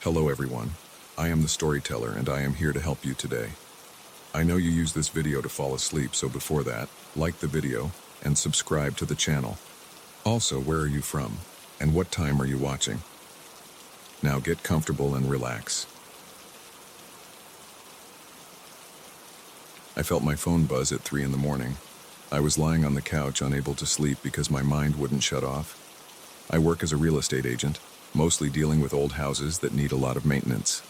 Hello everyone, I am the storyteller and I am here to help you today. I know you use this video to fall asleep, so before that, like the video and subscribe to the channel. Also, where are you from and what time are you watching? Now get comfortable and relax. I felt my phone buzz at 3 in the morning. I was lying on the couch unable to sleep because my mind wouldn't shut off. I work as a real estate agent, mostly dealing with old houses that need a lot of maintenance.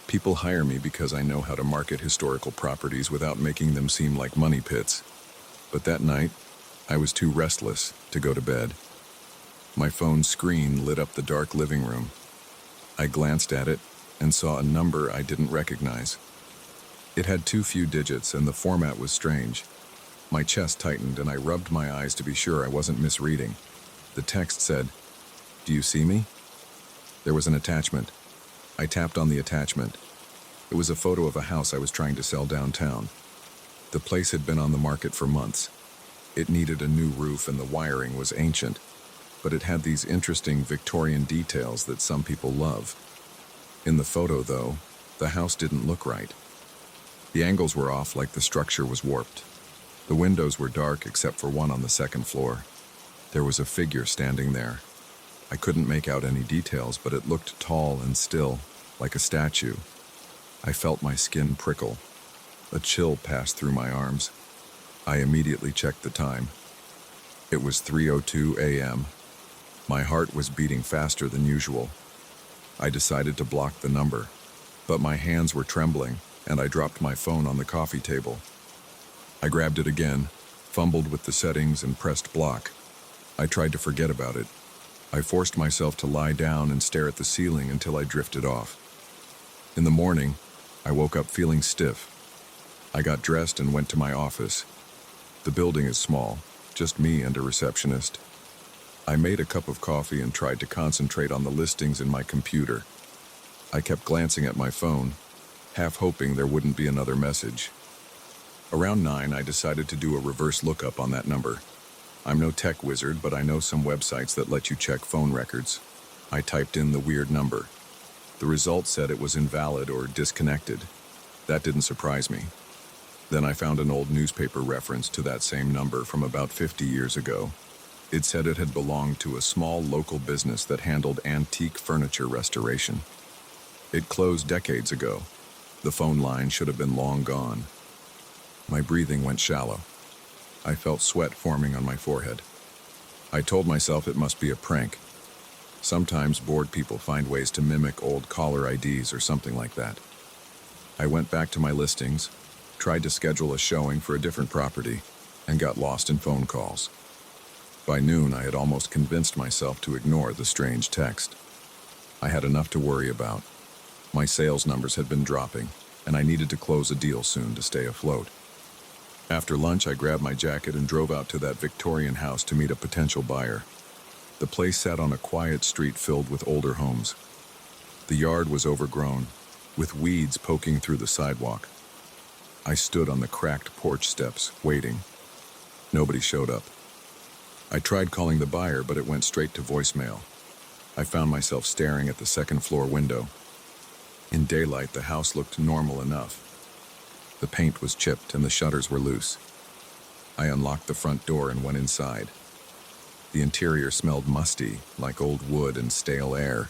People hire me because I know how to market historical properties without making them seem like money pits. But that night, I was too restless to go to bed. My phone's screen lit up the dark living room. I glanced at it and saw a number I didn't recognize. It had too few digits and the format was strange. My chest tightened and I rubbed my eyes to be sure I wasn't misreading. The text said, "Do you see me?" There was an attachment. I tapped on the attachment. It was a photo of a house I was trying to sell downtown. The place had been on the market for months. It needed a new roof and the wiring was ancient, but it had these interesting Victorian details that some people love. In the photo, though, the house didn't look right. The angles were off, like the structure was warped. The windows were dark except for one on the second floor. There was a figure standing there. I couldn't make out any details, but it looked tall and still, like a statue. I felt my skin prickle. A chill passed through my arms. I immediately checked the time. It was 3:02 a.m. My heart was beating faster than usual. I decided to block the number, but my hands were trembling, and I dropped my phone on the coffee table. I grabbed it again, fumbled with the settings, and pressed block. I tried to forget about it. I forced myself to lie down and stare at the ceiling until I drifted off. In the morning, I woke up feeling stiff. I got dressed and went to my office. The building is small, just me and a receptionist. I made a cup of coffee and tried to concentrate on the listings in my computer. I kept glancing at my phone, half hoping there wouldn't be another message. Around 9, I decided to do a reverse lookup on that number. I'm no tech wizard, but I know some websites that let you check phone records. I typed in the weird number. The result said it was invalid or disconnected. That didn't surprise me. Then I found an old newspaper reference to that same number from about 50 years ago. It said it had belonged to a small local business that handled antique furniture restoration. It closed decades ago. The phone line should have been long gone. My breathing went shallow. I felt sweat forming on my forehead. I told myself it must be a prank. Sometimes bored people find ways to mimic old caller IDs or something like that. I went back to my listings, tried to schedule a showing for a different property, and got lost in phone calls. By noon, I had almost convinced myself to ignore the strange text. I had enough to worry about. My sales numbers had been dropping, and I needed to close a deal soon to stay afloat. After lunch, I grabbed my jacket and drove out to that Victorian house to meet a potential buyer. The place sat on a quiet street filled with older homes. The yard was overgrown, with weeds poking through the sidewalk. I stood on the cracked porch steps, waiting. Nobody showed up. I tried calling the buyer, but it went straight to voicemail. I found myself staring at the second-floor window. In daylight, the house looked normal enough. The paint was chipped and the shutters were loose. I unlocked the front door and went inside. The interior smelled musty, like old wood and stale air.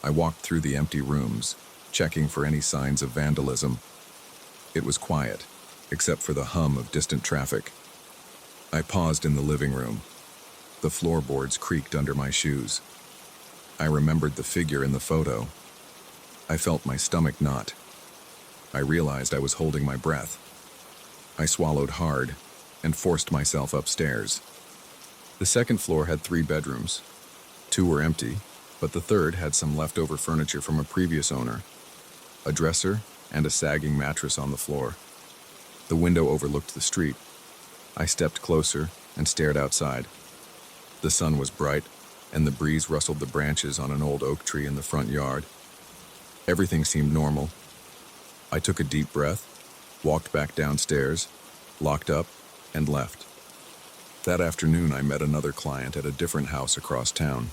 I walked through the empty rooms, checking for any signs of vandalism. It was quiet, except for the hum of distant traffic. I paused in the living room. The floorboards creaked under my shoes. I remembered the figure in the photo. I felt my stomach knot. I realized I was holding my breath. I swallowed hard and forced myself upstairs. The second floor had 3 bedrooms. 2 were empty, but the third had some leftover furniture from a previous owner. A dresser and a sagging mattress on the floor. The window overlooked the street. I stepped closer and stared outside. The sun was bright, and the breeze rustled the branches on an old oak tree in the front yard. Everything seemed normal. I took a deep breath, walked back downstairs, locked up, and left. That afternoon, I met another client at a different house across town.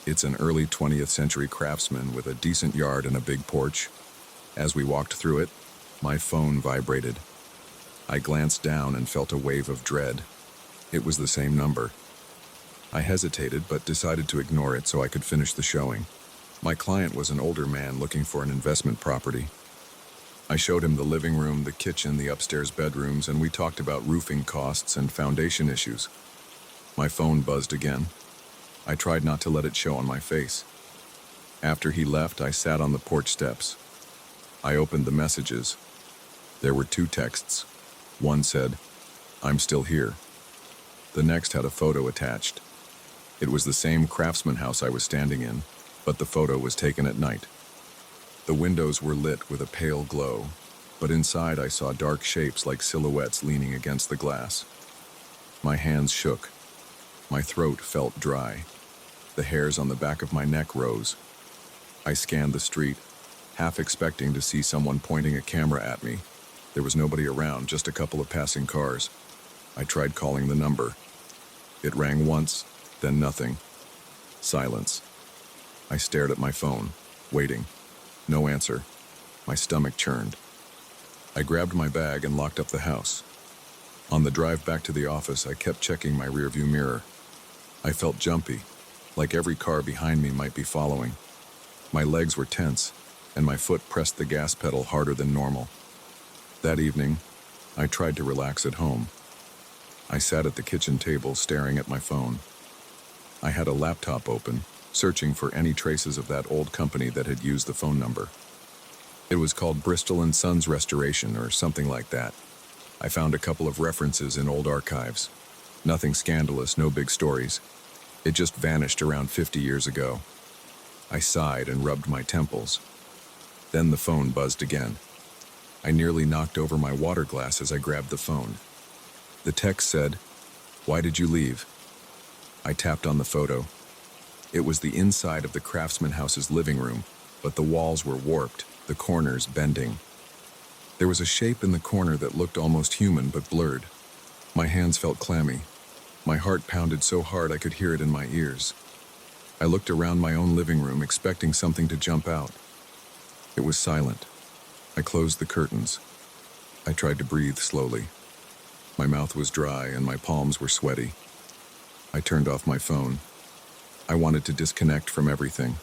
It's an early 20th century craftsman with a decent yard and a big porch. As we walked through it, my phone vibrated. I glanced down and felt a wave of dread. It was the same number. I hesitated but decided to ignore it so I could finish the showing. My client was an older man looking for an investment property. I showed him the living room, the kitchen, the upstairs bedrooms, and we talked about roofing costs and foundation issues. My phone buzzed again. I tried not to let it show on my face. After he left, I sat on the porch steps. I opened the messages. There were 2 texts. One said, "I'm still here." The next had a photo attached. It was the same craftsman house I was standing in, but the photo was taken at night. The windows were lit with a pale glow, but inside I saw dark shapes like silhouettes leaning against the glass. My hands shook. My throat felt dry. The hairs on the back of my neck rose. I scanned the street, half expecting to see someone pointing a camera at me. There was nobody around, just a couple of passing cars. I tried calling the number. It rang once, then nothing. Silence. I stared at my phone, waiting. No answer. My stomach churned. I grabbed my bag and locked up the house. On the drive back to the office, I kept checking my rearview mirror. I felt jumpy, like every car behind me might be following. My legs were tense, and my foot pressed the gas pedal harder than normal. That evening, I tried to relax at home. I sat at the kitchen table staring at my phone. I had a laptop open, searching for any traces of that old company that had used the phone number. It was called Bristol & Sons Restoration or something like that. I found a couple of references in old archives. Nothing scandalous, no big stories. It just vanished around 50 years ago. I sighed and rubbed my temples. Then the phone buzzed again. I nearly knocked over my water glass as I grabbed the phone. The text said, "Why did you leave?" I tapped on the photo. It was the inside of the craftsman house's living room, but the walls were warped, the corners bending. There was a shape in the corner that looked almost human but blurred. My hands felt clammy. My heart pounded so hard I could hear it in my ears. I looked around my own living room, expecting something to jump out. It was silent. I closed the curtains. I tried to breathe slowly. My mouth was dry and my palms were sweaty. I turned off my phone. I wanted to disconnect from everything.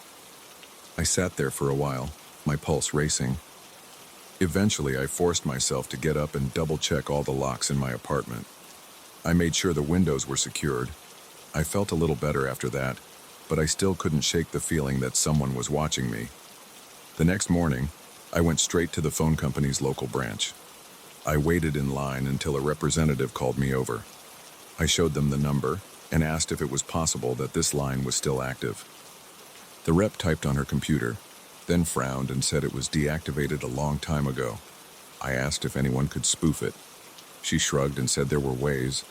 I sat there for a while, my pulse racing. Eventually, I forced myself to get up and double-check all the locks in my apartment. I made sure the windows were secured. I felt a little better after that, but I still couldn't shake the feeling that someone was watching me. The next morning, I went straight to the phone company's local branch. I waited in line until a representative called me over. I showed them the number and asked if it was possible that this line was still active. The rep typed on her computer, then frowned and said it was deactivated a long time ago. I asked if anyone could spoof it. She shrugged and said there were ways,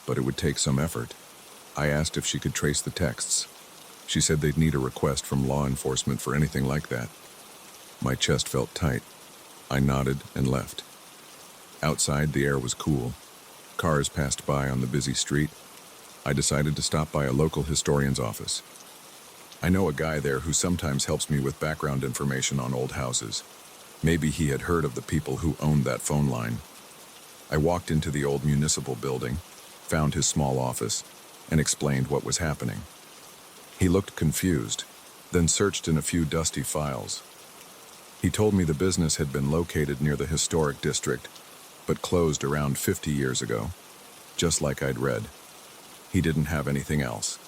but it would take some effort. I asked if she could trace the texts. She said they'd need a request from law enforcement for anything like that. My chest felt tight. I nodded and left. Outside, the air was cool. Cars passed by on the busy street. I decided to stop by a local historian's office. I know a guy there who sometimes helps me with background information on old houses. Maybe he had heard of the people who owned that phone line. I walked into the old municipal building, found his small office, and explained what was happening. He looked confused, then searched in a few dusty files. He told me the business had been located near the historic district, but closed around 50 years ago, just like I'd read. He didn't have anything else.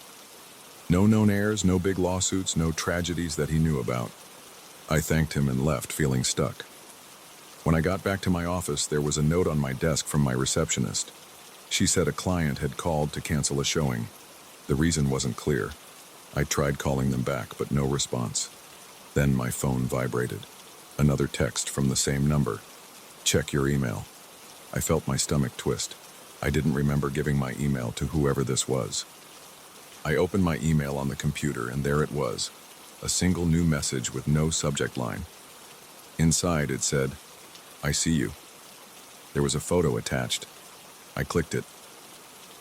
No known heirs, no big lawsuits, no tragedies that he knew about. I thanked him and left, feeling stuck. When I got back to my office, there was a note on my desk from my receptionist. She said a client had called to cancel a showing. The reason wasn't clear. I tried calling them back, but no response. Then my phone vibrated. Another text from the same number. "Check your email." I felt my stomach twist. I didn't remember giving my email to whoever this was. I opened my email on the computer, and there it was. A single new message with no subject line. Inside it said, "I see you." There was a photo attached. I clicked it.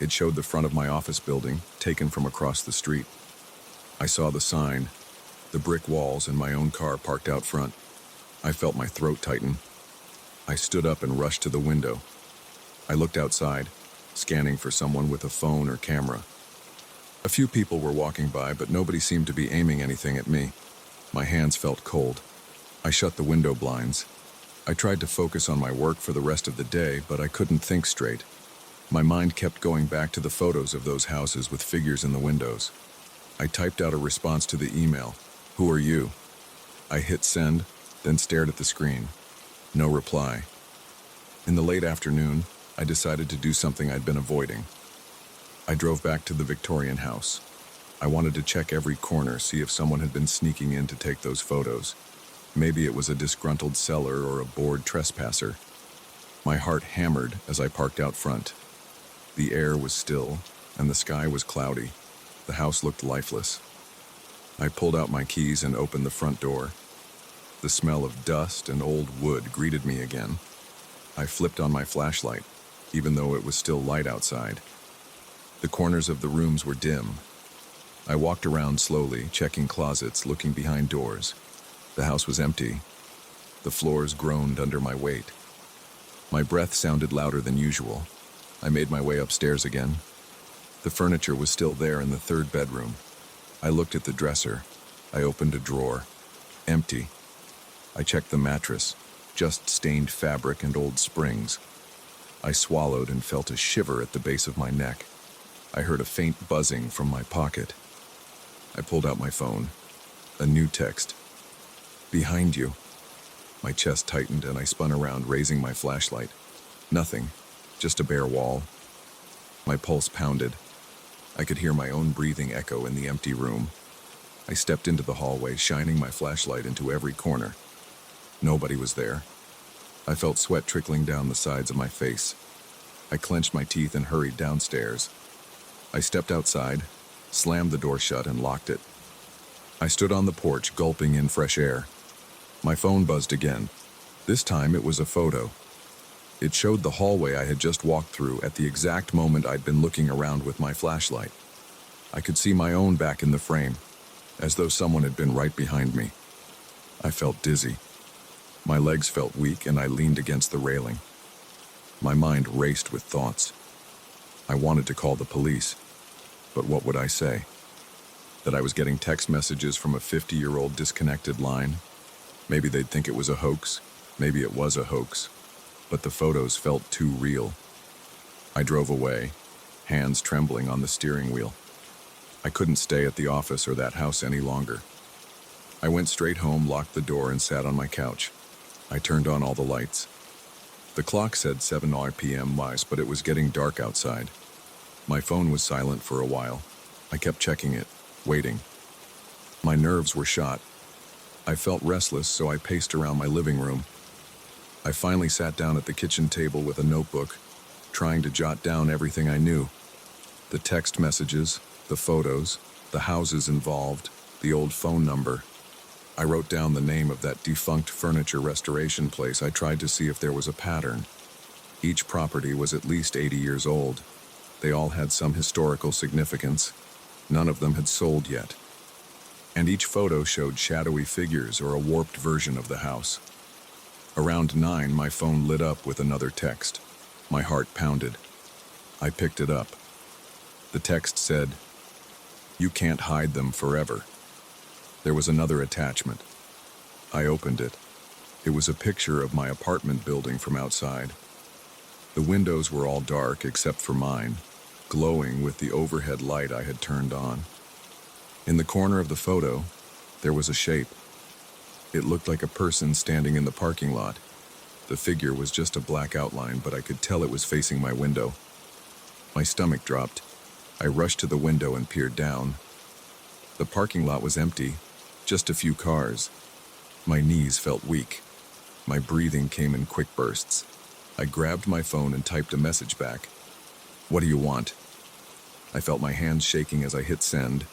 It showed the front of my office building, taken from across the street. I saw the sign, the brick walls, and my own car parked out front. I felt my throat tighten. I stood up and rushed to the window. I looked outside, scanning for someone with a phone or camera. A few people were walking by, but nobody seemed to be aiming anything at me. My hands felt cold. I shut the window blinds. I tried to focus on my work for the rest of the day, but I couldn't think straight. My mind kept going back to the photos of those houses with figures in the windows. I typed out a response to the email. "Who are you?" I hit send, then stared at the screen. No reply. In the late afternoon, I decided to do something I'd been avoiding. I drove back to the Victorian house. I wanted to check every corner, see if someone had been sneaking in to take those photos. Maybe it was a disgruntled seller or a bored trespasser. My heart hammered as I parked out front. The air was still, and the sky was cloudy. The house looked lifeless. I pulled out my keys and opened the front door. The smell of dust and old wood greeted me again. I flipped on my flashlight, even though it was still light outside. The corners of the rooms were dim. I walked around slowly, checking closets, looking behind doors. The house was empty. The floors groaned under my weight. My breath sounded louder than usual. I made my way upstairs again. The furniture was still there in the third bedroom. I looked at the dresser. I opened a drawer. Empty. I checked the mattress. Just stained fabric and old springs. I swallowed and felt a shiver at the base of my neck. I heard a faint buzzing from my pocket. I pulled out my phone. A new text. "Behind you." My chest tightened and I spun around, raising my flashlight. Nothing. Just a bare wall. My pulse pounded. I could hear my own breathing echo in the empty room. I stepped into the hallway, shining my flashlight into every corner. Nobody was there. I felt sweat trickling down the sides of my face. I clenched my teeth and hurried downstairs. I stepped outside, slammed the door shut, and locked it. I stood on the porch, gulping in fresh air. My phone buzzed again. This time it was a photo. It showed the hallway I had just walked through at the exact moment I'd been looking around with my flashlight. I could see my own back in the frame, as though someone had been right behind me. I felt dizzy. My legs felt weak and I leaned against the railing. My mind raced with thoughts. I wanted to call the police, but what would I say? That I was getting text messages from a 50-year-old disconnected line? Maybe they'd think it was a hoax. Maybe it was a hoax. But the photos felt too real. I drove away, hands trembling on the steering wheel. I couldn't stay at the office or that house any longer. I went straight home, locked the door, and sat on my couch. I turned on all the lights. The clock said 7 p.m., but it was getting dark outside. My phone was silent for a while. I kept checking it, waiting. My nerves were shot. I felt restless, so I paced around my living room. I finally sat down at the kitchen table with a notebook, trying to jot down everything I knew. The text messages, the photos, the houses involved, the old phone number. I wrote down the name of that defunct furniture restoration place. I tried to see if there was a pattern. Each property was at least 80 years old. They all had some historical significance. None of them had sold yet. And each photo showed shadowy figures or a warped version of the house. Around 9, my phone lit up with another text. My heart pounded. I picked it up. The text said, "You can't hide them forever." There was another attachment. I opened it. It was a picture of my apartment building from outside. The windows were all dark except for mine, glowing with the overhead light I had turned on. In the corner of the photo, there was a shape. It looked like a person standing in the parking lot. The figure was just a black outline, but I could tell it was facing my window. My stomach dropped. I rushed to the window and peered down. The parking lot was empty, just a few cars. My knees felt weak. My breathing came in quick bursts. I grabbed my phone and typed a message back. "What do you want?" I felt my hands shaking as I hit send.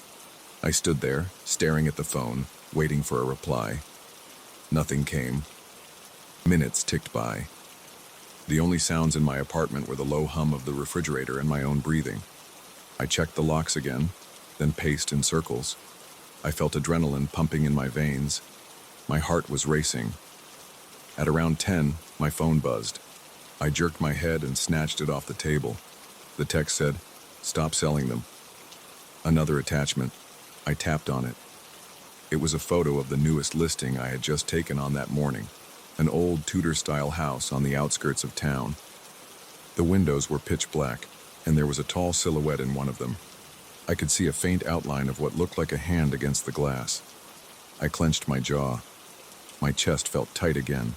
I stood there, staring at the phone, waiting for a reply. Nothing came. Minutes ticked by. The only sounds in my apartment were the low hum of the refrigerator and my own breathing. I checked the locks again, then paced in circles. I felt adrenaline pumping in my veins. My heart was racing. At around 10, my phone buzzed. I jerked my head and snatched it off the table. The text said, "Stop selling them." Another attachment. I tapped on it. It was a photo of the newest listing I had just taken on that morning, an old Tudor-style house on the outskirts of town. The windows were pitch black, and there was a tall silhouette in one of them. I could see a faint outline of what looked like a hand against the glass. I clenched my jaw. My chest felt tight again.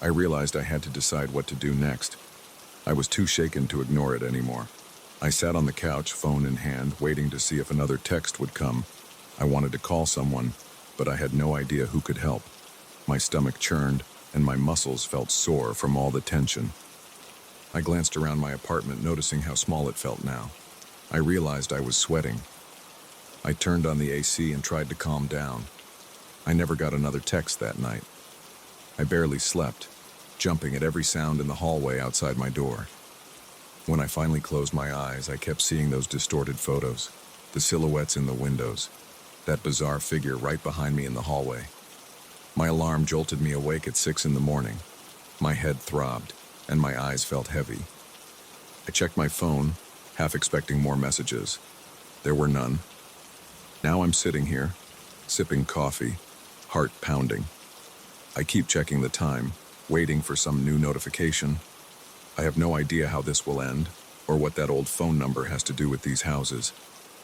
I realized I had to decide what to do next. I was too shaken to ignore it anymore. I sat on the couch, phone in hand, waiting to see if another text would come. I wanted to call someone, but I had no idea who could help. My stomach churned, and my muscles felt sore from all the tension. I glanced around my apartment, noticing how small it felt now. I realized I was sweating. I turned on the AC and tried to calm down. I never got another text that night. I barely slept, jumping at every sound in the hallway outside my door. When I finally closed my eyes, I kept seeing those distorted photos, the silhouettes in the windows, that bizarre figure right behind me in the hallway. My alarm jolted me awake at 6 in the morning. My head throbbed, and my eyes felt heavy. I checked my phone, half expecting more messages. There were none. Now I'm sitting here, sipping coffee, heart pounding. I keep checking the time, waiting for some new notification. I have no idea how this will end, or what that old phone number has to do with these houses.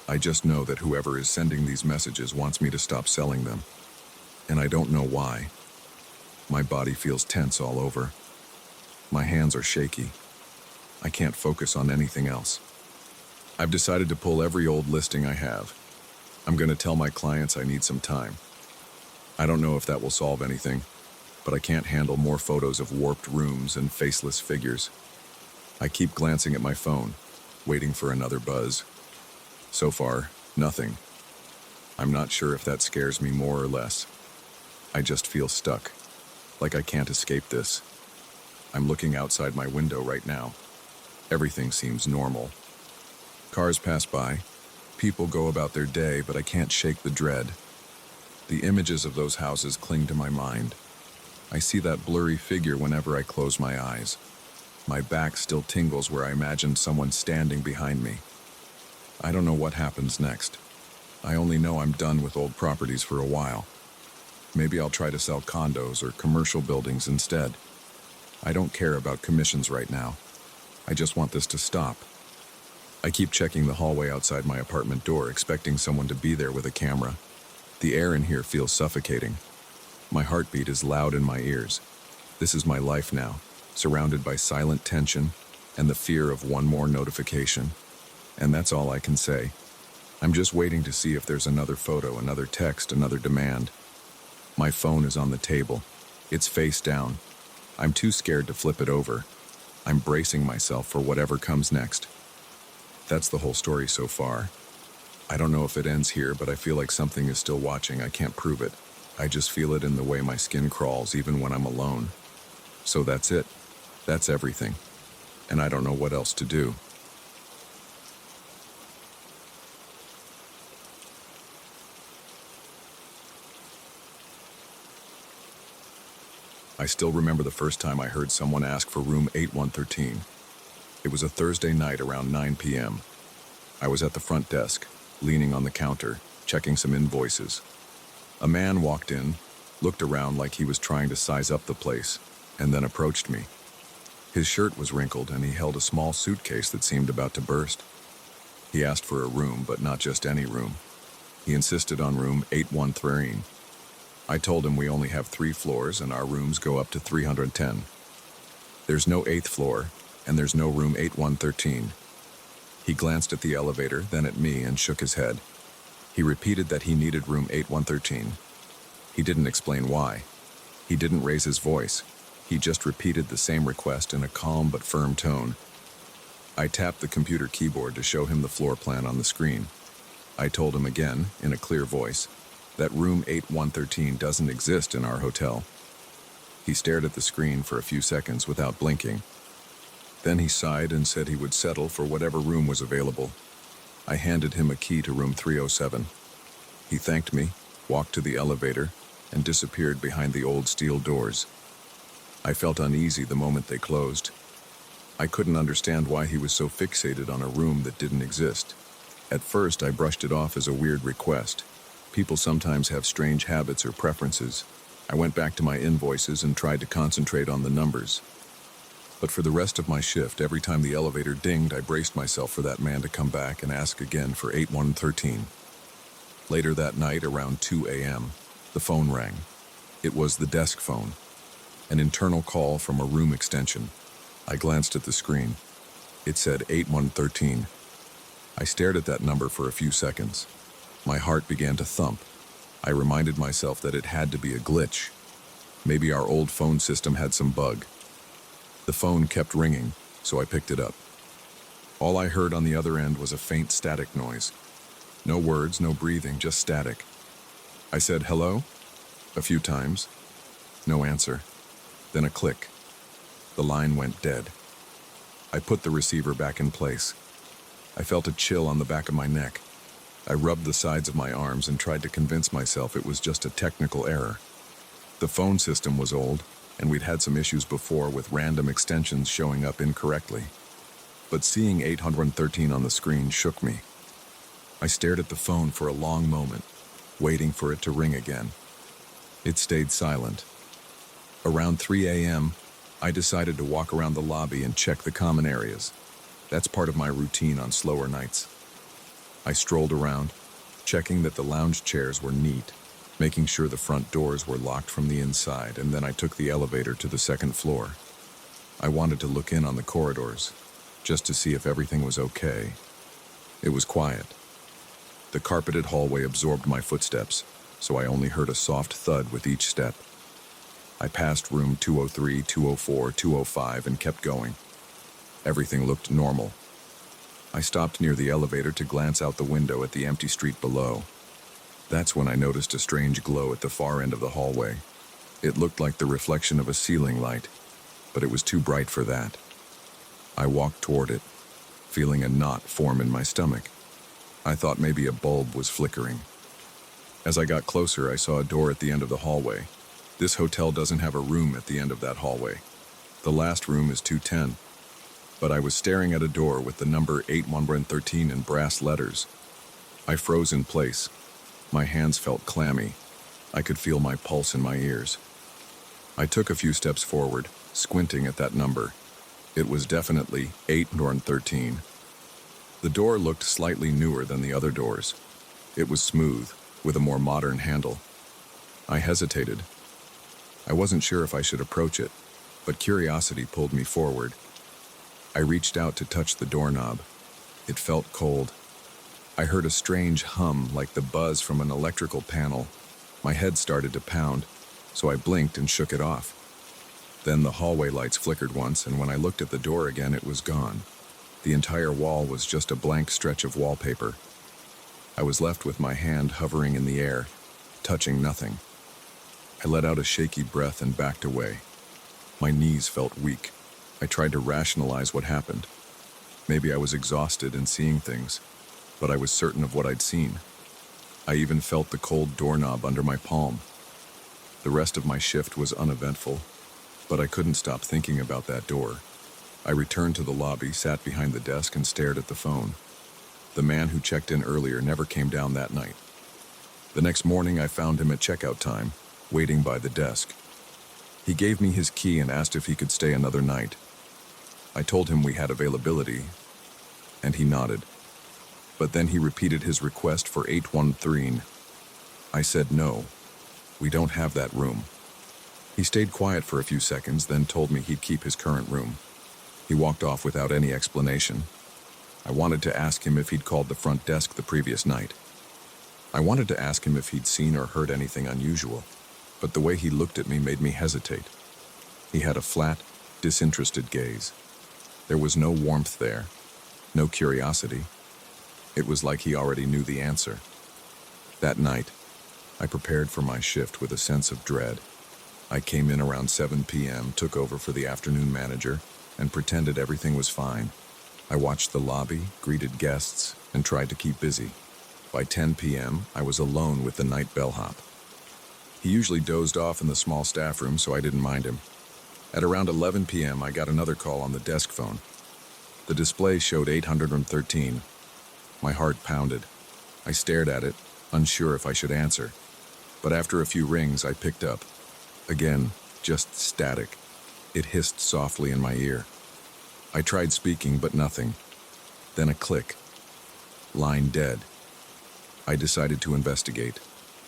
I just know that whoever is sending these messages wants me to stop selling them. And I don't know why. My body feels tense all over. My hands are shaky. I can't focus on anything else. I've decided to pull every old listing I have. I'm going to tell my clients I need some time. I don't know if that will solve anything, but I can't handle more photos of warped rooms and faceless figures. I keep glancing at my phone, waiting for another buzz. So far, nothing. I'm not sure if that scares me more or less. I just feel stuck, like I can't escape this. I'm looking outside my window right now. Everything seems normal. Cars pass by. People go about their day, but I can't shake the dread. The images of those houses cling to my mind. I see that blurry figure whenever I close my eyes. My back still tingles where I imagined someone standing behind me. I don't know what happens next. I only know I'm done with old properties for a while. Maybe I'll try to sell condos or commercial buildings instead. I don't care about commissions right now. I just want this to stop. I keep checking the hallway outside my apartment door, expecting someone to be there with a camera. The air in here feels suffocating. My heartbeat is loud in my ears. This is my life now, surrounded by silent tension and the fear of one more notification. And that's all I can say. I'm just waiting to see if there's another photo, another text, another demand. My phone is on the table. It's face down. I'm too scared to flip it over. I'm bracing myself for whatever comes next. That's the whole story so far. I don't know if it ends here, but I feel like something is still watching. I can't prove it. I just feel it in the way my skin crawls, even when I'm alone. So that's it. That's everything. And I don't know what else to do. I still remember the first time I heard someone ask for room 8113. It was a Thursday night around 9 p.m. I was at the front desk, leaning on the counter, checking some invoices. A man walked in, looked around like he was trying to size up the place, and then approached me. His shirt was wrinkled and he held a small suitcase that seemed about to burst. He asked for a room, but not just any room. He insisted on room 8113. I told him we only have 3 floors and our rooms go up to 310. There's no 8th floor, and there's no room 8113. He glanced at the elevator, then at me, and shook his head. He repeated that he needed room 8113. He didn't explain why. He didn't raise his voice. He just repeated the same request in a calm but firm tone. I tapped the computer keyboard to show him the floor plan on the screen. I told him again, in a clear voice, that room 8113 doesn't exist in our hotel. He stared at the screen for a few seconds without blinking. Then he sighed and said he would settle for whatever room was available. I handed him a key to room 307. He thanked me, walked to the elevator, and disappeared behind the old steel doors. I felt uneasy the moment they closed. I couldn't understand why he was so fixated on a room that didn't exist. At first, I brushed it off as a weird request. People sometimes have strange habits or preferences. I went back to my invoices and tried to concentrate on the numbers. But for the rest of my shift, every time the elevator dinged, I braced myself for that man to come back and ask again for 8113. Later that night, around 2 a.m., the phone rang. It was the desk phone, an internal call from a room extension. I glanced at the screen. It said 8113. I stared at that number for a few seconds. My heart began to thump. I reminded myself that it had to be a glitch. Maybe our old phone system had some bug. The phone kept ringing, so I picked it up. All I heard on the other end was a faint static noise. No words, no breathing, just static. I said, "Hello?" a few times. No answer. Then a click. The line went dead. I put the receiver back in place. I felt a chill on the back of my neck. I rubbed the sides of my arms and tried to convince myself it was just a technical error. The phone system was old, and we'd had some issues before with random extensions showing up incorrectly. But seeing 813 on the screen shook me. I stared at the phone for a long moment, waiting for it to ring again. It stayed silent. Around 3 a.m., I decided to walk around the lobby and check the common areas. That's part of my routine on slower nights. I strolled around, checking that the lounge chairs were neat, making sure the front doors were locked from the inside, and then I took the elevator to the second floor. I wanted to look in on the corridors, just to see if everything was okay. It was quiet. The carpeted hallway absorbed my footsteps, so I only heard a soft thud with each step. I passed room 203, 204, 205, and kept going. Everything looked normal. I stopped near the elevator to glance out the window at the empty street below. That's when I noticed a strange glow at the far end of the hallway. It looked like the reflection of a ceiling light, but it was too bright for that. I walked toward it, feeling a knot form in my stomach. I thought maybe a bulb was flickering. As I got closer, I saw a door at the end of the hallway. This hotel doesn't have a room at the end of that hallway. The last room is 210. But I was staring at a door with the number 8113 in brass letters. I froze in place. My hands felt clammy. I could feel my pulse in my ears. I took a few steps forward, squinting at that number. It was definitely 8113. The door looked slightly newer than the other doors. It was smooth, with a more modern handle. I hesitated. I wasn't sure if I should approach it, but curiosity pulled me forward. I reached out to touch the doorknob. It felt cold. I heard a strange hum like the buzz from an electrical panel. My head started to pound, so I blinked and shook it off. Then the hallway lights flickered once, and when I looked at the door again, it was gone. The entire wall was just a blank stretch of wallpaper. I was left with my hand hovering in the air, touching nothing. I let out a shaky breath and backed away. My knees felt weak. I tried to rationalize what happened. Maybe I was exhausted and seeing things, but I was certain of what I'd seen. I even felt the cold doorknob under my palm. The rest of my shift was uneventful, but I couldn't stop thinking about that door. I returned to the lobby, sat behind the desk, and stared at the phone. The man who checked in earlier never came down that night. The next morning, I found him at checkout time, waiting by the desk. He gave me his key and asked if he could stay another night. I told him we had availability, and he nodded. But then he repeated his request for 813. I said no. We don't have that room. He stayed quiet for a few seconds, then told me he'd keep his current room. He walked off without any explanation. I wanted to ask him if he'd called the front desk the previous night. I wanted to ask him if he'd seen or heard anything unusual, but the way he looked at me made me hesitate. He had a flat, disinterested gaze. There was no warmth there, no curiosity. It was like he already knew the answer. That night, I prepared for my shift with a sense of dread. I came in around 7 p.m., took over for the afternoon manager, and pretended everything was fine. I watched the lobby, greeted guests, and tried to keep busy. By 10 p.m., I was alone with the night bellhop. He usually dozed off in the small staff room, so I didn't mind him. At around 11 p.m., I got another call on the desk phone. The display showed 813. My heart pounded. I stared at it, unsure if I should answer. But after a few rings, I picked up. Again, just static. It hissed softly in my ear. I tried speaking, but nothing. Then a click. Line dead. I decided to investigate.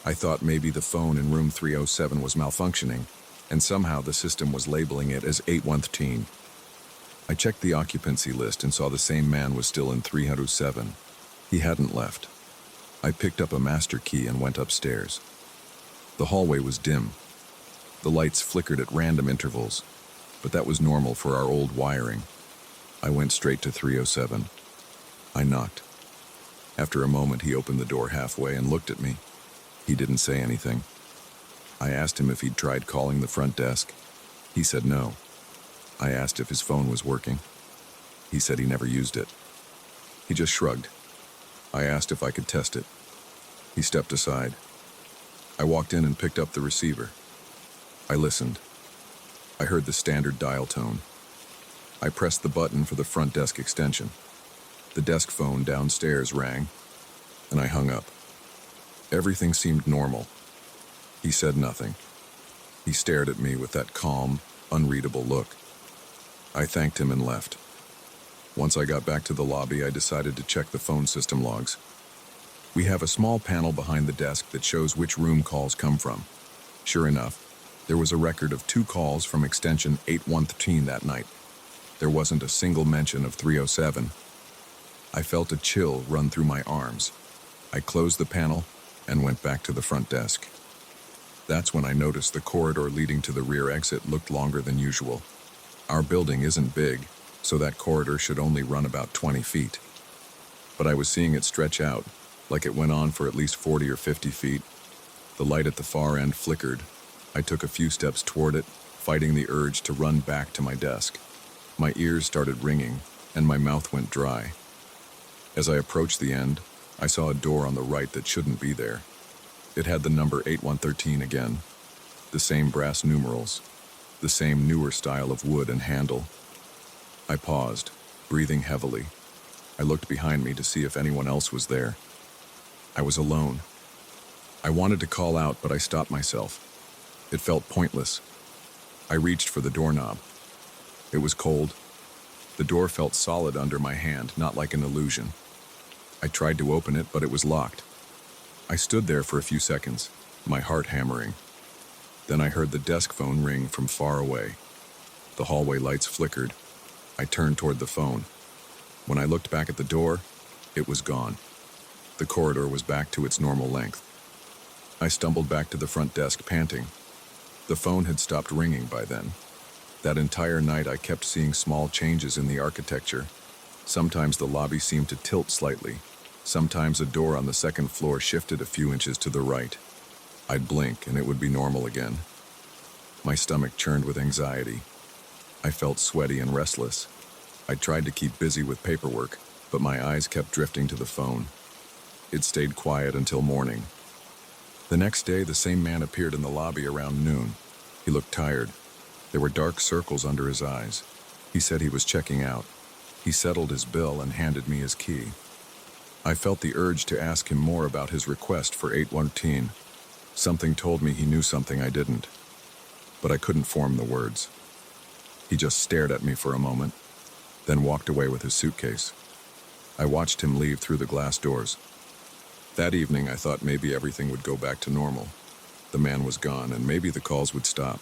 I thought maybe the phone in room 307 was malfunctioning, and somehow the system was labeling it as 813. I checked the occupancy list and saw the same man was still in 307. He hadn't left. I picked up a master key and went upstairs. The hallway was dim. The lights flickered at random intervals, but that was normal for our old wiring. I went straight to 307. I knocked. After a moment, he opened the door halfway and looked at me. He didn't say anything. I asked him if he'd tried calling the front desk. He said no. I asked if his phone was working. He said he never used it. He just shrugged. I asked if I could test it. He stepped aside. I walked in and picked up the receiver. I listened. I heard the standard dial tone. I pressed the button for the front desk extension. The desk phone downstairs rang, and I hung up. Everything seemed normal. He said nothing. He stared at me with that calm, unreadable look. I thanked him and left. Once I got back to the lobby, I decided to check the phone system logs. We have a small panel behind the desk that shows which room calls come from. Sure enough, there was a record of 2 calls from extension 813 that night. There wasn't a single mention of 307. I felt a chill run through my arms. I closed the panel and went back to the front desk. That's when I noticed the corridor leading to the rear exit looked longer than usual. Our building isn't big, so that corridor should only run about 20 feet. But I was seeing it stretch out, like it went on for at least 40 or 50 feet. The light at the far end flickered. I took a few steps toward it, fighting the urge to run back to my desk. My ears started ringing, and my mouth went dry. As I approached the end, I saw a door on the right that shouldn't be there. It had the number 8113 again. The same brass numerals. The same newer style of wood and handle. I paused, breathing heavily. I looked behind me to see if anyone else was there. I was alone. I wanted to call out, but I stopped myself. It felt pointless. I reached for the doorknob. It was cold. The door felt solid under my hand, not like an illusion. I tried to open it, but it was locked. I stood there for a few seconds, my heart hammering. Then I heard the desk phone ring from far away. The hallway lights flickered. I turned toward the phone. When I looked back at the door, it was gone. The corridor was back to its normal length. I stumbled back to the front desk, panting. The phone had stopped ringing by then. That entire night I kept seeing small changes in the architecture. Sometimes the lobby seemed to tilt slightly. Sometimes a door on the second floor shifted a few inches to the right. I'd blink and it would be normal again. My stomach churned with anxiety. I felt sweaty and restless. I tried to keep busy with paperwork, but my eyes kept drifting to the phone. It stayed quiet until morning. The next day, the same man appeared in the lobby around noon. He looked tired. There were dark circles under his eyes. He said he was checking out. He settled his bill and handed me his key. I felt the urge to ask him more about his request for 813. Something told me he knew something I didn't, but I couldn't form the words. He just stared at me for a moment, then walked away with his suitcase. I watched him leave through the glass doors. That evening, I thought maybe everything would go back to normal. The man was gone, and maybe the calls would stop.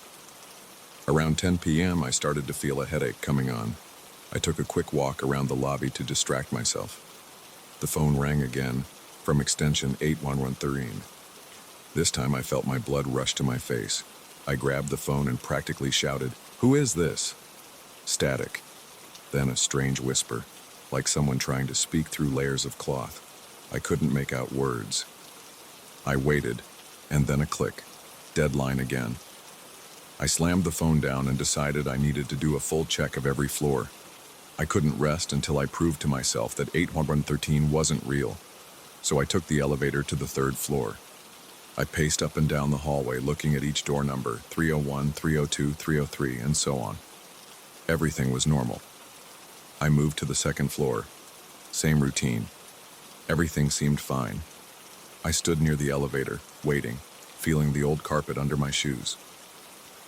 Around 10 p.m., I started to feel a headache coming on. I took a quick walk around the lobby to distract myself. The phone rang again, from extension 8113. This time I felt my blood rush to my face. I grabbed the phone and practically shouted, "Who is this?" Static. Then a strange whisper, like someone trying to speak through layers of cloth. I couldn't make out words. I waited, and then a click. Deadline again. I slammed the phone down and decided I needed to do a full check of every floor. I couldn't rest until I proved to myself that 8113 wasn't real. so I took the elevator to the third floor. I paced up and down the hallway looking at each door number, 301, 302, 303, and so on. Everything was normal. I moved to the second floor. Same routine. Everything seemed fine. I stood near the elevator, waiting, feeling the old carpet under my shoes.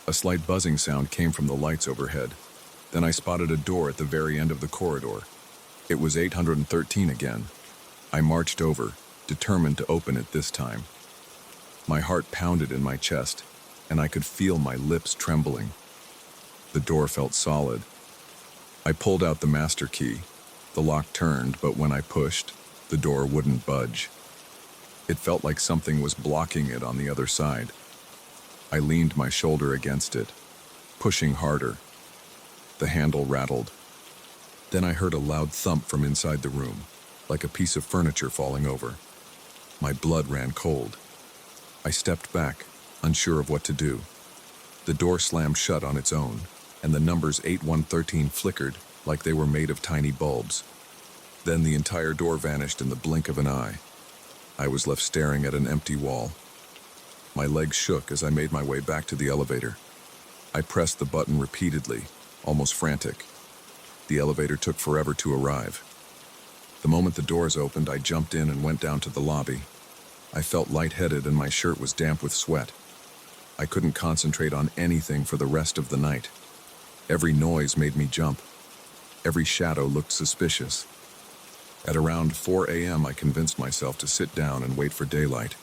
A slight buzzing sound came from the lights overhead. Then I spotted a door at the very end of the corridor. It was 813 again. I marched over, determined to open it this time. My heart pounded in my chest, and I could feel my lips trembling. The door felt solid. I pulled out the master key. The lock turned, but when I pushed, the door wouldn't budge. It felt like something was blocking it on the other side. I leaned my shoulder against it, pushing harder. The handle rattled. Then I heard a loud thump from inside the room, like a piece of furniture falling over. My blood ran cold. I stepped back, unsure of what to do. The door slammed shut on its own, and the numbers 8113 flickered like they were made of tiny bulbs. Then the entire door vanished in the blink of an eye. I was left staring at an empty wall. My legs shook as I made my way back to the elevator. I pressed the button repeatedly, almost frantic. The elevator took forever to arrive. The moment the doors opened, I jumped in and went down to the lobby. I felt lightheaded and my shirt was damp with sweat. I couldn't concentrate on anything for the rest of the night. Every noise made me jump. Every shadow looked suspicious. At around 4 a.m., I convinced myself to sit down and wait for daylight.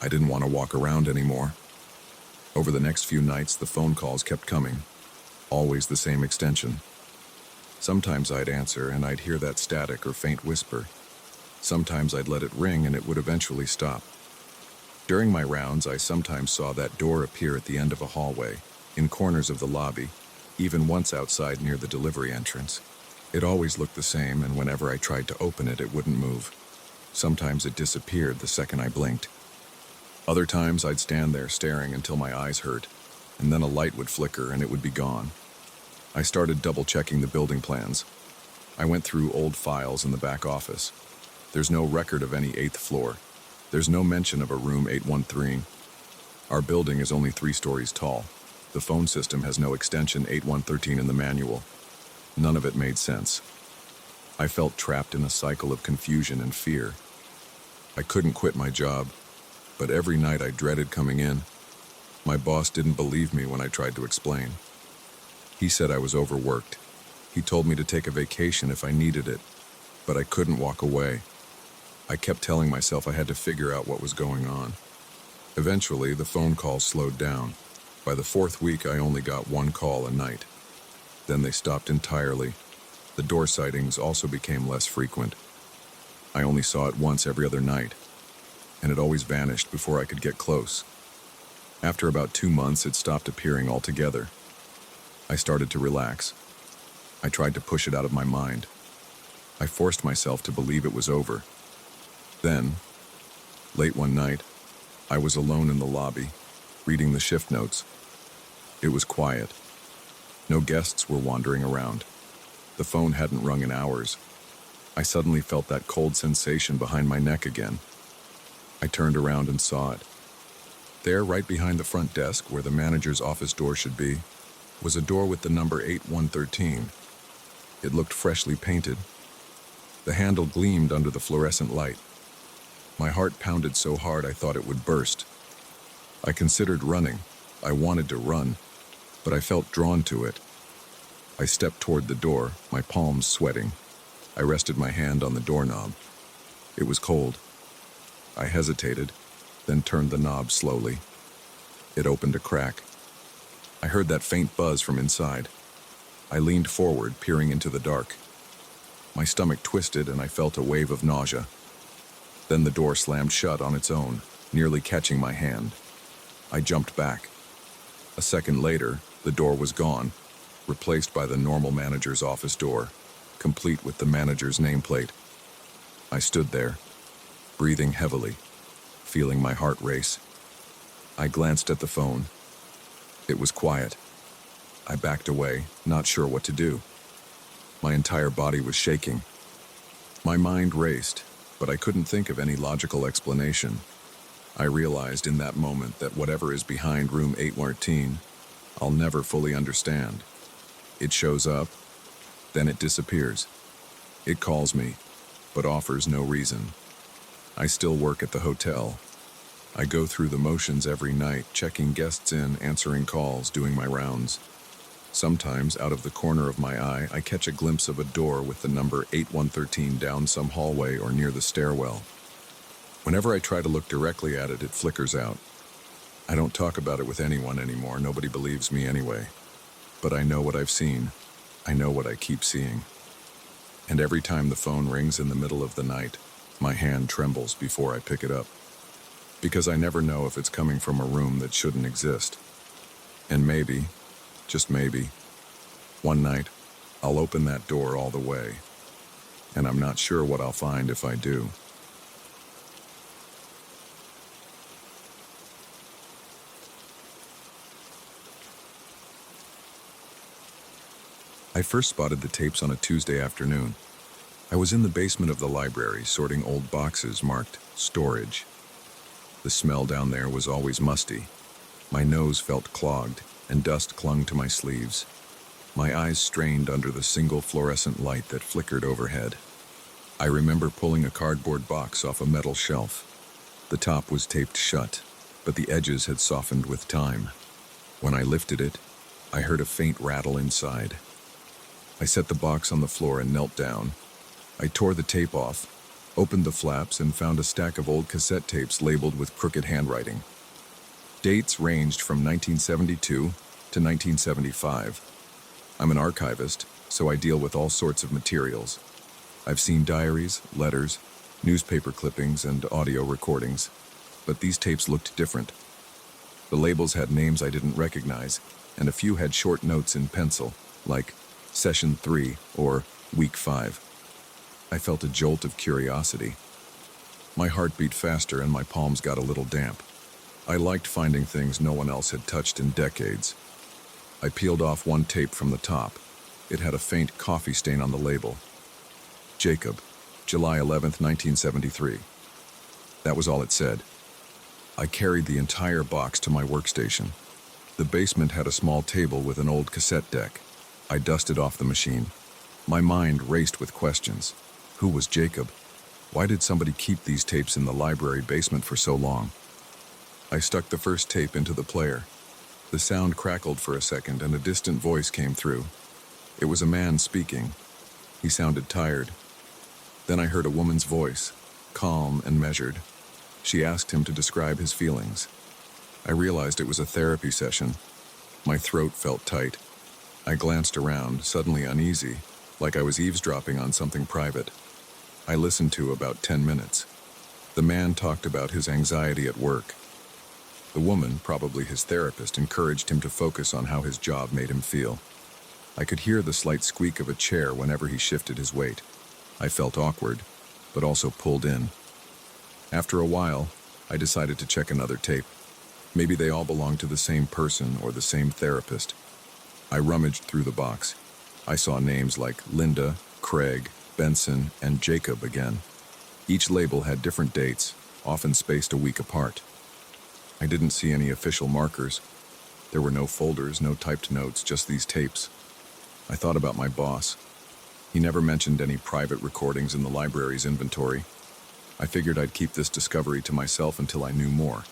I didn't want to walk around anymore. Over the next few nights, the phone calls kept coming. Always the same extension. Sometimes I'd answer and I'd hear that static or faint whisper. Sometimes I'd let it ring and it would eventually stop. During my rounds, I sometimes saw that door appear at the end of a hallway, in corners of the lobby, even once outside near the delivery entrance. It always looked the same, and whenever I tried to open it, it wouldn't move. Sometimes it disappeared the second I blinked. Other times I'd stand there staring until my eyes hurt, and then a light would flicker and it would be gone. I started double-checking the building plans. I went through old files in the back office. There's no record of any 8th floor. There's no mention of a room 813. Our building is only 3 stories tall. The phone system has no extension 8113 in the manual. None of it made sense. I felt trapped in a cycle of confusion and fear. I couldn't quit my job, but every night I dreaded coming in. My boss didn't believe me when I tried to explain. He said I was overworked. He told me to take a vacation if I needed it, but I couldn't walk away. I kept telling myself I had to figure out what was going on. Eventually, the phone calls slowed down. By the 4th week, I only got 1 call a night. Then they stopped entirely. The door sightings also became less frequent. I only saw it once every other night, and it always vanished before I could get close. After about 2 months, it stopped appearing altogether. I started to relax. I tried to push it out of my mind. I forced myself to believe it was over. Then, late one night, I was alone in the lobby, reading the shift notes. It was quiet. No guests were wandering around. The phone hadn't rung in hours. I suddenly felt that cold sensation behind my neck again. I turned around and saw it. There, right behind the front desk, where the manager's office door should be, was a door with the number 8113. It looked freshly painted. The handle gleamed under the fluorescent light. My heart pounded so hard I thought it would burst. I considered running. I wanted to run, but I felt drawn to it. I stepped toward the door, my palms sweating. I rested my hand on the doorknob. It was cold. I hesitated, then turned the knob slowly. It opened a crack. I heard that faint buzz from inside. I leaned forward, peering into the dark. My stomach twisted and I felt a wave of nausea. Then the door slammed shut on its own, nearly catching my hand. I jumped back. A second later, the door was gone, replaced by the normal manager's office door, complete with the manager's nameplate. I stood there, breathing heavily, feeling my heart race. I glanced at the phone. It was quiet. I backed away, not sure what to do. My entire body was shaking. My mind raced. but I couldn't think of any logical explanation. I realized in that moment that whatever is behind room 814, I'll never fully understand. It shows up, then it disappears. It calls me, but offers no reason. I still work at the hotel. I go through the motions every night, checking guests in, answering calls, doing my rounds. Sometimes, out of the corner of my eye, I catch a glimpse of a door with the number 8113 down some hallway or near the stairwell. Whenever I try to look directly at it, it flickers out. I don't talk about it with anyone anymore. Nobody believes me anyway. But I know what I've seen. I know what I keep seeing. And every time the phone rings in the middle of the night, my hand trembles before I pick it up. Because I never know if it's coming from a room that shouldn't exist. And maybe, just maybe, one night, I'll open that door all the way. And I'm not sure what I'll find if I do. I first spotted the tapes on a Tuesday afternoon. I was in the basement of the library sorting old boxes marked storage. The smell down there was always musty. My nose felt clogged, and dust clung to my sleeves. My eyes strained under the single fluorescent light that flickered overhead. I remember pulling a cardboard box off a metal shelf. The top was taped shut, but the edges had softened with time. When I lifted it, I heard a faint rattle inside. I set the box on the floor and knelt down. I tore the tape off, opened the flaps, and found a stack of old cassette tapes labeled with crooked handwriting. Dates ranged from 1972 to 1975. I'm an archivist, so I deal with all sorts of materials. I've seen diaries, letters, newspaper clippings, and audio recordings, but these tapes looked different. The labels had names I didn't recognize, and a few had short notes in pencil, like Session 3 or Week 5. I felt a jolt of curiosity. My heart beat faster and my palms got a little damp. I liked finding things no one else had touched in decades. I peeled off one tape from the top. It had a faint coffee stain on the label. Jacob, July 11th, 1973. That was all it said. I carried the entire box to my workstation. The basement had a small table with an old cassette deck. I dusted off the machine. My mind raced with questions. Who was Jacob? Why did somebody keep these tapes in the library basement for so long? I stuck the first tape into the player. The sound crackled for a second and a distant voice came through. It was a man speaking. He sounded tired. Then I heard a woman's voice, calm and measured. She asked him to describe his feelings. I realized it was a therapy session. My throat felt tight. I glanced around, suddenly uneasy, like I was eavesdropping on something private. I listened to about 10 minutes. The man talked about his anxiety at work. The woman, probably his therapist, encouraged him to focus on how his job made him feel. I could hear the slight squeak of a chair whenever he shifted his weight. I felt awkward, but also pulled in. After a while, I decided to check another tape. Maybe they all belonged to the same person or the same therapist. I rummaged through the box. I saw names like Linda, Craig, Benson, and Jacob again. Each label had different dates, often spaced a week apart. I didn't see any official markers. There were no folders, no typed notes, just these tapes. I thought about my boss. He never mentioned any private recordings in the library's inventory. I figured I'd keep this discovery to myself until I knew more.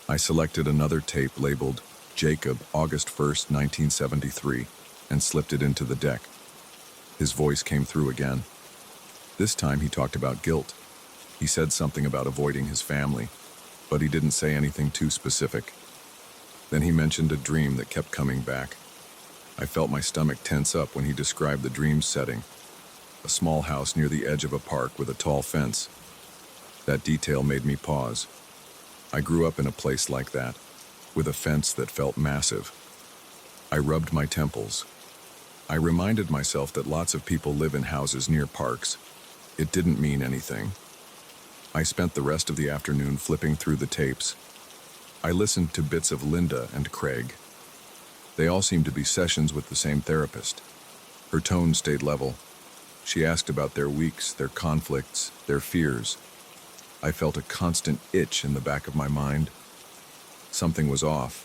I selected another tape labeled Jacob, August 1st, 1973, and slipped it into the deck. His voice came through again. This time he talked about guilt. He said something about avoiding his family, but he didn't say anything too specific. Then he mentioned a dream that kept coming back. I felt my stomach tense up when he described the dream's setting. A small house near the edge of a park with a tall fence. That detail made me pause. I grew up in a place like that, with a fence that felt massive. I rubbed my temples. I reminded myself that lots of people live in houses near parks. It didn't mean anything. I spent the rest of the afternoon flipping through the tapes. I listened to bits of Linda and Craig. They all seemed to be sessions with the same therapist. Her tone stayed level. She asked about their weeks, their conflicts, their fears. I felt a constant itch in the back of my mind. Something was off,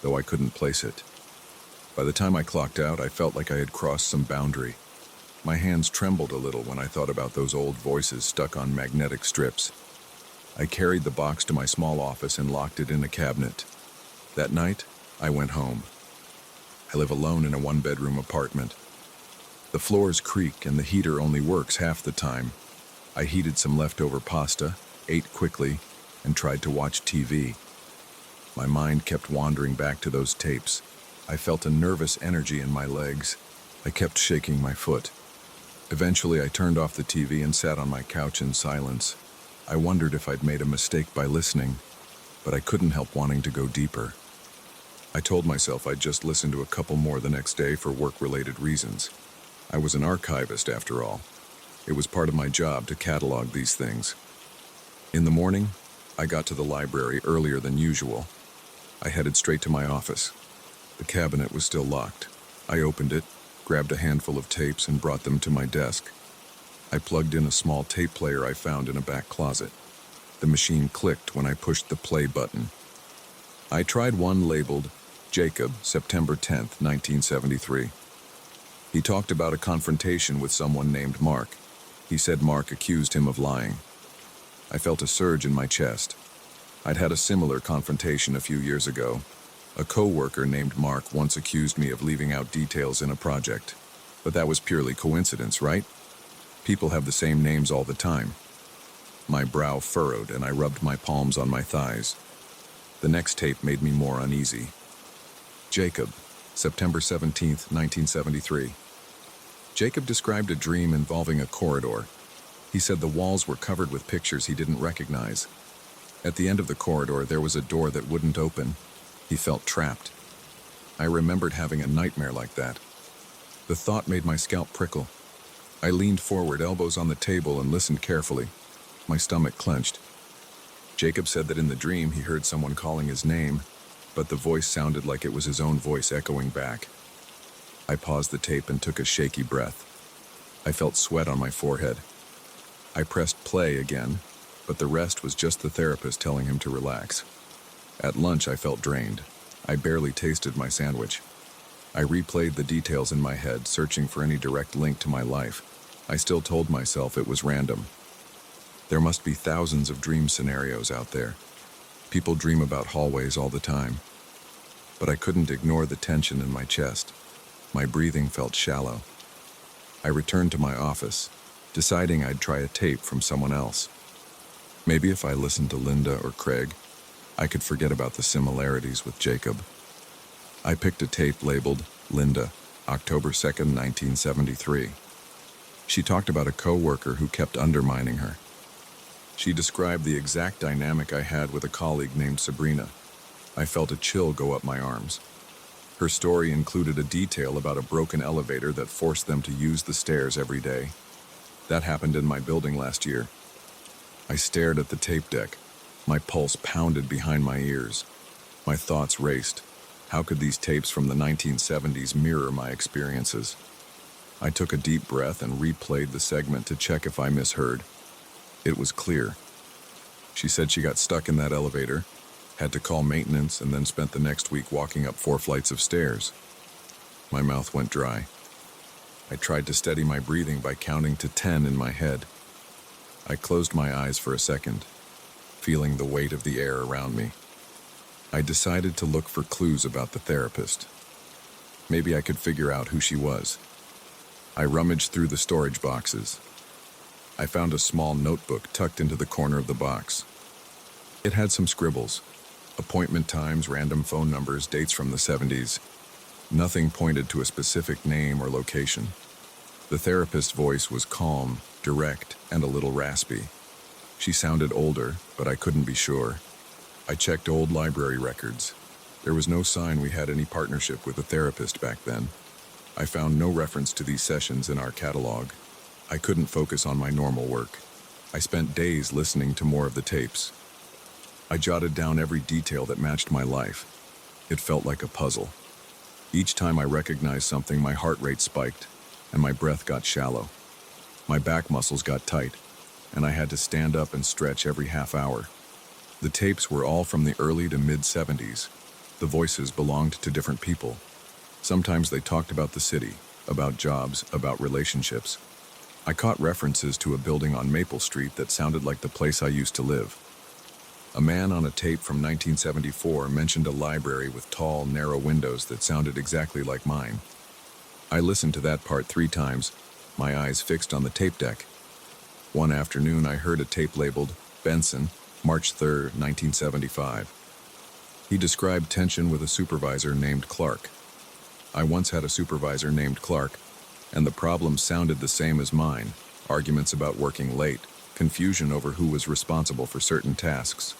though I couldn't place it. By the time I clocked out, I felt like I had crossed some boundary. My hands trembled a little when I thought about those old voices stuck on magnetic strips. I carried the box to my small office and locked it in a cabinet. That night, I went home. I live alone in a one-bedroom apartment. The floors creak and the heater only works half the time. I heated some leftover pasta, ate quickly, and tried to watch TV. My mind kept wandering back to those tapes. I felt a nervous energy in my legs. I kept shaking my foot. Eventually, I turned off the TV and sat on my couch in silence. I wondered if I'd made a mistake by listening, but I couldn't help wanting to go deeper. I told myself I'd just listen to a couple more the next day for work-related reasons. I was an archivist, after all. It was part of my job to catalog these things. In the morning, I got to the library earlier than usual. I headed straight to my office. The cabinet was still locked. I opened it, grabbed a handful of tapes, and brought them to my desk. I plugged in a small tape player I found in a back closet. The machine clicked when I pushed the play button. I tried one labeled Jacob, September 10th, 1973. He talked about a confrontation with someone named Mark. He said Mark accused him of lying. I felt a surge in my chest. I'd had a similar confrontation a few years ago. A co-worker named Mark once accused me of leaving out details in a project. But that was purely coincidence, right? People have the same names all the time. My brow furrowed and I rubbed my palms on my thighs. The next tape made me more uneasy. Jacob, September 17th, 1973. Jacob described a dream involving a corridor. He said the walls were covered with pictures he didn't recognize. At the end of the corridor, there was a door that wouldn't open. He felt trapped. I remembered having a nightmare like that. The thought made my scalp prickle. I leaned forward, elbows on the table, and listened carefully. My stomach clenched. Jacob said that in the dream he heard someone calling his name, but the voice sounded like it was his own voice echoing back. I paused the tape and took a shaky breath. I felt sweat on my forehead. I pressed play again, but the rest was just the therapist telling him to relax. At lunch, I felt drained. I barely tasted my sandwich. I replayed the details in my head, searching for any direct link to my life. I still told myself it was random. There must be thousands of dream scenarios out there. People dream about hallways all the time. But I couldn't ignore the tension in my chest. My breathing felt shallow. I returned to my office, deciding I'd try a tape from someone else. Maybe if I listened to Linda or Craig, I could forget about the similarities with Jacob. I picked a tape labeled Linda, October 2nd, 1973. She talked about a co-worker who kept undermining her. She described the exact dynamic I had with a colleague named Sabrina. I felt a chill go up my arms. Her story included a detail about a broken elevator that forced them to use the stairs every day. That happened in my building last year. I stared at the tape deck. My pulse pounded behind my ears. My thoughts raced. How could these tapes from the 1970s mirror my experiences? I took a deep breath and replayed the segment to check if I misheard. It was clear. She said she got stuck in that elevator, had to call maintenance, and then spent the next week walking up 4 flights of stairs. My mouth went dry. I tried to steady my breathing by counting to 10 in my head. I closed my eyes for a second, feeling the weight of the air around me. I decided to look for clues about the therapist. Maybe I could figure out who she was. I rummaged through the storage boxes. I found a small notebook tucked into the corner of the box. It had some scribbles, appointment times, random phone numbers, dates from the 70s. Nothing pointed to a specific name or location. The therapist's voice was calm, direct, and a little raspy. She sounded older, but I couldn't be sure. I checked old library records. There was no sign we had any partnership with a therapist back then. I found no reference to these sessions in our catalog. I couldn't focus on my normal work. I spent days listening to more of the tapes. I jotted down every detail that matched my life. It felt like a puzzle. Each time I recognized something, my heart rate spiked, and my breath got shallow. My back muscles got tight, and I had to stand up and stretch every half hour. The tapes were all from the early to mid-70s. The voices belonged to different people. Sometimes they talked about the city, about jobs, about relationships. I caught references to a building on Maple Street that sounded like the place I used to live. A man on a tape from 1974 mentioned a library with tall, narrow windows that sounded exactly like mine. I listened to that part 3 times, my eyes fixed on the tape deck. One afternoon, I heard a tape labeled Benson, March 3, 1975. He described tension with a supervisor named Clark. I once had a supervisor named Clark, and the problems sounded the same as mine: arguments about working late, confusion over who was responsible for certain tasks.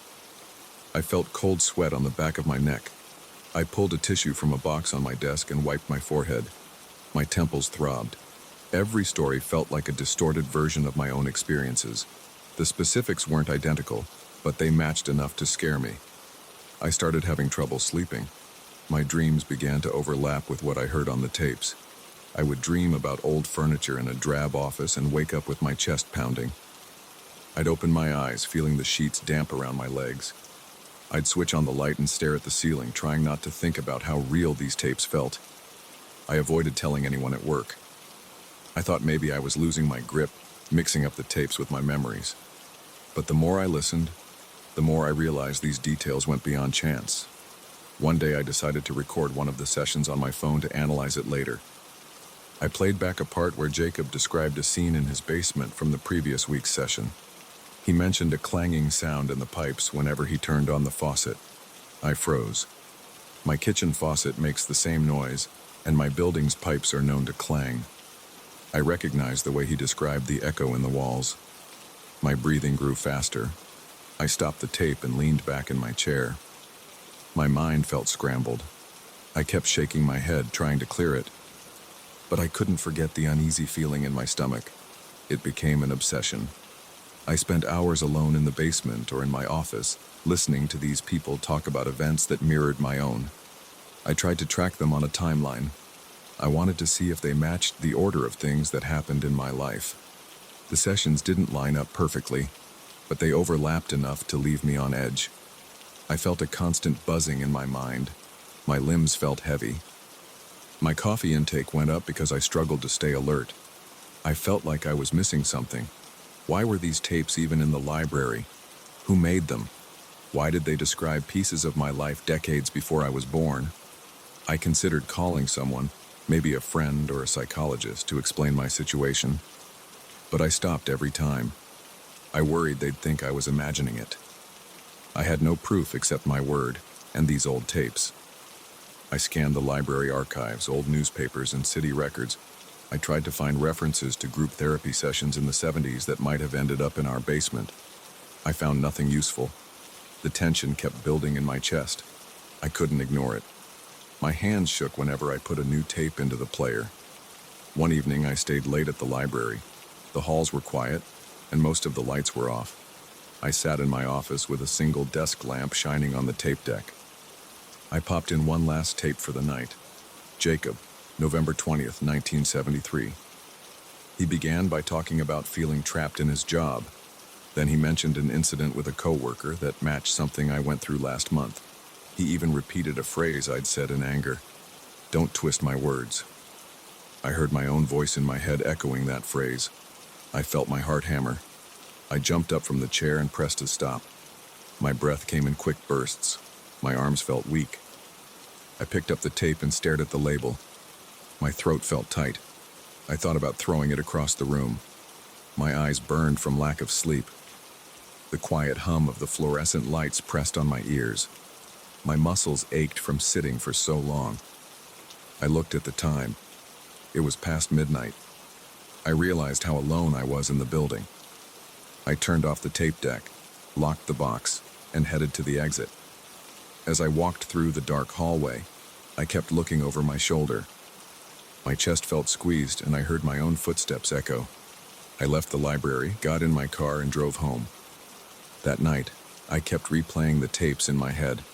I felt cold sweat on the back of my neck. I pulled a tissue from a box on my desk and wiped my forehead. My temples throbbed. Every story felt like a distorted version of my own experiences. The specifics weren't identical, but they matched enough to scare me. I started having trouble sleeping. My dreams began to overlap with what I heard on the tapes. I would dream about old furniture in a drab office and wake up with my chest pounding. I'd open my eyes, feeling the sheets damp around my legs. I'd switch on the light and stare at the ceiling, trying not to think about how real these tapes felt. I avoided telling anyone at work. I thought maybe I was losing my grip, mixing up the tapes with my memories. But the more I listened, the more I realized these details went beyond chance. One day I decided to record one of the sessions on my phone to analyze it later. I played back a part where Jacob described a scene in his basement from the previous week's session. He mentioned a clanging sound in the pipes whenever he turned on the faucet. I froze. My kitchen faucet makes the same noise, and my building's pipes are known to clang. I recognized the way he described the echo in the walls. My breathing grew faster. I stopped the tape and leaned back in my chair. My mind felt scrambled. I kept shaking my head, trying to clear it. But I couldn't forget the uneasy feeling in my stomach. It became an obsession. I spent hours alone in the basement or in my office, listening to these people talk about events that mirrored my own. I tried to track them on a timeline. I wanted to see if they matched the order of things that happened in my life. The sessions didn't line up perfectly, but they overlapped enough to leave me on edge. I felt a constant buzzing in my mind. My limbs felt heavy. My coffee intake went up because I struggled to stay alert. I felt like I was missing something. Why were these tapes even in the library? Who made them? Why did they describe pieces of my life decades before I was born? I considered calling someone, maybe a friend or a psychologist, to explain my situation. But I stopped every time. I worried they'd think I was imagining it. I had no proof except my word and these old tapes. I scanned the library archives, old newspapers, and city records. I tried to find references to group therapy sessions in the 70s that might have ended up in our basement. I found nothing useful. The tension kept building in my chest. I couldn't ignore it. My hands shook whenever I put a new tape into the player. One evening, I stayed late at the library. The halls were quiet, and most of the lights were off. I sat in my office with a single desk lamp shining on the tape deck. I popped in one last tape for the night. Jacob, November 20th, 1973. He began by talking about feeling trapped in his job. Then he mentioned an incident with a coworker that matched something I went through last month. He even repeated a phrase I'd said in anger. "Don't twist my words." I heard my own voice in my head echoing that phrase. I felt my heart hammer. I jumped up from the chair and pressed a stop. My breath came in quick bursts. My arms felt weak. I picked up the tape and stared at the label. My throat felt tight. I thought about throwing it across the room. My eyes burned from lack of sleep. The quiet hum of the fluorescent lights pressed on my ears. My muscles ached from sitting for so long. I looked at the time. It was past midnight. I realized how alone I was in the building. I turned off the tape deck, locked the box, and headed to the exit. As I walked through the dark hallway, I kept looking over my shoulder. My chest felt squeezed, and I heard my own footsteps echo. I left the library, got in my car, and drove home. That night, I kept replaying the tapes in my head.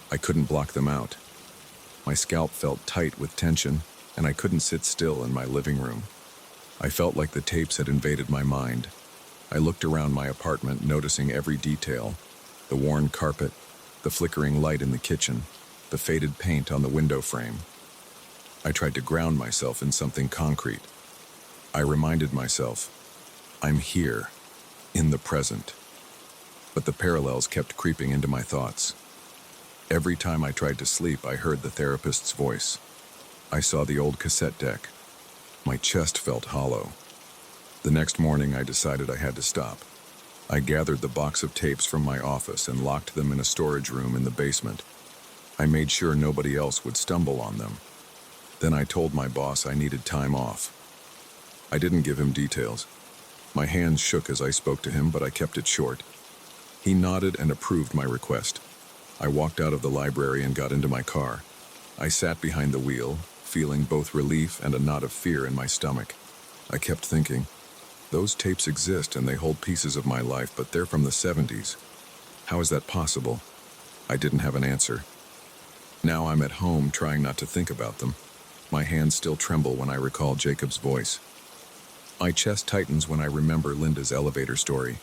I couldn't block them out. My scalp felt tight with tension, and I couldn't sit still in my living room. I felt like the tapes had invaded my mind. I looked around my apartment, noticing every detail: the worn carpet, the flickering light in the kitchen, the faded paint on the window frame. I tried to ground myself in something concrete. I reminded myself, I'm here, in the present. But the parallels kept creeping into my thoughts. Every time I tried to sleep, I heard the therapist's voice. I saw the old cassette deck. My chest felt hollow. The next morning, I decided I had to stop. I gathered the box of tapes from my office and locked them in a storage room in the basement. I made sure nobody else would stumble on them. Then I told my boss I needed time off. I didn't give him details. My hands shook as I spoke to him, but I kept it short. He nodded and approved my request. I walked out of the library and got into my car. I sat behind the wheel, feeling both relief and a knot of fear in my stomach. I kept thinking, those tapes exist and they hold pieces of my life, but they're from the 70s. How is that possible? I didn't have an answer. Now I'm at home trying not to think about them. My hands still tremble when I recall Jacob's voice. My chest tightens when I remember Linda's elevator story.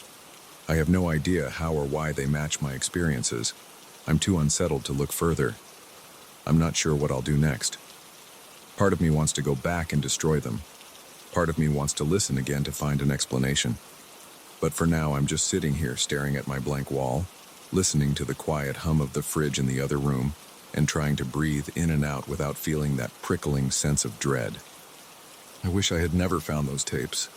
I have no idea how or why they match my experiences. I'm too unsettled to look further. I'm not sure what I'll do next. Part of me wants to go back and destroy them. Part of me wants to listen again to find an explanation. But for now, I'm just sitting here staring at my blank wall, listening to the quiet hum of the fridge in the other room, and trying to breathe in and out without feeling that prickling sense of dread. I wish I had never found those tapes.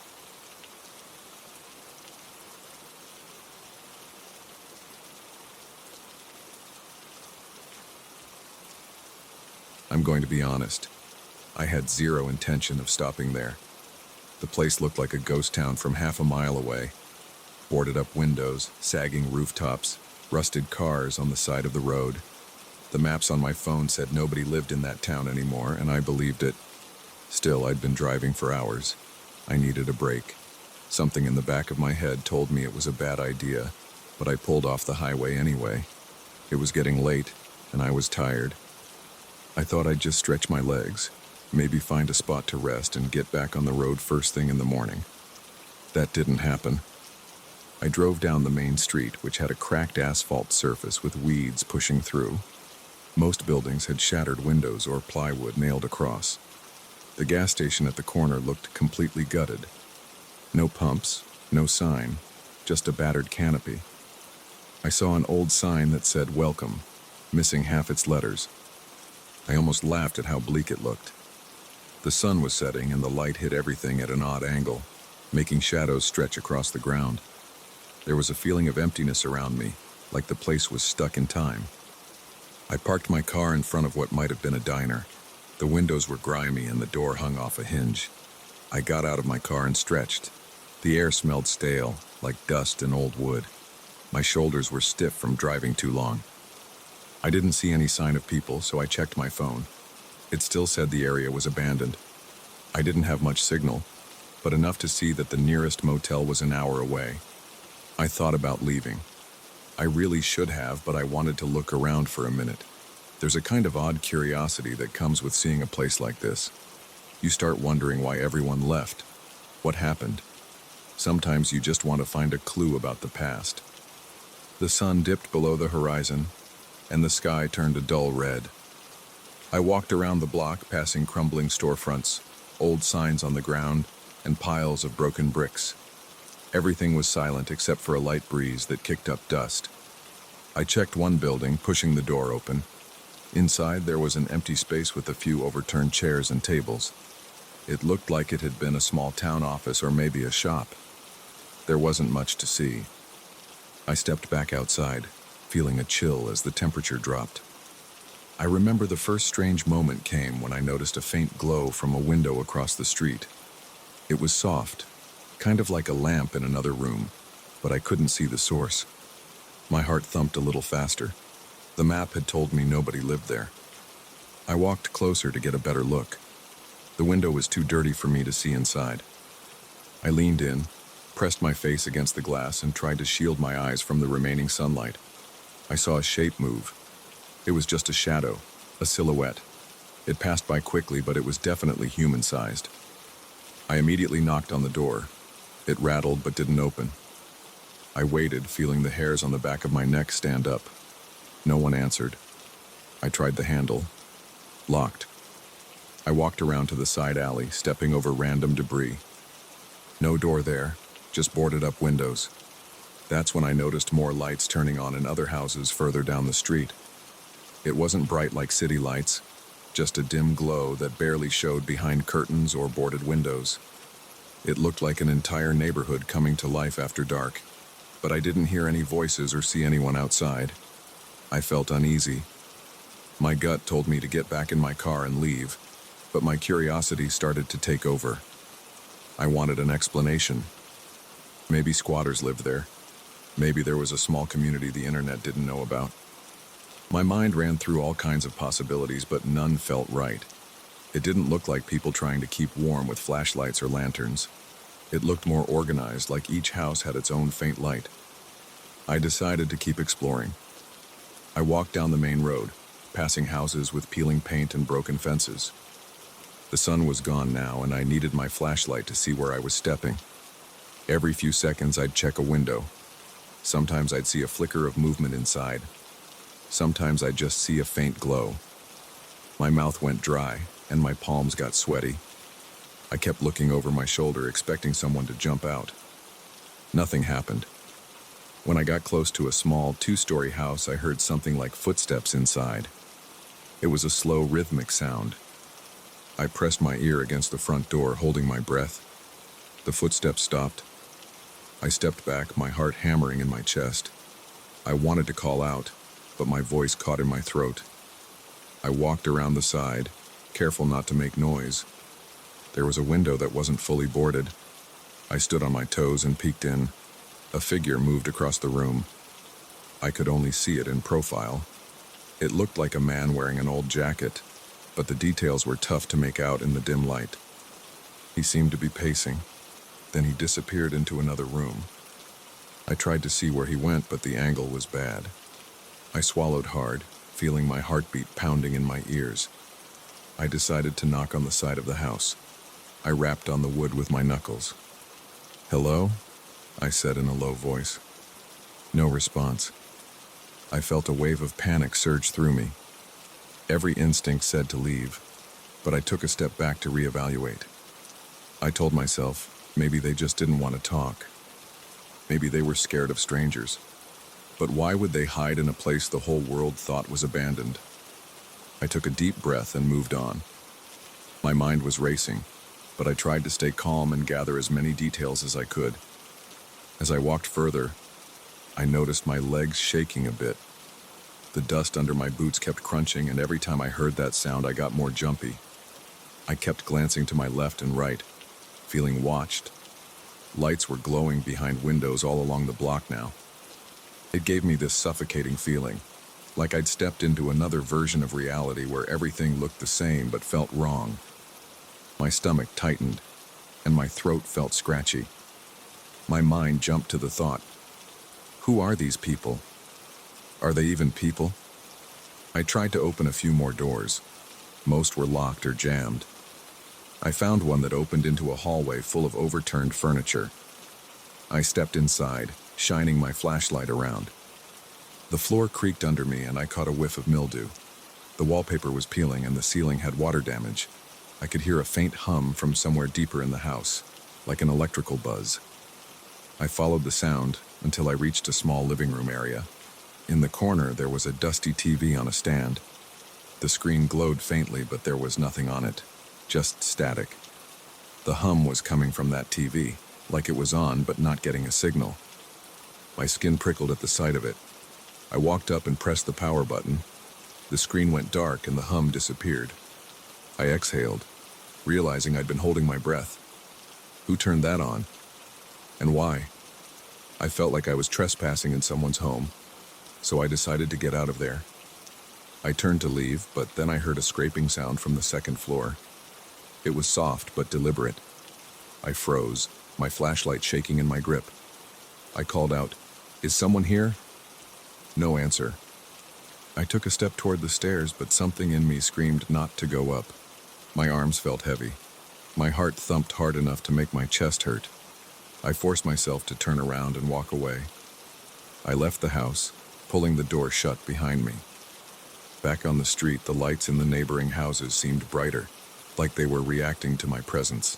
I'm going to be honest. I had zero intention of stopping there. The place looked like a ghost town from half a mile away. Boarded up windows, sagging rooftops, rusted cars on the side of the road. The maps on my phone said nobody lived in that town anymore, and I believed it. Still, I'd been driving for hours. I needed a break. Something in the back of my head told me it was a bad idea, but I pulled off the highway anyway. It was getting late, and I was tired. I thought I'd just stretch my legs, maybe find a spot to rest and get back on the road first thing in the morning. That didn't happen. I drove down the main street, which had a cracked asphalt surface with weeds pushing through. Most buildings had shattered windows or plywood nailed across. The gas station at the corner looked completely gutted. No pumps, no sign, just a battered canopy. I saw an old sign that said "Welcome," missing half its letters. I almost laughed at how bleak it looked. The sun was setting and the light hit everything at an odd angle, making shadows stretch across the ground. There was a feeling of emptiness around me, like the place was stuck in time. I parked my car in front of what might have been a diner. The windows were grimy and the door hung off a hinge. I got out of my car and stretched. The air smelled stale, like dust and old wood. My shoulders were stiff from driving too long. I didn't see any sign of people, so I checked my phone. It still said the area was abandoned. I didn't have much signal, but enough to see that the nearest motel was an hour away. I thought about leaving. I really should have, but I wanted to look around for a minute. There's a kind of odd curiosity that comes with seeing a place like this. You start wondering why everyone left. What happened? Sometimes you just want to find a clue about the past. The sun dipped below the horizon, and the sky turned a dull red. I walked around the block, passing crumbling storefronts, old signs on the ground, and piles of broken bricks. Everything was silent except for a light breeze that kicked up dust. I checked one building, pushing the door open. Inside, there was an empty space with a few overturned chairs and tables. It looked like it had been a small town office or maybe a shop. There wasn't much to see. I stepped back outside, feeling a chill as the temperature dropped. I remember the first strange moment came when I noticed a faint glow from a window across the street. It was soft, kind of like a lamp in another room, but I couldn't see the source. My heart thumped a little faster. The map had told me nobody lived there. I walked closer to get a better look. The window was too dirty for me to see inside. I leaned in, pressed my face against the glass, and tried to shield my eyes from the remaining sunlight. I saw a shape move. It was just a shadow, a silhouette. It passed by quickly, but it was definitely human-sized. I immediately knocked on the door. It rattled but didn't open. I waited, feeling the hairs on the back of my neck stand up. No one answered. I tried the handle. Locked. I walked around to the side alley, stepping over random debris. No door there, just boarded up windows. That's when I noticed more lights turning on in other houses further down the street. It wasn't bright like city lights, just a dim glow that barely showed behind curtains or boarded windows. It looked like an entire neighborhood coming to life after dark, but I didn't hear any voices or see anyone outside. I felt uneasy. My gut told me to get back in my car and leave, but my curiosity started to take over. I wanted an explanation. Maybe squatters lived there. Maybe there was a small community the internet didn't know about. My mind ran through all kinds of possibilities, but none felt right. It didn't look like people trying to keep warm with flashlights or lanterns. It looked more organized, like each house had its own faint light. I decided to keep exploring. I walked down the main road, passing houses with peeling paint and broken fences. The sun was gone now, and I needed my flashlight to see where I was stepping. Every few seconds, I'd check a window. Sometimes I'd see a flicker of movement inside. Sometimes I'd just see a faint glow. My mouth went dry, and my palms got sweaty. I kept looking over my shoulder, expecting someone to jump out. Nothing happened. When I got close to a small, two-story house, I heard something like footsteps inside. It was a slow, rhythmic sound. I pressed my ear against the front door, holding my breath. The footsteps stopped. I stepped back, my heart hammering in my chest. I wanted to call out, but my voice caught in my throat. I walked around the side, careful not to make noise. There was a window that wasn't fully boarded. I stood on my toes and peeked in. A figure moved across the room. I could only see it in profile. It looked like a man wearing an old jacket, but the details were tough to make out in the dim light. He seemed to be pacing. Then he disappeared into another room. I tried to see where he went, but the angle was bad. I swallowed hard, feeling my heartbeat pounding in my ears. I decided to knock on the side of the house. I rapped on the wood with my knuckles. "Hello?" I said in a low voice. No response. I felt a wave of panic surge through me. Every instinct said to leave, but I took a step back to reevaluate. I told myself, maybe they just didn't want to talk. Maybe they were scared of strangers. But why would they hide in a place the whole world thought was abandoned? I took a deep breath and moved on. My mind was racing, but I tried to stay calm and gather as many details as I could. As I walked further, I noticed my legs shaking a bit. The dust under my boots kept crunching, and every time I heard that sound, I got more jumpy. I kept glancing to my left and right, feeling watched. Lights were glowing behind windows all along the block now. It gave me this suffocating feeling, like I'd stepped into another version of reality where everything looked the same but felt wrong. My stomach tightened, and my throat felt scratchy. My mind jumped to the thought, who are these people? Are they even people? I tried to open a few more doors. Most were locked or jammed. I found one that opened into a hallway full of overturned furniture. I stepped inside, shining my flashlight around. The floor creaked under me, and I caught a whiff of mildew. The wallpaper was peeling, and the ceiling had water damage. I could hear a faint hum from somewhere deeper in the house, like an electrical buzz. I followed the sound until I reached a small living room area. In the corner, there was a dusty TV on a stand. The screen glowed faintly, but there was nothing on it, just static. The hum was coming from that TV, like it was on but not getting a signal. My skin prickled at the sight of it. I walked up and pressed the power button. The screen went dark and the hum disappeared. I exhaled, realizing I'd been holding my breath. Who turned that on? And why? I felt like I was trespassing in someone's home, so I decided to get out of there. I turned to leave, but then I heard a scraping sound from the second floor. It was soft but deliberate. I froze, my flashlight shaking in my grip. I called out, "Is someone here?" No answer. I took a step toward the stairs, but something in me screamed not to go up. My arms felt heavy. My heart thumped hard enough to make my chest hurt. I forced myself to turn around and walk away. I left the house, pulling the door shut behind me. Back on the street, the lights in the neighboring houses seemed brighter, like they were reacting to my presence.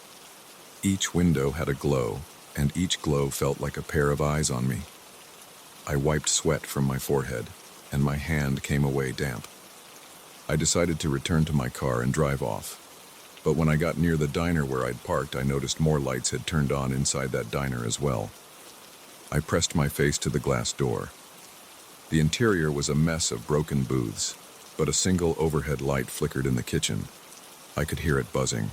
Each window had a glow, and each glow felt like a pair of eyes on me. I wiped sweat from my forehead, and my hand came away damp. I decided to return to my car and drive off. But when I got near the diner where I'd parked, I noticed more lights had turned on inside that diner as well. I pressed my face to the glass door. The interior was a mess of broken booths, but a single overhead light flickered in the kitchen. I could hear it buzzing.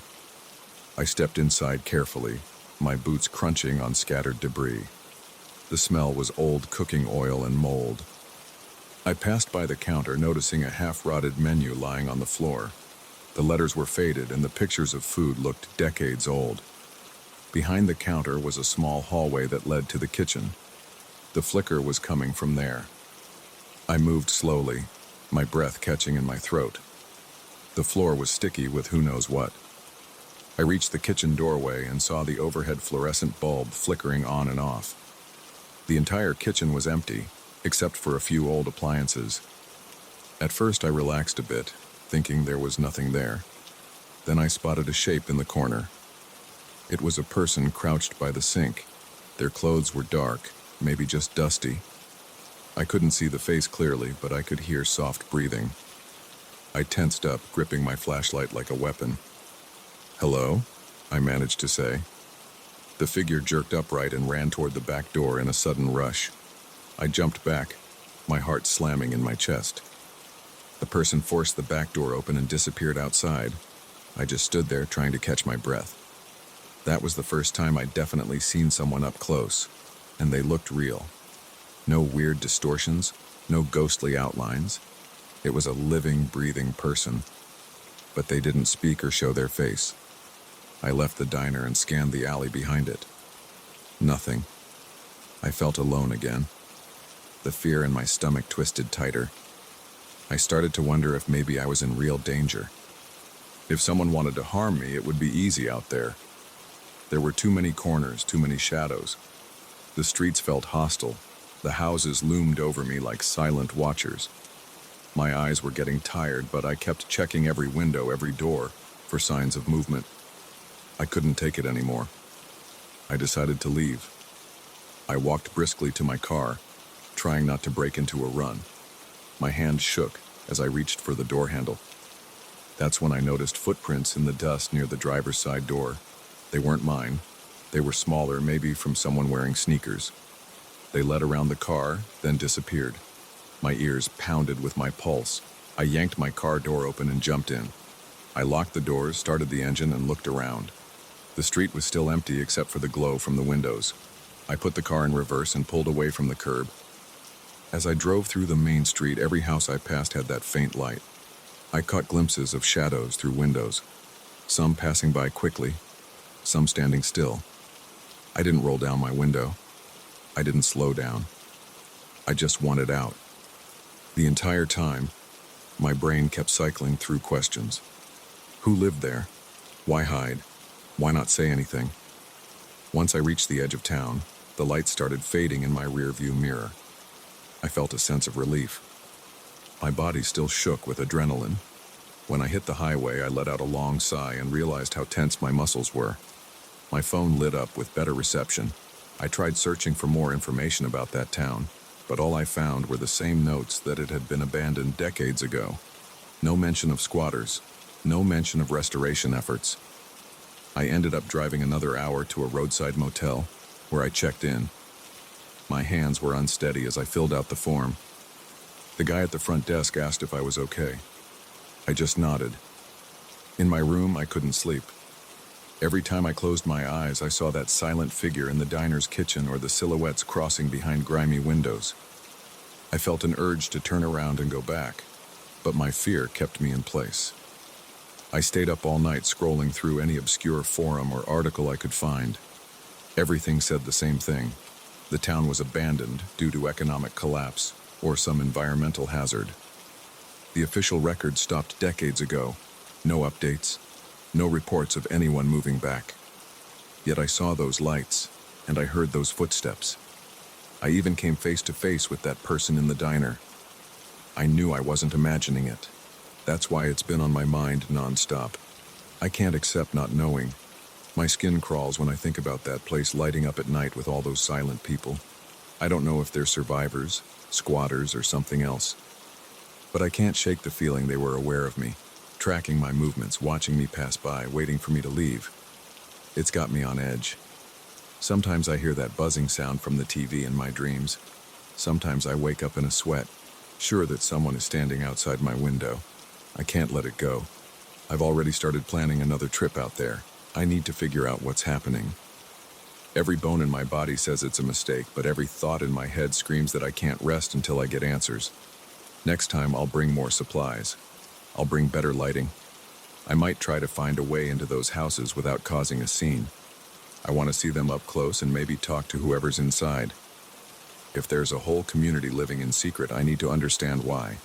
I stepped inside carefully, my boots crunching on scattered debris. The smell was old cooking oil and mold. I passed by the counter, noticing a half-rotted menu lying on the floor. The letters were faded, and the pictures of food looked decades old. Behind the counter was a small hallway that led to the kitchen. The flicker was coming from there. I moved slowly, my breath catching in my throat. The floor was sticky with who knows what. I reached the kitchen doorway and saw the overhead fluorescent bulb flickering on and off. The entire kitchen was empty, except for a few old appliances. At first I relaxed a bit, thinking there was nothing there. Then I spotted a shape in the corner. It was a person crouched by the sink. Their clothes were dark, maybe just dusty. I couldn't see the face clearly, but I could hear soft breathing. I tensed up, gripping my flashlight like a weapon. "Hello?" I managed to say. The figure jerked upright and ran toward the back door in a sudden rush. I jumped back, my heart slamming in my chest. The person forced the back door open and disappeared outside. I just stood there trying to catch my breath. That was the first time I'd definitely seen someone up close, and they looked real. No weird distortions, no ghostly outlines. It was a living, breathing person. But they didn't speak or show their face. I left the diner and scanned the alley behind it. Nothing. I felt alone again. The fear in my stomach twisted tighter. I started to wonder if maybe I was in real danger. If someone wanted to harm me, it would be easy out there. There were too many corners, too many shadows. The streets felt hostile. The houses loomed over me like silent watchers. My eyes were getting tired, but I kept checking every window, every door, for signs of movement. I couldn't take it anymore. I decided to leave. I walked briskly to my car, trying not to break into a run. My hand shook as I reached for the door handle. That's when I noticed footprints in the dust near the driver's side door. They weren't mine. They were smaller, maybe from someone wearing sneakers. They led around the car, then disappeared. My ears pounded with my pulse. I yanked my car door open and jumped in. I locked the doors, started the engine, and looked around. The street was still empty except for the glow from the windows. I put the car in reverse and pulled away from the curb. As I drove through the main street, every house I passed had that faint light. I caught glimpses of shadows through windows, some passing by quickly, some standing still. I didn't roll down my window. I didn't slow down. I just wanted out. The entire time, my brain kept cycling through questions. Who lived there? Why hide? Why not say anything? Once I reached the edge of town, the lights started fading in my rearview mirror. I felt a sense of relief. My body still shook with adrenaline. When I hit the highway, I let out a long sigh and realized how tense my muscles were. My phone lit up with better reception. I tried searching for more information about that town, but all I found were the same notes that it had been abandoned decades ago. No mention of squatters, no mention of restoration efforts. I ended up driving another hour to a roadside motel, where I checked in. My hands were unsteady as I filled out the form. The guy at the front desk asked if I was okay. I just nodded. In my room, I couldn't sleep. Every time I closed my eyes, I saw that silent figure in the diner's kitchen or the silhouettes crossing behind grimy windows. I felt an urge to turn around and go back, but my fear kept me in place. I stayed up all night scrolling through any obscure forum or article I could find. Everything said the same thing. The town was abandoned due to economic collapse or some environmental hazard. The official record stopped decades ago. No updates, No reports of anyone moving back. Yet I saw those lights, and I heard those footsteps. I even came face to face with that person in the diner. I knew I wasn't imagining it. That's why it's been on my mind nonstop. I can't accept not knowing. My skin crawls when I think about that place lighting up at night with all those silent people. I don't know if they're survivors, squatters, or something else. But I can't shake the feeling they were aware of me, tracking my movements, watching me pass by, waiting for me to leave. It's got me on edge. Sometimes I hear that buzzing sound from the TV in my dreams. Sometimes I wake up in a sweat, sure that someone is standing outside my window. I can't let it go. I've already started planning another trip out there. I need to figure out what's happening. Every bone in my body says it's a mistake, but every thought in my head screams that I can't rest until I get answers. Next time, I'll bring more supplies. I'll bring better lighting. I might try to find a way into those houses without causing a scene. I want to see them up close and maybe talk to whoever's inside. If there's a whole community living in secret, I need to understand why.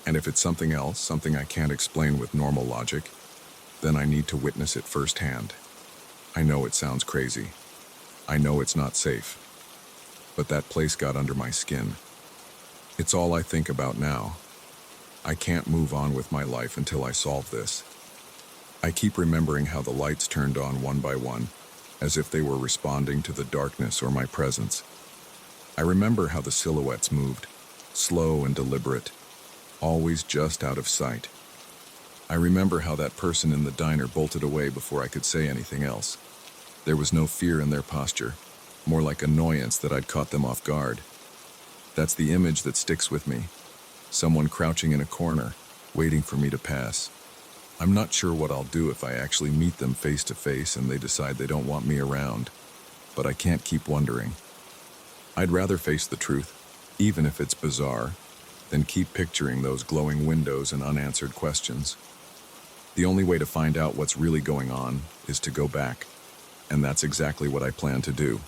And if it's something else, something I can't explain with normal logic, then I need to witness it firsthand. I know it sounds crazy. I know it's not safe. But that place got under my skin. It's all I think about now. I can't move on with my life until I solve this. I keep remembering how the lights turned on one by one, as if they were responding to the darkness or my presence. I remember how the silhouettes moved, slow and deliberate, always just out of sight. I remember how that person in the diner bolted away before I could say anything else. There was no fear in their posture, more like annoyance that I'd caught them off guard. That's the image that sticks with me. Someone crouching in a corner, waiting for me to pass. I'm not sure what I'll do if I actually meet them face to face and they decide they don't want me around, but I can't keep wondering. I'd rather face the truth, even if it's bizarre, than keep picturing those glowing windows and unanswered questions. The only way to find out what's really going on is to go back, and that's exactly what I plan to do.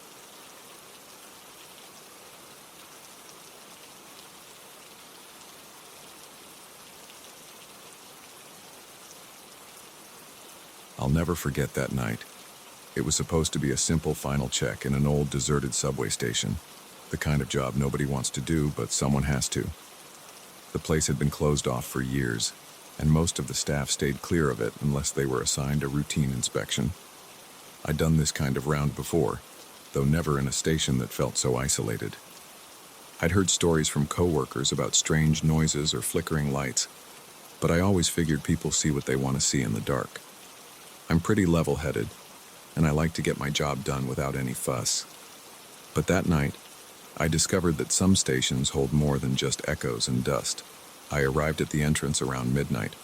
I'll never forget that night. It was supposed to be a simple final check in an old deserted subway station, the kind of job nobody wants to do, but someone has to. The place had been closed off for years, and most of the staff stayed clear of it unless they were assigned a routine inspection. I'd done this kind of round before, though never in a station that felt so isolated. I'd heard stories from coworkers about strange noises or flickering lights, but I always figured people see what they want to see in the dark. I'm pretty level-headed, and I like to get my job done without any fuss. But that night, I discovered that some stations hold more than just echoes and dust. I arrived at the entrance around midnight.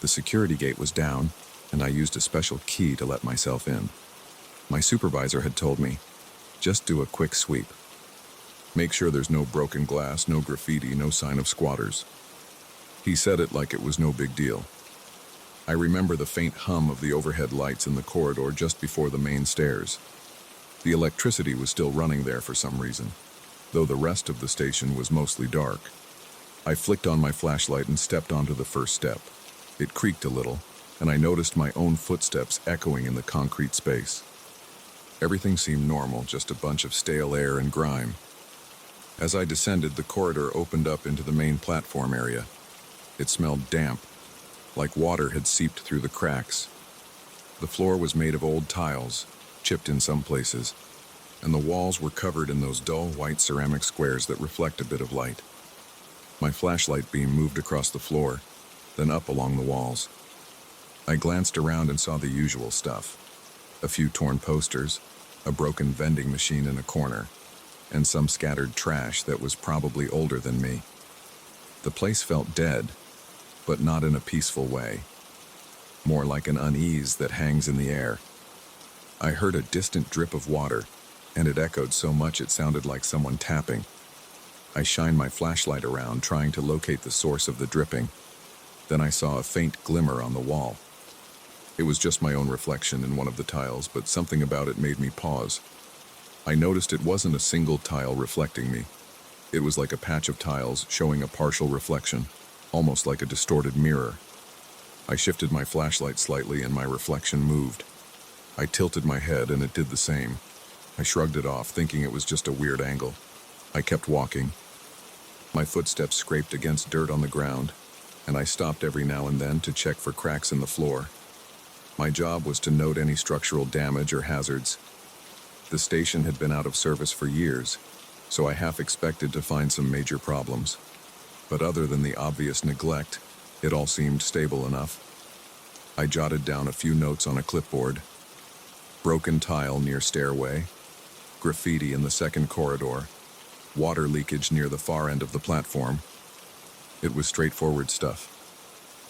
The security gate was down, and I used a special key to let myself in. My supervisor had told me, just do a quick sweep. Make sure there's no broken glass, no graffiti, no sign of squatters. He said it like it was no big deal. I remember the faint hum of the overhead lights in the corridor just before the main stairs. The electricity was still running there for some reason, though the rest of the station was mostly dark. I flicked on my flashlight and stepped onto the first step. It creaked a little, and I noticed my own footsteps echoing in the concrete space. Everything seemed normal, just a bunch of stale air and grime. As I descended, the corridor opened up into the main platform area. It smelled damp, like water had seeped through the cracks. The floor was made of old tiles, chipped in some places, and the walls were covered in those dull white ceramic squares that reflect a bit of light. My flashlight beam moved across the floor, then up along the walls. I glanced around and saw the usual stuff. A few torn posters, a broken vending machine in a corner, and some scattered trash that was probably older than me. The place felt dead, but not in a peaceful way. More like an unease that hangs in the air. I heard a distant drip of water, and it echoed so much it sounded like someone tapping. I shined my flashlight around, trying to locate the source of the dripping. Then I saw a faint glimmer on the wall. It was just my own reflection in one of the tiles, but something about it made me pause. I noticed it wasn't a single tile reflecting me. It was like a patch of tiles showing a partial reflection, almost like a distorted mirror. I shifted my flashlight slightly and my reflection moved. I tilted my head and it did the same. I shrugged it off, thinking it was just a weird angle. I kept walking. My footsteps scraped against dirt on the ground, and I stopped every now and then to check for cracks in the floor. My job was to note any structural damage or hazards. The station had been out of service for years, so I half expected to find some major problems. But other than the obvious neglect, it all seemed stable enough. I jotted down a few notes on a clipboard. Broken tile near stairway, graffiti in the second corridor, water leakage near the far end of the platform. It was straightforward stuff.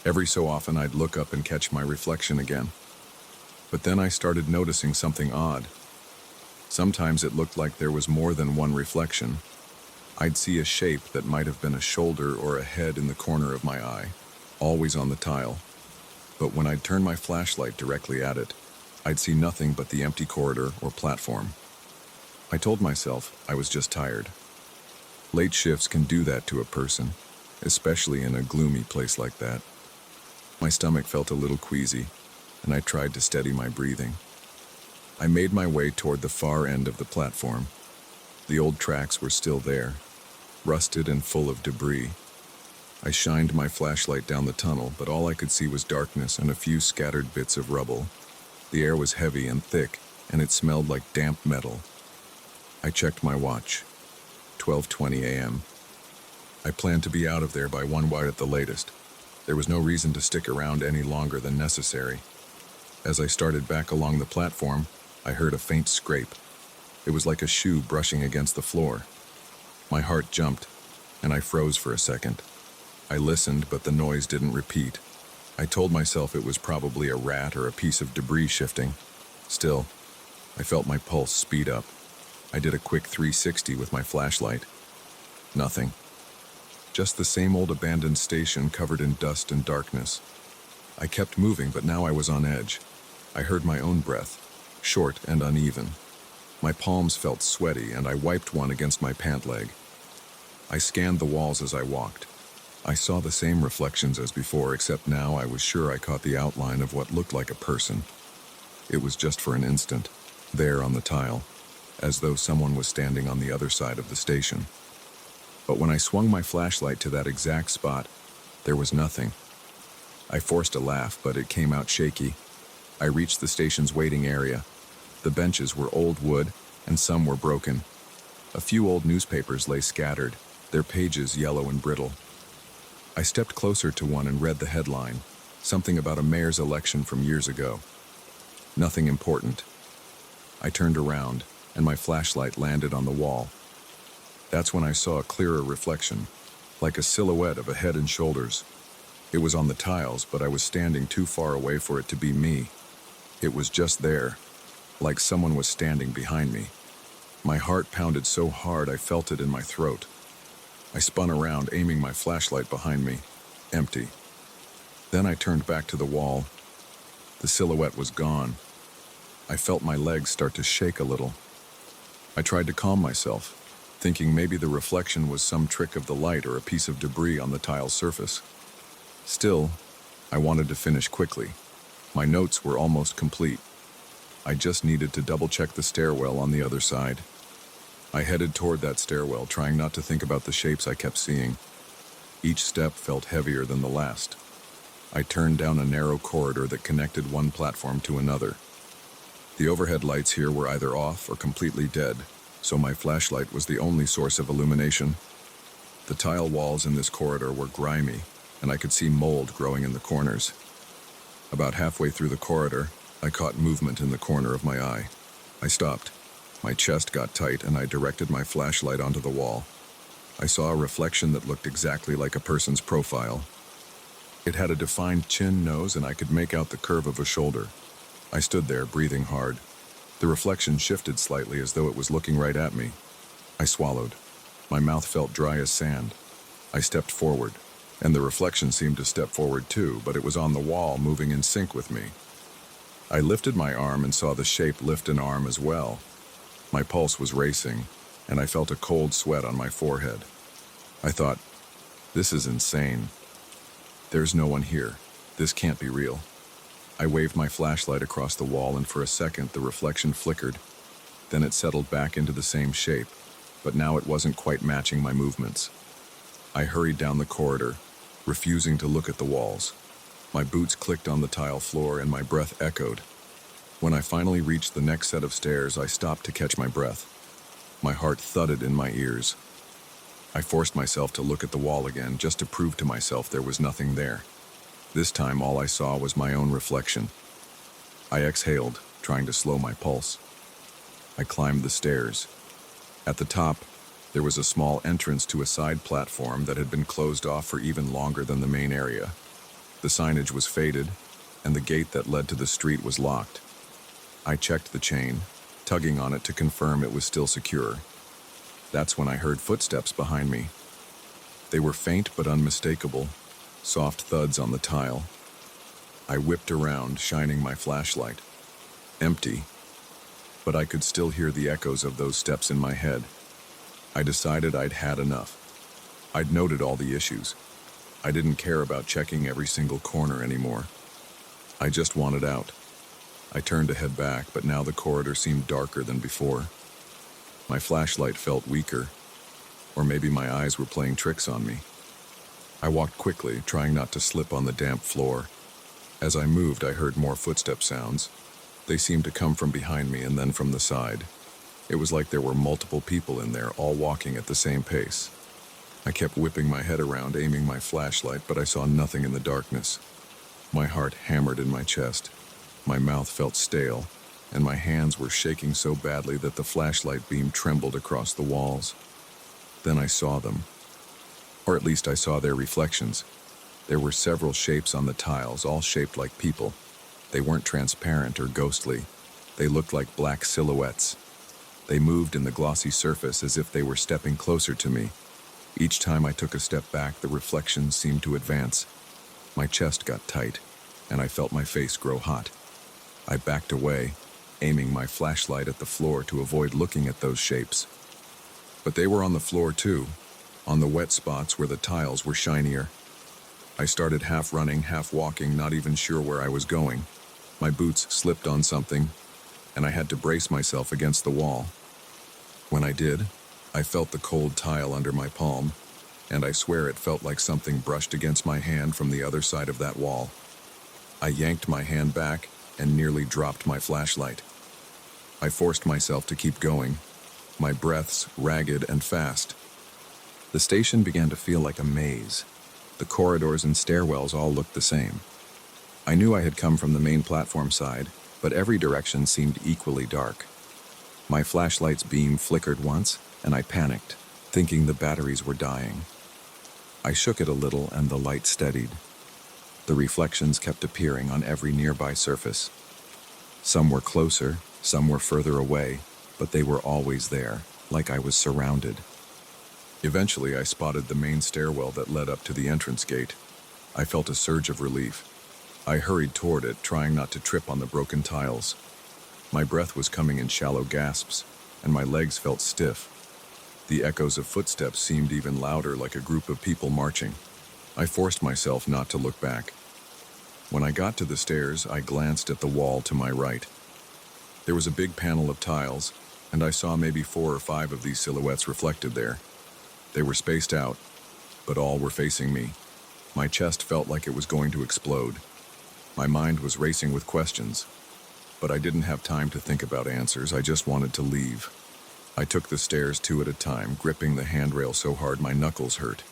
Every so often I'd look up and catch my reflection again. But then I started noticing something odd. Sometimes it looked like there was more than one reflection. I'd see a shape that might have been a shoulder or a head in the corner of my eye, always on the tile. But when I'd turn my flashlight directly at it, I'd see nothing but the empty corridor or platform. I told myself I was just tired. Late shifts can do that to a person, especially in a gloomy place like that. My stomach felt a little queasy, and I tried to steady my breathing. I made my way toward the far end of the platform. The old tracks were still there, rusted and full of debris. I shined my flashlight down the tunnel, but all I could see was darkness and a few scattered bits of rubble. The air was heavy and thick, and it smelled like damp metal. I checked my watch. 12:20 a.m. I planned to be out of there by 1 at the latest. There was no reason to stick around any longer than necessary. As I started back along the platform, I heard a faint scrape. It was like a shoe brushing against the floor. My heart jumped, and I froze for a second. I listened, but the noise didn't repeat. I told myself it was probably a rat or a piece of debris shifting. Still, I felt my pulse speed up. I did a quick 360 with my flashlight. Nothing. Just the same old abandoned station covered in dust and darkness. I kept moving, but now I was on edge. I heard my own breath, short and uneven. My palms felt sweaty, and I wiped one against my pant leg. I scanned the walls as I walked. I saw the same reflections as before, except now I was sure I caught the outline of what looked like a person. It was just for an instant, there on the tile, as though someone was standing on the other side of the station. But when I swung my flashlight to that exact spot, there was nothing. I forced a laugh, but it came out shaky. I reached the station's waiting area. The benches were old wood, and some were broken. A few old newspapers lay scattered, their pages yellow and brittle. I stepped closer to one and read the headline, something about a mayor's election from years ago. Nothing important. I turned around, and my flashlight landed on the wall. That's when I saw a clearer reflection, like a silhouette of a head and shoulders. It was on the tiles, but I was standing too far away for it to be me. It was just there, like someone was standing behind me. My heart pounded so hard I felt it in my throat. I spun around, aiming my flashlight behind me. Empty. Then I turned back to the wall. The silhouette was gone. I felt my legs start to shake a little. I tried to calm myself, thinking maybe the reflection was some trick of the light or a piece of debris on the tile surface. Still, I wanted to finish quickly. My notes were almost complete. I just needed to double-check the stairwell on the other side. I headed toward that stairwell, trying not to think about the shapes I kept seeing. Each step felt heavier than the last. I turned down a narrow corridor that connected one platform to another. The overhead lights here were either off or completely dead, so my flashlight was the only source of illumination. The tile walls in this corridor were grimy, and I could see mold growing in the corners. About halfway through the corridor, I caught movement in the corner of my eye. I stopped. My chest got tight, and I directed my flashlight onto the wall. I saw a reflection that looked exactly like a person's profile. It had a defined chin, nose, and I could make out the curve of a shoulder. I stood there, breathing hard. The reflection shifted slightly as though it was looking right at me. I swallowed. My mouth felt dry as sand. I stepped forward, and the reflection seemed to step forward too, but it was on the wall, moving in sync with me. I lifted my arm and saw the shape lift an arm as well. My pulse was racing, and I felt a cold sweat on my forehead. I thought, this is insane. There's no one here. This can't be real. I waved my flashlight across the wall, and for a second the reflection flickered. Then it settled back into the same shape, but now it wasn't quite matching my movements. I hurried down the corridor, refusing to look at the walls. My boots clicked on the tile floor and my breath echoed. When I finally reached the next set of stairs, I stopped to catch my breath. My heart thudded in my ears. I forced myself to look at the wall again, just to prove to myself there was nothing there. This time all I saw was my own reflection. I exhaled, trying to slow my pulse. I climbed the stairs. At the top, there was a small entrance to a side platform that had been closed off for even longer than the main area. The signage was faded, and the gate that led to the street was locked. I checked the chain, tugging on it to confirm it was still secure. That's when I heard footsteps behind me. They were faint but unmistakable, soft thuds on the tile. I whipped around, shining my flashlight. Empty, but I could still hear the echoes of those steps in my head. I decided I'd had enough. I'd noted all the issues. I didn't care about checking every single corner anymore. I just wanted out. I turned to head back, but now the corridor seemed darker than before. My flashlight felt weaker, or maybe my eyes were playing tricks on me. I walked quickly, trying not to slip on the damp floor. As I moved, I heard more footstep sounds. They seemed to come from behind me and then from the side. It was like there were multiple people in there, all walking at the same pace. I kept whipping my head around, aiming my flashlight, but I saw nothing in the darkness. My heart hammered in my chest. My mouth felt stale, and my hands were shaking so badly that the flashlight beam trembled across the walls. Then I saw them. Or at least I saw their reflections. There were several shapes on the tiles, all shaped like people. They weren't transparent or ghostly. They looked like black silhouettes. They moved in the glossy surface as if they were stepping closer to me. Each time I took a step back, the reflections seemed to advance. My chest got tight, and I felt my face grow hot. I backed away, aiming my flashlight at the floor to avoid looking at those shapes. But they were on the floor too, on the wet spots where the tiles were shinier. I started half running, half walking, not even sure where I was going. My boots slipped on something, and I had to brace myself against the wall. When I did, I felt the cold tile under my palm, and I swear it felt like something brushed against my hand from the other side of that wall. I yanked my hand back and nearly dropped my flashlight. I forced myself to keep going, my breaths ragged and fast. The station began to feel like a maze. The corridors and stairwells all looked the same. I knew I had come from the main platform side, but every direction seemed equally dark. My flashlight's beam flickered once, and I panicked, thinking the batteries were dying. I shook it a little, and the light steadied. The reflections kept appearing on every nearby surface. Some were closer, some were further away, but they were always there, like I was surrounded. Eventually, I spotted the main stairwell that led up to the entrance gate. I felt a surge of relief. I hurried toward it, trying not to trip on the broken tiles. My breath was coming in shallow gasps, and my legs felt stiff. The echoes of footsteps seemed even louder, like a group of people marching. I forced myself not to look back. When I got to the stairs, I glanced at the wall to my right. There was a big panel of tiles, and I saw maybe 4 or 5 of these silhouettes reflected there. They were spaced out, but all were facing me. My chest felt like it was going to explode. My mind was racing with questions, but I didn't have time to think about answers. I just wanted to leave. I took the stairs 2 at a time, gripping the handrail so hard my knuckles hurt.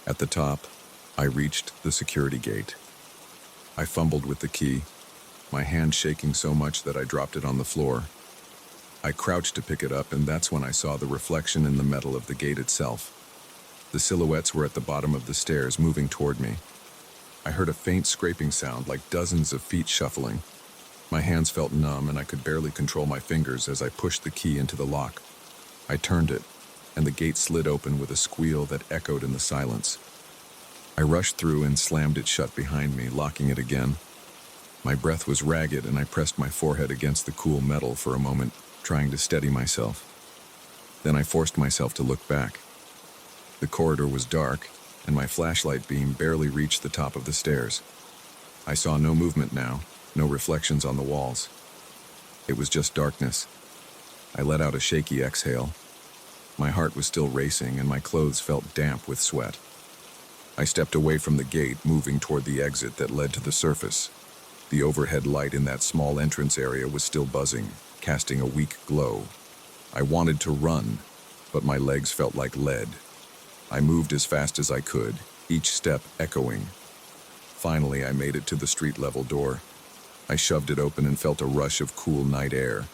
At the top, I reached the security gate. I fumbled with the key, my hand shaking so much that I dropped it on the floor. I crouched to pick it up, and that's when I saw the reflection in the metal of the gate itself. The silhouettes were at the bottom of the stairs, moving toward me. I heard a faint scraping sound, like dozens of feet shuffling. My hands felt numb, and I could barely control my fingers as I pushed the key into the lock. I turned it, and the gate slid open with a squeal that echoed in the silence. I rushed through and slammed it shut behind me, locking it again. My breath was ragged, and I pressed my forehead against the cool metal for a moment, trying to steady myself. Then I forced myself to look back. The corridor was dark, and my flashlight beam barely reached the top of the stairs. I saw no movement now, no reflections on the walls. It was just darkness. I let out a shaky exhale. My heart was still racing and my clothes felt damp with sweat. I stepped away from the gate, moving toward the exit that led to the surface. The overhead light in that small entrance area was still buzzing, casting a weak glow. I wanted to run, but my legs felt like lead. I moved as fast as I could, each step echoing. Finally, I made it to the street-level door. I shoved it open and felt a rush of cool night air.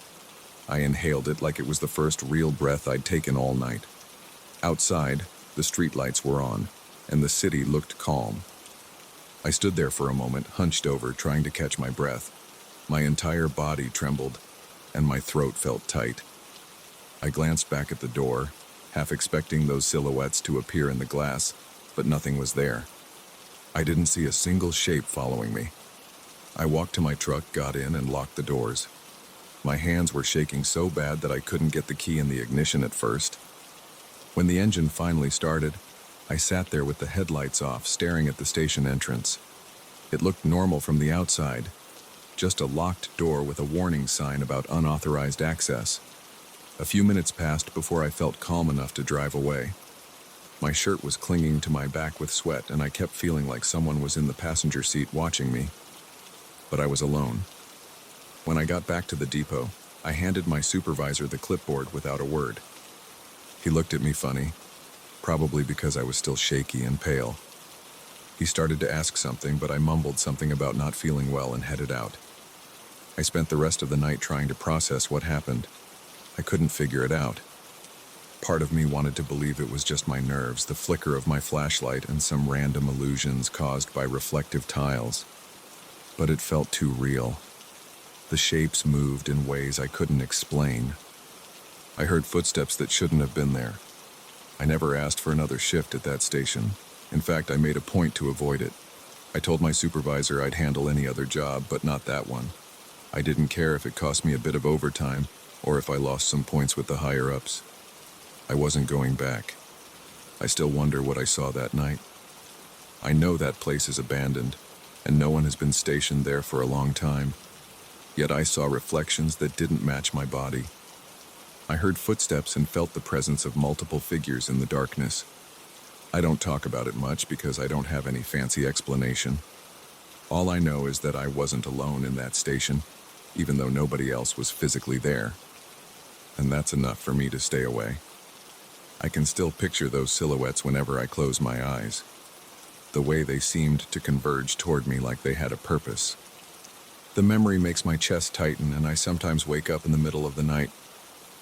I inhaled it like it was the first real breath I'd taken all night. Outside, the streetlights were on, and the city looked calm. I stood there for a moment, hunched over, trying to catch my breath. My entire body trembled, and my throat felt tight. I glanced back at the door, half expecting those silhouettes to appear in the glass, but nothing was there. I didn't see a single shape following me. I walked to my truck, got in, and locked the doors. My hands were shaking so bad that I couldn't get the key in the ignition at first. When the engine finally started, I sat there with the headlights off, staring at the station entrance. It looked normal from the outside, just a locked door with a warning sign about unauthorized access. A few minutes passed before I felt calm enough to drive away. My shirt was clinging to my back with sweat, and I kept feeling like someone was in the passenger seat watching me. But I was alone. When I got back to the depot, I handed my supervisor the clipboard without a word. He looked at me funny, probably because I was still shaky and pale. He started to ask something, but I mumbled something about not feeling well and headed out. I spent the rest of the night trying to process what happened. I couldn't figure it out. Part of me wanted to believe it was just my nerves, the flicker of my flashlight, and some random illusions caused by reflective tiles. But it felt too real. The shapes moved in ways I couldn't explain. I heard footsteps that shouldn't have been there. I never asked for another shift at that station. In fact, I made a point to avoid it. I told my supervisor I'd handle any other job, but not that one. I didn't care if it cost me a bit of overtime, or if I lost some points with the higher-ups. I wasn't going back. I still wonder what I saw that night. I know that place is abandoned, and no one has been stationed there for a long time. Yet I saw reflections that didn't match my body. I heard footsteps and felt the presence of multiple figures in the darkness. I don't talk about it much because I don't have any fancy explanation. All I know is that I wasn't alone in that station, even though nobody else was physically there. And that's enough for me to stay away. I can still picture those silhouettes whenever I close my eyes. The way they seemed to converge toward me like they had a purpose. The memory makes my chest tighten, and I sometimes wake up in the middle of the night,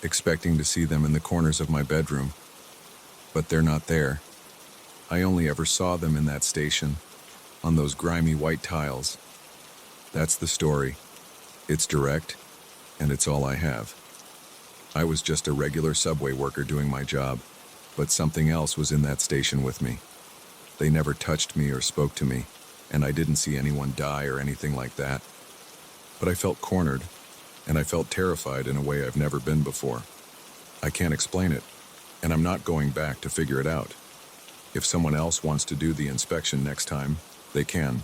expecting to see them in the corners of my bedroom. But they're not there. I only ever saw them in that station, on those grimy white tiles. That's the story. It's direct, and it's all I have. I was just a regular subway worker doing my job, but something else was in that station with me. They never touched me or spoke to me, and I didn't see anyone die or anything like that. But I felt cornered, and I felt terrified in a way I've never been before. I can't explain it, and I'm not going back to figure it out. If someone else wants to do the inspection next time, they can.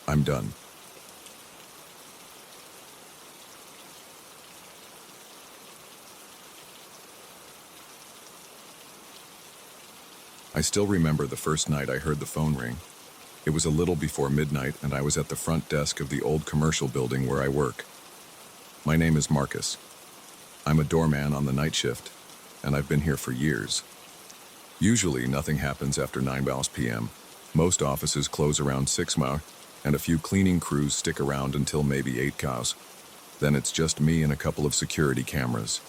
I'm done. I still remember the first night I heard the phone ring. It was a little before midnight, and I was at the front desk of the old commercial building where I work. My name is Marcus. I'm a doorman on the night shift, and I've been here for years. Usually, nothing happens after 9 p.m. Most offices close around 6 m, and a few cleaning crews stick around until maybe 8 cows. Then it's just me and a couple of security cameras.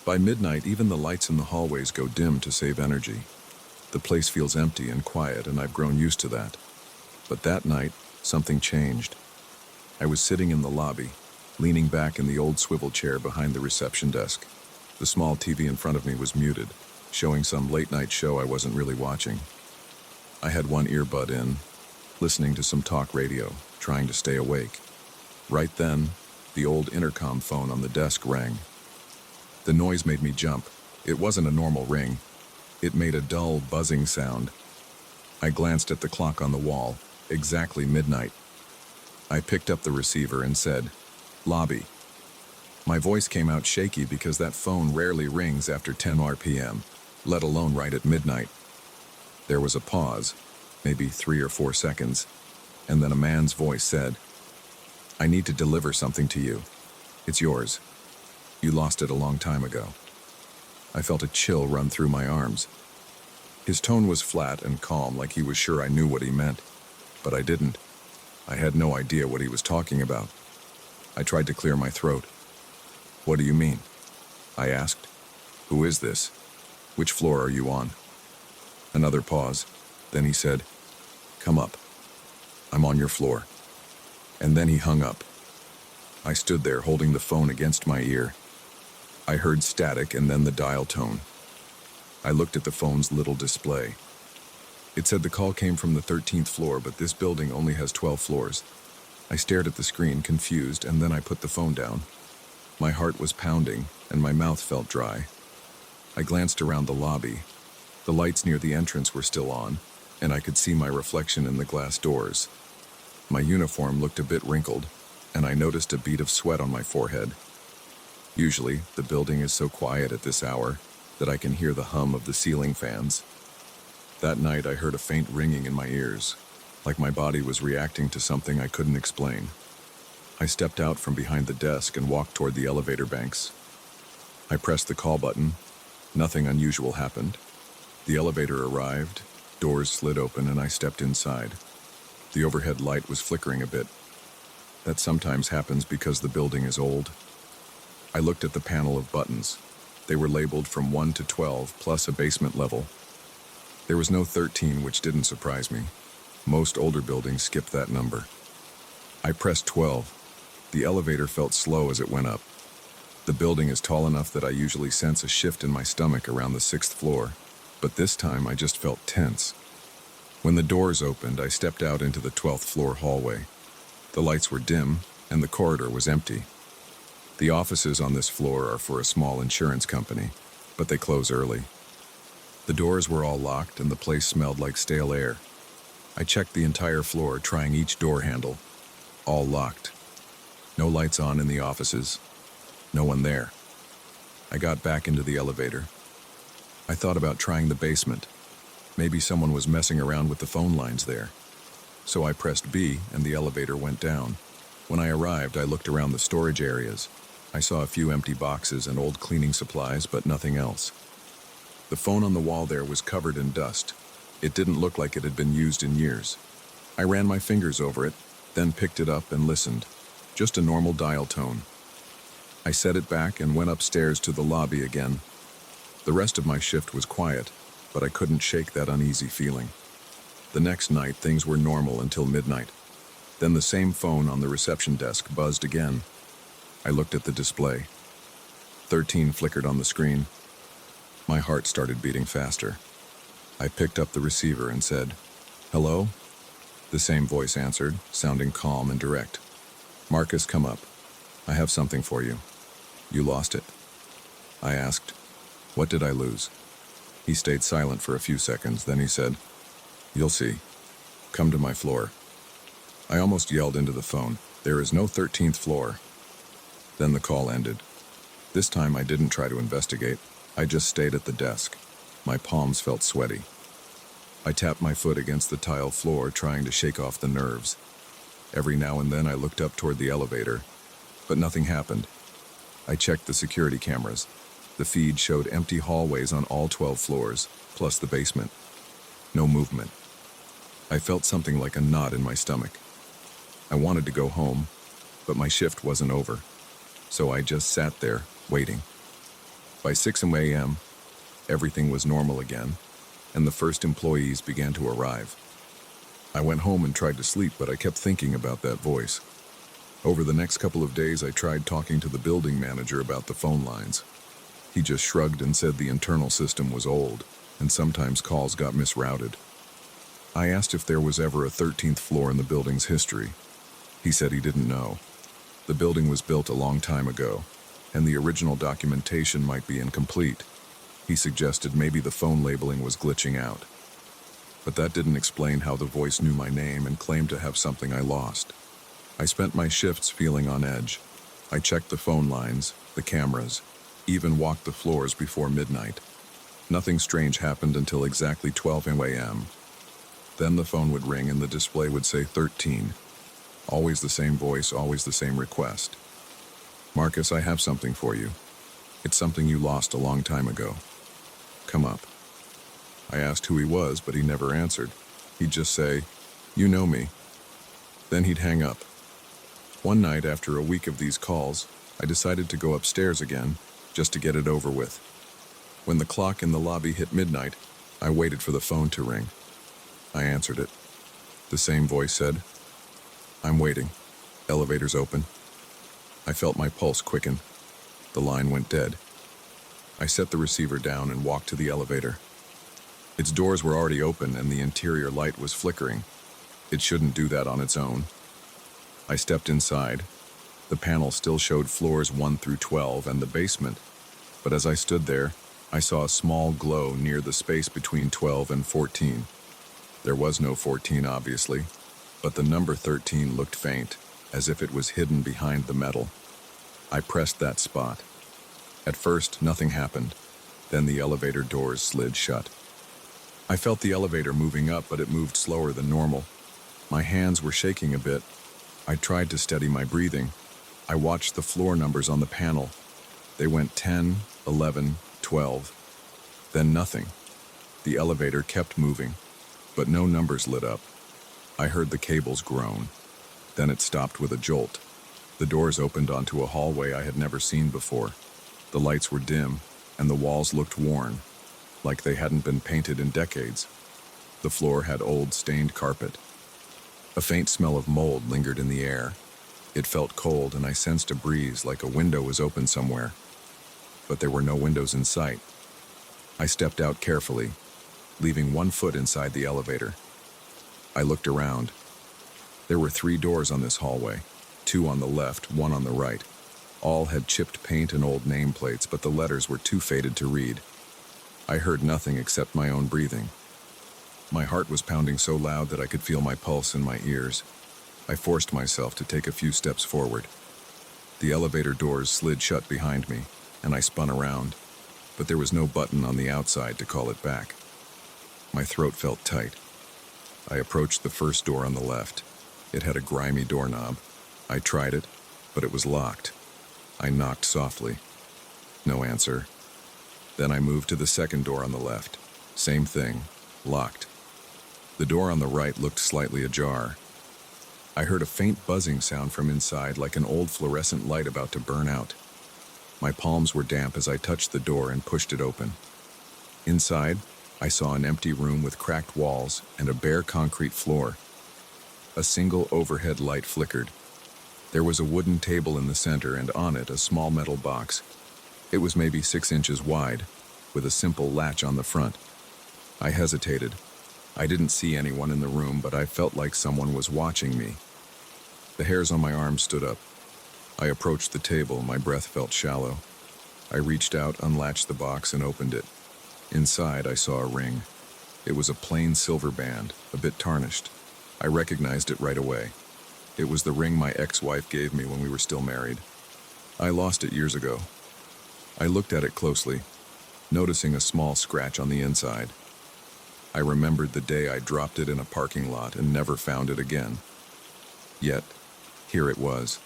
By midnight, even the lights in the hallways go dim to save energy. The place feels empty and quiet, and I've grown used to that. But that night, something changed. I was sitting in the lobby, leaning back in the old swivel chair behind the reception desk. The small TV in front of me was muted, showing some late-night show I wasn't really watching. I had one earbud in, listening to some talk radio, trying to stay awake. Right then, the old intercom phone on the desk rang. The noise made me jump. It wasn't a normal ring. It made a dull, buzzing sound. I glanced at the clock on the wall. Exactly midnight. I picked up the receiver and said, "Lobby." My voice came out shaky because that phone rarely rings after 10 RPM, let alone right at midnight. There was a pause, maybe 3 or 4 seconds, and then a man's voice said, "I need to deliver something to you. It's yours. You lost it a long time ago." I felt a chill run through my arms. His tone was flat and calm, like he was sure I knew what he meant, but I didn't. I had no idea what he was talking about. I tried to clear my throat. "What do you mean?" I asked. "Who is this? Which floor are you on?" Another pause. Then he said, "Come up. I'm on your floor." And then he hung up. I stood there holding the phone against my ear. I heard static and then the dial tone. I looked at the phone's little display. It said the call came from the 13th floor, but this building only has 12 floors. I stared at the screen, confused, and then I put the phone down. My heart was pounding, and my mouth felt dry. I glanced around the lobby. The lights near the entrance were still on, and I could see my reflection in the glass doors. My uniform looked a bit wrinkled, and I noticed a bead of sweat on my forehead. Usually, the building is so quiet at this hour that I can hear the hum of the ceiling fans. That night, I heard a faint ringing in my ears, like my body was reacting to something I couldn't explain. I stepped out from behind the desk and walked toward the elevator banks. I pressed the call button. Nothing unusual happened. The elevator arrived, doors slid open, and I stepped inside. The overhead light was flickering a bit. That sometimes happens because the building is old. I looked at the panel of buttons. They were labeled from 1 to 12, plus a basement level. There was no 13, which didn't surprise me. Most older buildings skip that number. I pressed 12. The elevator felt slow as it went up. The building is tall enough that I usually sense a shift in my stomach around the 6th floor, but this time I just felt tense. When the doors opened, I stepped out into the 12th floor hallway. The lights were dim, and the corridor was empty. The offices on this floor are for a small insurance company, but they close early. The doors were all locked, and the place smelled like stale air. I checked the entire floor, trying each door handle. All locked. No lights on in the offices. No one there. I got back into the elevator. I thought about trying the basement. Maybe someone was messing around with the phone lines there. So I pressed B, and the elevator went down. When I arrived, I looked around the storage areas. I saw a few empty boxes and old cleaning supplies, but nothing else. The phone on the wall there was covered in dust. It didn't look like it had been used in years. I ran my fingers over it, then picked it up and listened. Just a normal dial tone. I set it back and went upstairs to the lobby again. The rest of my shift was quiet, but I couldn't shake that uneasy feeling. The next night, things were normal until midnight. Then the same phone on the reception desk buzzed again. I looked at the display. 13 flickered on the screen. My heart started beating faster. I picked up the receiver and said, "Hello?" The same voice answered, sounding calm and direct. "Marcus, come up. I have something for you. You lost it." I asked, "What did I lose?" He stayed silent for a few seconds, then he said, "You'll see. Come to my floor." I almost yelled into the phone, "There is no 13th floor." Then the call ended. This time I didn't try to investigate. I just stayed at the desk. My palms felt sweaty. I tapped my foot against the tile floor, trying to shake off the nerves. Every now and then I looked up toward the elevator, but nothing happened. I checked the security cameras. The feed showed empty hallways on all 12 floors, plus the basement. No movement. I felt something like a knot in my stomach. I wanted to go home, but my shift wasn't over. So I just sat there, waiting. By 6 a.m., everything was normal again, and the first employees began to arrive. I went home and tried to sleep, but I kept thinking about that voice. Over the next couple of days, I tried talking to the building manager about the phone lines. He just shrugged and said the internal system was old, and sometimes calls got misrouted. I asked if there was ever a 13th floor in the building's history. He said he didn't know. The building was built a long time ago, and the original documentation might be incomplete. He suggested maybe the phone labeling was glitching out. But that didn't explain how the voice knew my name and claimed to have something I lost. I spent my shifts feeling on edge. I checked the phone lines, the cameras, even walked the floors before midnight. Nothing strange happened until exactly 12 a.m. Then the phone would ring and the display would say 13. Always the same voice, always the same request. "Marcus, I have something for you. It's something you lost a long time ago. Come up." I asked who he was, but he never answered. He'd just say, "You know me." Then he'd hang up. One night, after a week of these calls, I decided to go upstairs again, just to get it over with. When the clock in the lobby hit midnight, I waited for the phone to ring. I answered it. The same voice said, "I'm waiting. Elevator's open." I felt my pulse quicken. The line went dead. I set the receiver down and walked to the elevator. Its doors were already open and the interior light was flickering. It shouldn't do that on its own. I stepped inside. The panel still showed floors 1 through 12 and the basement, but as I stood there, I saw a small glow near the space between 12 and 14. There was no 14, obviously, but the number 13 looked faint, as if it was hidden behind the metal. I pressed that spot. At first, nothing happened. Then the elevator doors slid shut. I felt the elevator moving up, but it moved slower than normal. My hands were shaking a bit. I tried to steady my breathing. I watched the floor numbers on the panel. They went 10, 11, 12. Then nothing. The elevator kept moving, but no numbers lit up. I heard the cables groan. Then it stopped with a jolt. The doors opened onto a hallway I had never seen before. The lights were dim, and the walls looked worn, like they hadn't been painted in decades. The floor had old, stained carpet. A faint smell of mold lingered in the air. It felt cold, and I sensed a breeze like a window was open somewhere. But there were no windows in sight. I stepped out carefully, leaving one foot inside the elevator. I looked around. There were 3 doors on this hallway, 2 on the left, 1 on the right. All had chipped paint and old nameplates, but the letters were too faded to read. I heard nothing except my own breathing. My heart was pounding so loud that I could feel my pulse in my ears. I forced myself to take a few steps forward. The elevator doors slid shut behind me, and I spun around, but there was no button on the outside to call it back. My throat felt tight. I approached the first door on the left. It had a grimy doorknob. I tried it, but it was locked. I knocked softly. No answer. Then I moved to the second door on the left. Same thing, locked. The door on the right looked slightly ajar. I heard a faint buzzing sound from inside, like an old fluorescent light about to burn out. My palms were damp as I touched the door and pushed it open. Inside, I saw an empty room with cracked walls and a bare concrete floor. A single overhead light flickered. There was a wooden table in the center, and on it a small metal box. It was maybe 6 inches wide, with a simple latch on the front. I hesitated. I didn't see anyone in the room, but I felt like someone was watching me. The hairs on my arms stood up. I approached the table. My breath felt shallow. I reached out, unlatched the box, and opened it. Inside, I saw a ring. It was a plain silver band, a bit tarnished. I recognized it right away. It was the ring my ex-wife gave me when we were still married. I lost it years ago. I looked at it closely, noticing a small scratch on the inside. I remembered the day I dropped it in a parking lot and never found it again. Yet, here it was.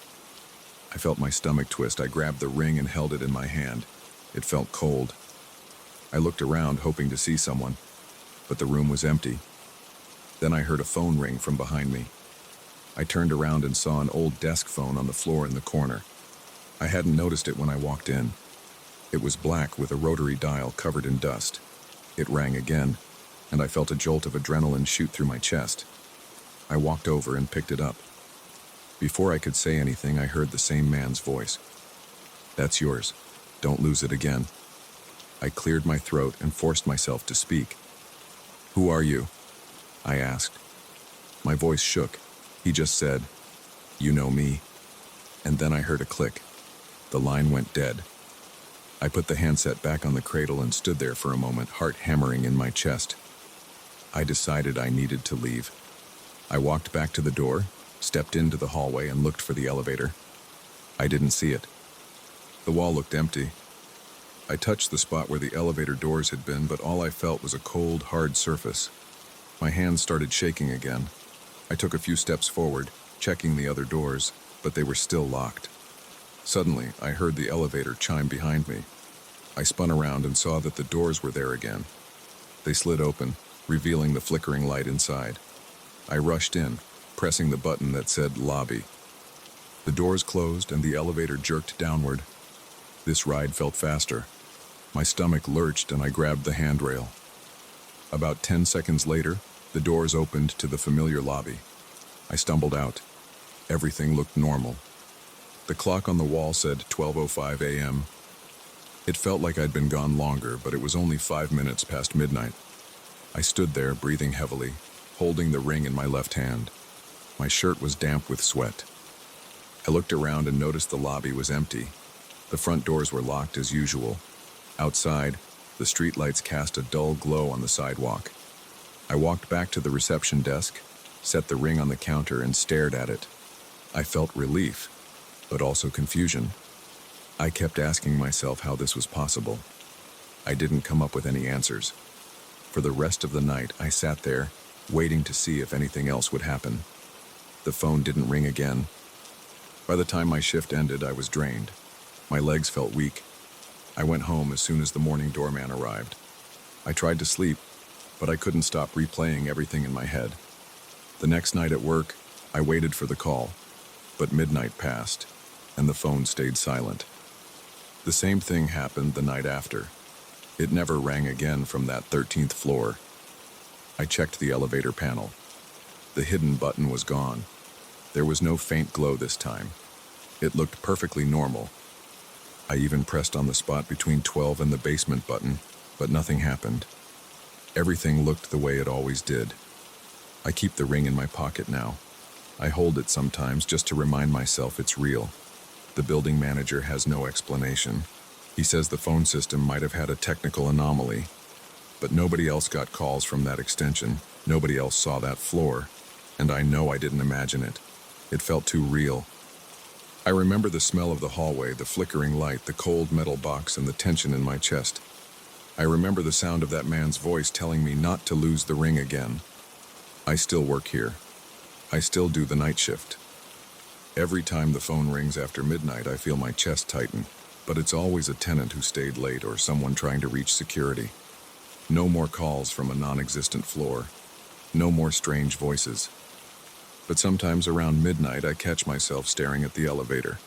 I felt my stomach twist. I grabbed the ring and held it in my hand. It felt cold. I looked around, hoping to see someone, but the room was empty. Then I heard a phone ring from behind me. I turned around and saw an old desk phone on the floor in the corner. I hadn't noticed it when I walked in. It was black with a rotary dial covered in dust. It rang again, and I felt a jolt of adrenaline shoot through my chest. I walked over and picked it up. Before I could say anything, I heard the same man's voice. "That's yours. Don't lose it again." I cleared my throat and forced myself to speak. "Who are you?" I asked. My voice shook. He just said, "You know me." And then I heard a click. The line went dead. I put the handset back on the cradle and stood there for a moment, heart hammering in my chest. I decided I needed to leave. I walked back to the door, stepped into the hallway and looked for the elevator. I didn't see it. The wall looked empty. I touched the spot where the elevator doors had been, but all I felt was a cold, hard surface. My hands started shaking again. I took a few steps forward, checking the other doors, but they were still locked. Suddenly, I heard the elevator chime behind me. I spun around and saw that the doors were there again. They slid open, revealing the flickering light inside. I rushed in, pressing the button that said lobby. The doors closed and the elevator jerked downward. This ride felt faster. My stomach lurched and I grabbed the handrail. About 10 seconds later, the doors opened to the familiar lobby. I stumbled out. Everything looked normal. The clock on the wall said 12:05 a.m. It felt like I'd been gone longer, but it was only 5 minutes past midnight. I stood there, breathing heavily, holding the ring in my left hand. My shirt was damp with sweat. I looked around and noticed the lobby was empty. The front doors were locked as usual. Outside, the streetlights cast a dull glow on the sidewalk. I walked back to the reception desk, set the ring on the counter, and stared at it. I felt relief, but also confusion. I kept asking myself how this was possible. I didn't come up with any answers. For the rest of the night, I sat there, waiting to see if anything else would happen. The phone didn't ring again. By the time my shift ended, I was drained. My legs felt weak. I went home as soon as the morning doorman arrived. I tried to sleep, but I couldn't stop replaying everything in my head. The next night at work, I waited for the call, but midnight passed, and the phone stayed silent. The same thing happened the night after. It never rang again from that 13th floor. I checked the elevator panel. The hidden button was gone. There was no faint glow this time. It looked perfectly normal. I even pressed on the spot between 12 and the basement button, but nothing happened. Everything looked the way it always did. I keep the ring in my pocket now. I hold it sometimes just to remind myself it's real. The building manager has no explanation. He says the phone system might have had a technical anomaly, but nobody else got calls from that extension. Nobody else saw that floor, and I know I didn't imagine it. It felt too real. I remember the smell of the hallway, the flickering light, the cold metal box, and the tension in my chest. I remember the sound of that man's voice telling me not to lose the ring again. I still work here. I still do the night shift. Every time the phone rings after midnight, I feel my chest tighten, but it's always a tenant who stayed late or someone trying to reach security. No more calls from a non-existent floor. No more strange voices. But sometimes around midnight, I catch myself staring at the elevator.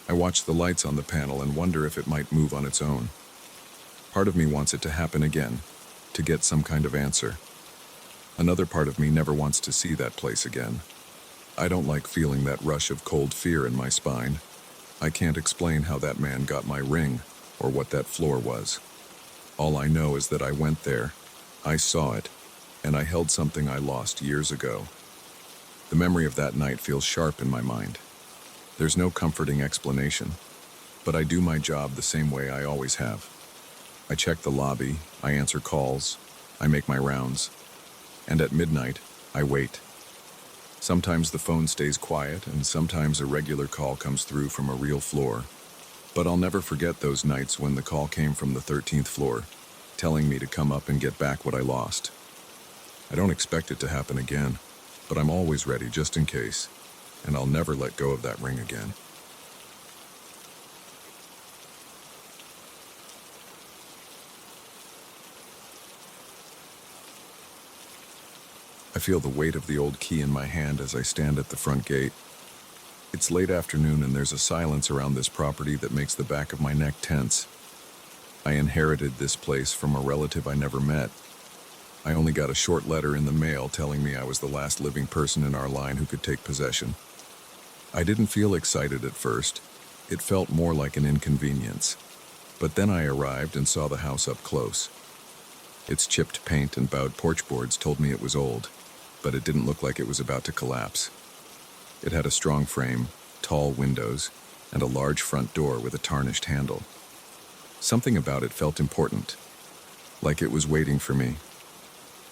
I watch the lights on the panel and wonder if it might move on its own. Part of me wants it to happen again, to get some kind of answer. Another part of me never wants to see that place again. I don't like feeling that rush of cold fear in my spine. I can't explain how that man got my ring or what that floor was. All I know is that I went there, I saw it, and I held something I lost years ago. The memory of that night feels sharp in my mind. There's no comforting explanation, but I do my job the same way I always have. I check the lobby, I answer calls, I make my rounds, and at midnight, I wait. Sometimes the phone stays quiet, and sometimes a regular call comes through from a real floor. But I'll never forget those nights when the call came from the 13th floor, telling me to come up and get back what I lost. I don't expect it to happen again, but I'm always ready just in case, and I'll never let go of that ring again. I feel the weight of the old key in my hand as I stand at the front gate. It's late afternoon and there's a silence around this property that makes the back of my neck tense. I inherited this place from a relative I never met. I only got a short letter in the mail telling me I was the last living person in our line who could take possession. I didn't feel excited at first. It felt more like an inconvenience. But then I arrived and saw the house up close. Its chipped paint and bowed porch boards told me it was old, but it didn't look like it was about to collapse. It had a strong frame, tall windows, and a large front door with a tarnished handle. Something about it felt important, like it was waiting for me.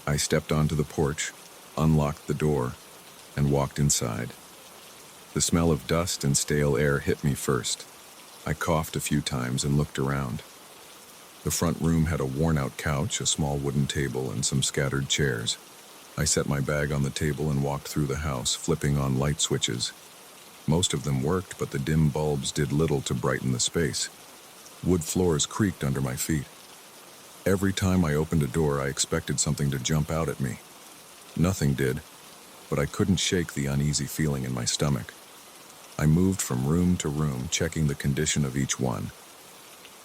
I stepped onto the porch, unlocked the door, and walked inside. The smell of dust and stale air hit me first. I coughed a few times and looked around. The front room had a worn-out couch, a small wooden table, and some scattered chairs. I set my bag on the table and walked through the house, flipping on light switches. Most of them worked, but the dim bulbs did little to brighten the space. Wood floors creaked under my feet. Every time I opened a door, I expected something to jump out at me. Nothing did, but I couldn't shake the uneasy feeling in my stomach. I moved from room to room, checking the condition of each one.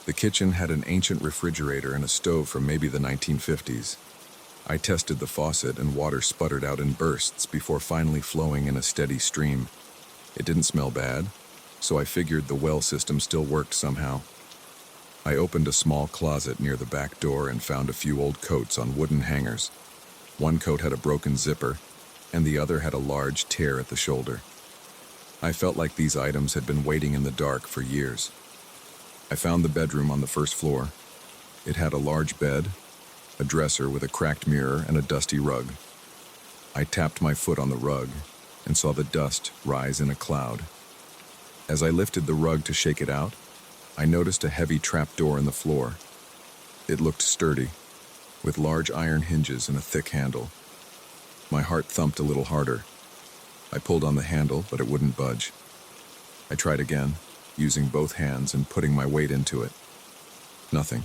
The kitchen had an ancient refrigerator and a stove from maybe the 1950s. I tested the faucet and water sputtered out in bursts before finally flowing in a steady stream. It didn't smell bad, so I figured the well system still worked somehow. I opened a small closet near the back door and found a few old coats on wooden hangers. One coat had a broken zipper, and the other had a large tear at the shoulder. I felt like these items had been waiting in the dark for years. I found the bedroom on the first floor. It had a large bed, a dresser with a cracked mirror, and a dusty rug. I tapped my foot on the rug and saw the dust rise in a cloud. As I lifted the rug to shake it out, I noticed a heavy trapdoor in the floor. It looked sturdy, with large iron hinges and a thick handle. My heart thumped a little harder. I pulled on the handle, but it wouldn't budge. I tried again, using both hands and putting my weight into it. Nothing.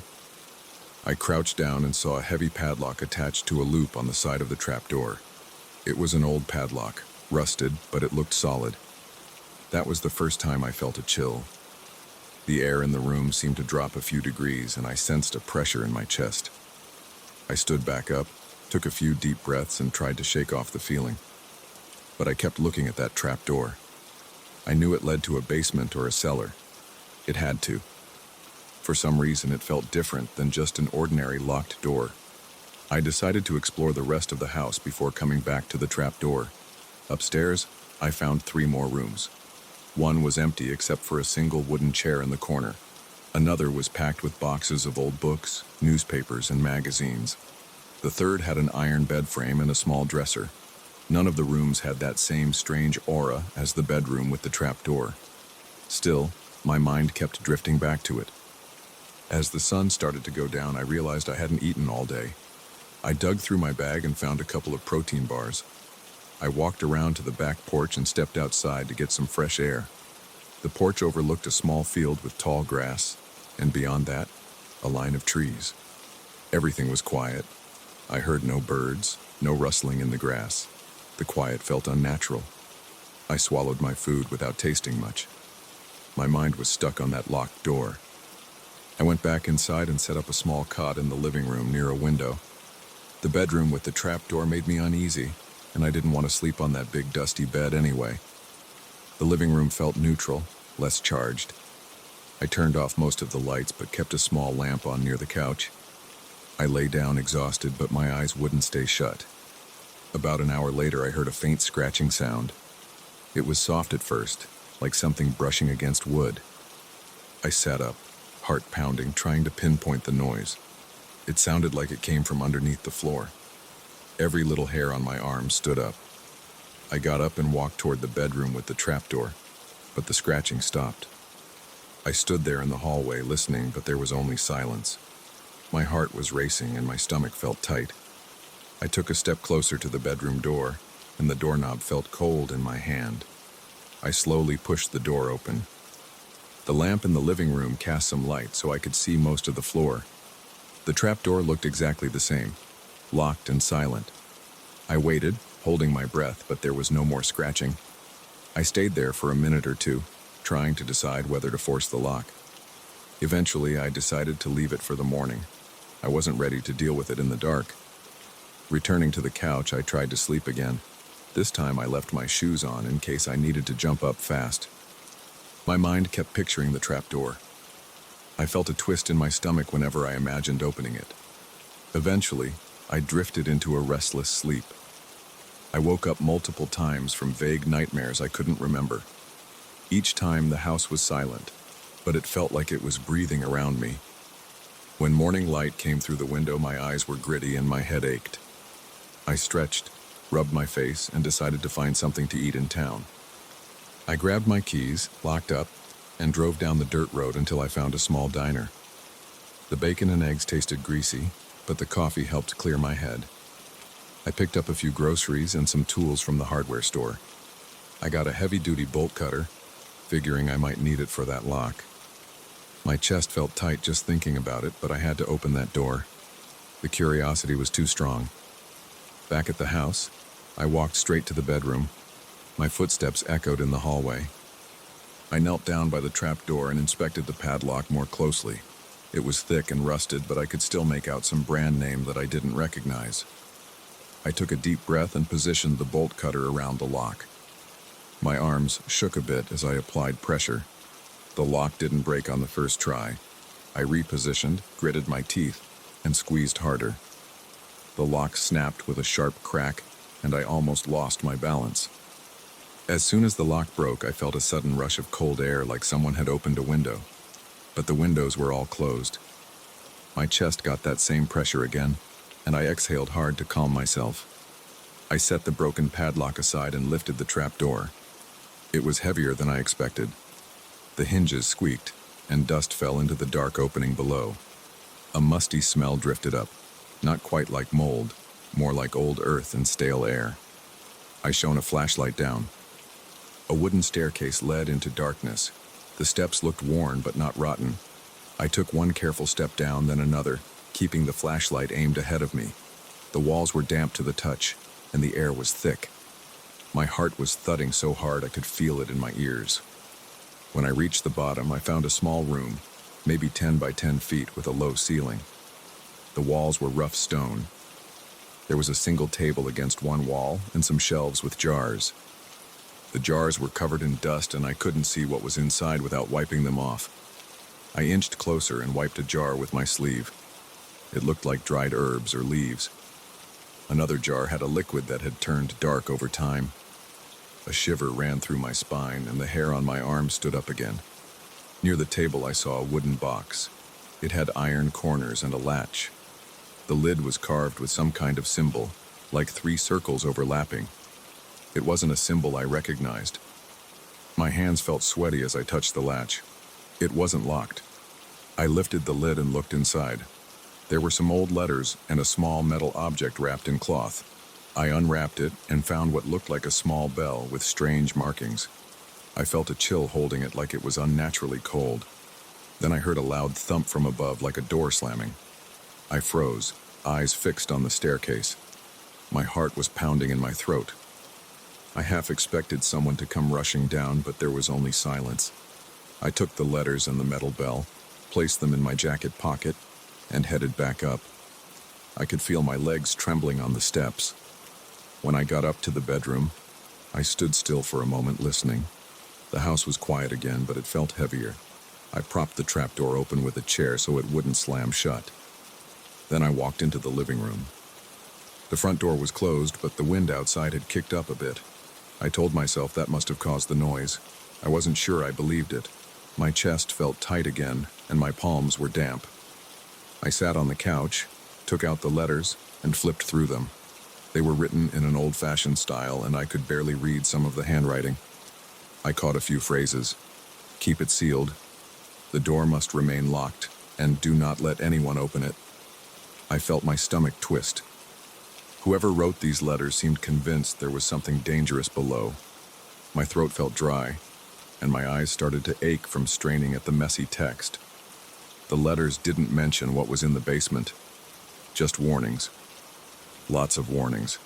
I crouched down and saw a heavy padlock attached to a loop on the side of the trapdoor. It was an old padlock, rusted, but it looked solid. That was the first time I felt a chill. The air in the room seemed to drop a few degrees, and I sensed a pressure in my chest. I stood back up, took a few deep breaths, and tried to shake off the feeling. But I kept looking at that trapdoor. I knew it led to a basement or a cellar. It had to. For some reason, it felt different than just an ordinary locked door. I decided to explore the rest of the house before coming back to the trapdoor. Upstairs, I found 3 more rooms. One was empty except for a single wooden chair in the corner. Another was packed with boxes of old books, newspapers, and magazines. The third had an iron bed frame and a small dresser. None of the rooms had that same strange aura as the bedroom with the trapdoor. Still, my mind kept drifting back to it. As the sun started to go down, I realized I hadn't eaten all day. I dug through my bag and found a couple of protein bars. I walked around to the back porch and stepped outside to get some fresh air. The porch overlooked a small field with tall grass, and beyond that, a line of trees. Everything was quiet. I heard no birds, no rustling in the grass. The quiet felt unnatural. I swallowed my food without tasting much. My mind was stuck on that locked door. I went back inside and set up a small cot in the living room near a window. The bedroom with the trapdoor made me uneasy, and I didn't want to sleep on that big dusty bed anyway. The living room felt neutral, less charged. I turned off most of the lights but kept a small lamp on near the couch. I lay down exhausted, but my eyes wouldn't stay shut. About an hour later, I heard a faint scratching sound. It was soft at first, like something brushing against wood. I sat up, heart pounding, trying to pinpoint the noise. It sounded like it came from underneath the floor. Every little hair on my arm stood up. I got up and walked toward the bedroom with the trapdoor, but the scratching stopped. I stood there in the hallway listening, but there was only silence. My heart was racing and my stomach felt tight. I took a step closer to the bedroom door, and the doorknob felt cold in my hand. I slowly pushed the door open. The lamp in the living room cast some light so I could see most of the floor. The trapdoor looked exactly the same, locked and silent. I waited, holding my breath, but there was no more scratching. I stayed there for a minute or two, trying to decide whether to force the lock. Eventually, I decided to leave it for the morning. I wasn't ready to deal with it in the dark. Returning to the couch, I tried to sleep again. This time I left my shoes on in case I needed to jump up fast. My mind kept picturing the trapdoor. I felt a twist in my stomach whenever I imagined opening it. Eventually, I drifted into a restless sleep. I woke up multiple times from vague nightmares I couldn't remember. Each time the house was silent, but it felt like it was breathing around me. When morning light came through the window, my eyes were gritty and my head ached. I stretched, rubbed my face, and decided to find something to eat in town. I grabbed my keys, locked up, and drove down the dirt road until I found a small diner. The bacon and eggs tasted greasy, but the coffee helped clear my head. I picked up a few groceries and some tools from the hardware store. I got a heavy-duty bolt cutter, figuring I might need it for that lock. My chest felt tight just thinking about it, but I had to open that door. The curiosity was too strong. Back at the house, I walked straight to the bedroom. My footsteps echoed in the hallway. I knelt down by the trap door and inspected the padlock more closely. It was thick and rusted, but I could still make out some brand name that I didn't recognize. I took a deep breath and positioned the bolt cutter around the lock. My arms shook a bit as I applied pressure. The lock didn't break on the first try. I repositioned, gritted my teeth, and squeezed harder. The lock snapped with a sharp crack, and I almost lost my balance. As soon as the lock broke, I felt a sudden rush of cold air like someone had opened a window. But the windows were all closed. My chest got that same pressure again, and I exhaled hard to calm myself. I set the broken padlock aside and lifted the trap door. It was heavier than I expected. The hinges squeaked, and dust fell into the dark opening below. A musty smell drifted up, not quite like mold, more like old earth and stale air. I shone a flashlight down. A wooden staircase led into darkness. The steps looked worn but not rotten. I took one careful step down, then another, keeping the flashlight aimed ahead of me. The walls were damp to the touch, and the air was thick. My heart was thudding so hard I could feel it in my ears. When I reached the bottom, I found a small room, maybe 10 by 10 feet with a low ceiling. The walls were rough stone. There was a single table against one wall and some shelves with jars. The jars were covered in dust and I couldn't see what was inside without wiping them off. I inched closer and wiped a jar with my sleeve. It looked like dried herbs or leaves. Another jar had a liquid that had turned dark over time. A shiver ran through my spine and the hair on my arm stood up again. Near the table I saw a wooden box. It had iron corners and a latch. The lid was carved with some kind of symbol, like 3 circles overlapping. It wasn't a symbol I recognized. My hands felt sweaty as I touched the latch. It wasn't locked. I lifted the lid and looked inside. There were some old letters and a small metal object wrapped in cloth. I unwrapped it and found what looked like a small bell with strange markings. I felt a chill holding it like it was unnaturally cold. Then I heard a loud thump from above like a door slamming. I froze, eyes fixed on the staircase. My heart was pounding in my throat. I half expected someone to come rushing down, but there was only silence. I took the letters and the metal bell, placed them in my jacket pocket, and headed back up. I could feel my legs trembling on the steps. When I got up to the bedroom, I stood still for a moment listening. The house was quiet again, but it felt heavier. I propped the trapdoor open with a chair so it wouldn't slam shut. Then I walked into the living room. The front door was closed, but the wind outside had kicked up a bit. I told myself that must have caused the noise. I wasn't sure I believed it. My chest felt tight again, and my palms were damp. I sat on the couch, took out the letters, and flipped through them. They were written in an old-fashioned style, and I could barely read some of the handwriting. I caught a few phrases. Keep it sealed. The door must remain locked, and do not let anyone open it. I felt my stomach twist. Whoever wrote these letters seemed convinced there was something dangerous below. My throat felt dry, and my eyes started to ache from straining at the messy text. The letters didn't mention what was in the basement. Just warnings. Lots of warnings.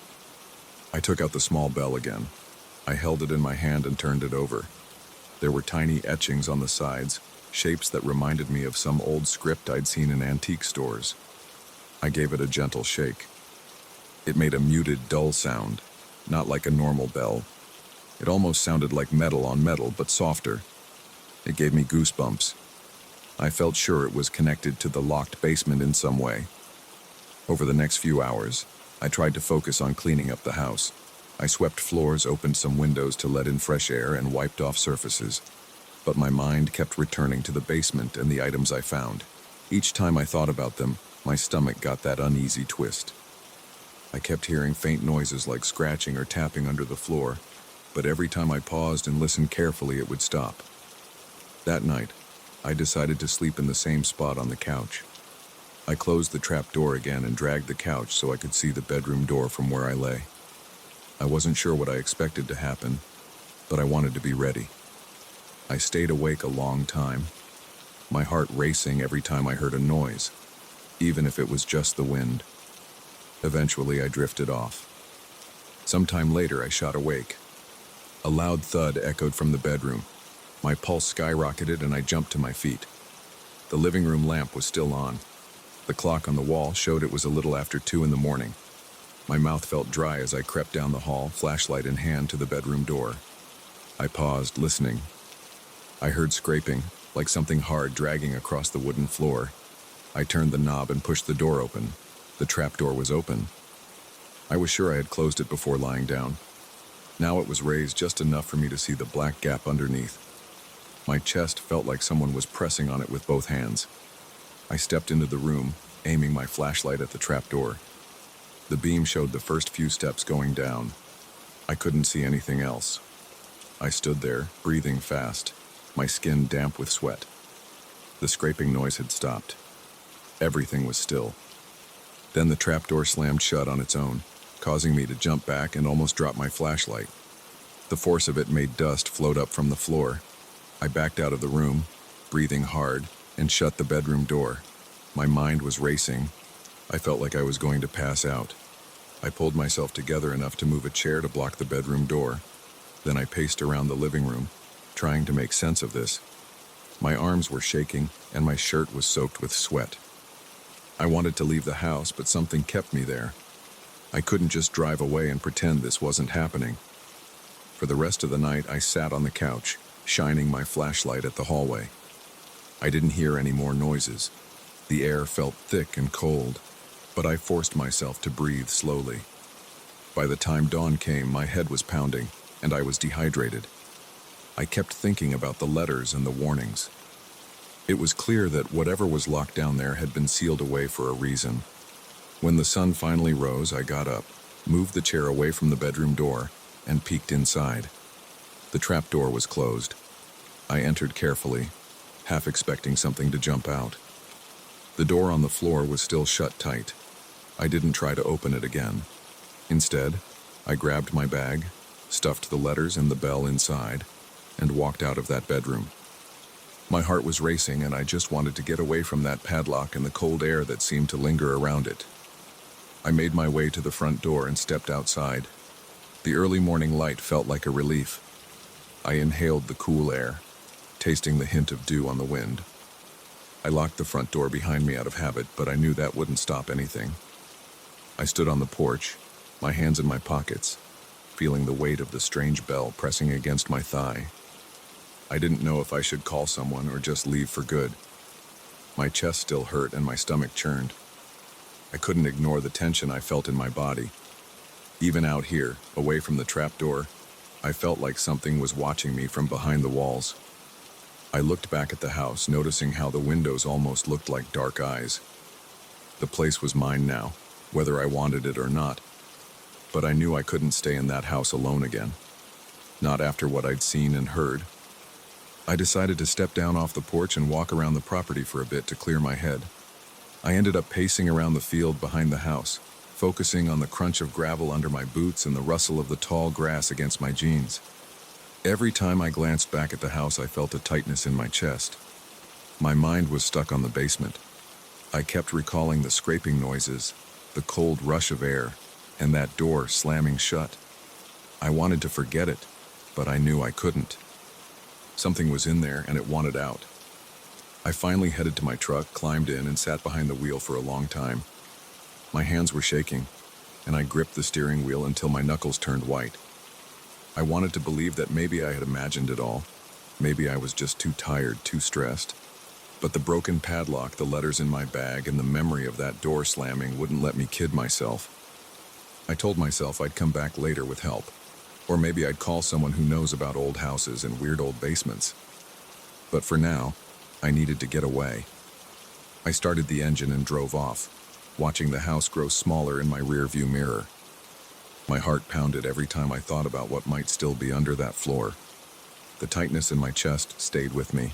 I took out the small bell again. I held it in my hand and turned it over. There were tiny etchings on the sides, shapes that reminded me of some old script I'd seen in antique stores. I gave it a gentle shake. It made a muted, dull sound, not like a normal bell. It almost sounded like metal on metal, but softer. It gave me goosebumps. I felt sure it was connected to the locked basement in some way. Over the next few hours, I tried to focus on cleaning up the house. I swept floors, opened some windows to let in fresh air, and wiped off surfaces. But my mind kept returning to the basement and the items I found. Each time I thought about them, my stomach got that uneasy twist. I kept hearing faint noises like scratching or tapping under the floor. but every time I paused and listened carefully, it would stop. That night, I decided to sleep in the same spot on the couch. I closed the trap door again and dragged the couch so I could see the bedroom door from where I lay. I wasn't sure what I expected to happen, but I wanted to be ready. I stayed awake a long time, my heart racing every time I heard a noise, even if it was just the wind. Eventually, I drifted off. Sometime later, I shot awake. A loud thud echoed from the bedroom. My pulse skyrocketed and I jumped to my feet. The living room lamp was still on. The clock on the wall showed it was a little after 2 in the morning. My mouth felt dry as I crept down the hall, flashlight in hand, to the bedroom door. I paused, listening. I heard scraping, like something hard dragging across the wooden floor. I turned the knob and pushed the door open. The trap door was open. I was sure I had closed it before lying down. Now it was raised just enough for me to see the black gap underneath. My chest felt like someone was pressing on it with both hands. I stepped into the room, aiming my flashlight at the trap door. The beam showed the first few steps going down. I couldn't see anything else. I stood there, breathing fast, my skin damp with sweat. The scraping noise had stopped. Everything was still. Then the trapdoor slammed shut on its own, causing me to jump back and almost drop my flashlight. The force of it made dust float up from the floor. I backed out of the room, breathing hard, and shut the bedroom door. My mind was racing. I felt like I was going to pass out. I pulled myself together enough to move a chair to block the bedroom door. Then I paced around the living room, trying to make sense of this. My arms were shaking, and my shirt was soaked with sweat. I wanted to leave the house, but something kept me there. I couldn't just drive away and pretend this wasn't happening. For the rest of the night, I sat on the couch, shining my flashlight at the hallway. I didn't hear any more noises. The air felt thick and cold, but I forced myself to breathe slowly. By the time dawn came, my head was pounding, and I was dehydrated. I kept thinking about the letters and the warnings. It was clear that whatever was locked down there had been sealed away for a reason. When the sun finally rose, I got up, moved the chair away from the bedroom door, and peeked inside. The trap door was closed. I entered carefully, half expecting something to jump out. The door on the floor was still shut tight. I didn't try to open it again. Instead, I grabbed my bag, stuffed the letters and the bell inside, and walked out of that bedroom. My heart was racing, and I just wanted to get away from that padlock and the cold air that seemed to linger around it. I made my way to the front door and stepped outside. The early morning light felt like a relief. I inhaled the cool air, tasting the hint of dew on the wind. I locked the front door behind me out of habit, but I knew that wouldn't stop anything. I stood on the porch, my hands in my pockets, feeling the weight of the strange bell pressing against my thigh. I didn't know if I should call someone or just leave for good. My chest still hurt and my stomach churned. I couldn't ignore the tension I felt in my body. Even out here, away from the trapdoor, I felt like something was watching me from behind the walls. I looked back at the house, noticing how the windows almost looked like dark eyes. The place was mine now, whether I wanted it or not. But I knew I couldn't stay in that house alone again. Not after what I'd seen and heard. I decided to step down off the porch and walk around the property for a bit to clear my head. I ended up pacing around the field behind the house, focusing on the crunch of gravel under my boots and the rustle of the tall grass against my jeans. Every time I glanced back at the house, I felt a tightness in my chest. My mind was stuck on the basement. I kept recalling the scraping noises, the cold rush of air, and that door slamming shut. I wanted to forget it, but I knew I couldn't. Something was in there and it wanted out. I finally headed to my truck, climbed in, and sat behind the wheel for a long time. My hands were shaking, and I gripped the steering wheel until my knuckles turned white. I wanted to believe that maybe I had imagined it all. Maybe I was just too tired, too stressed. But the broken padlock, the letters in my bag, and the memory of that door slamming wouldn't let me kid myself. I told myself I'd come back later with help. Or maybe I'd call someone who knows about old houses and weird old basements. But for now, I needed to get away. I started the engine and drove off, watching the house grow smaller in my rearview mirror. My heart pounded every time I thought about what might still be under that floor. The tightness in my chest stayed with me,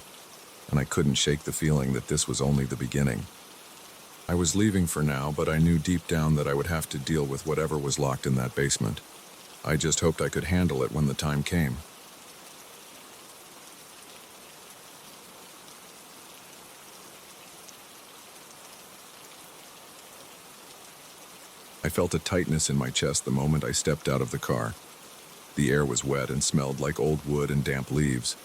and I couldn't shake the feeling that this was only the beginning. I was leaving for now, but I knew deep down that I would have to deal with whatever was locked in that basement. I just hoped I could handle it when the time came. I felt a tightness in my chest the moment I stepped out of the car. The air was wet and smelled like old wood and damp leaves.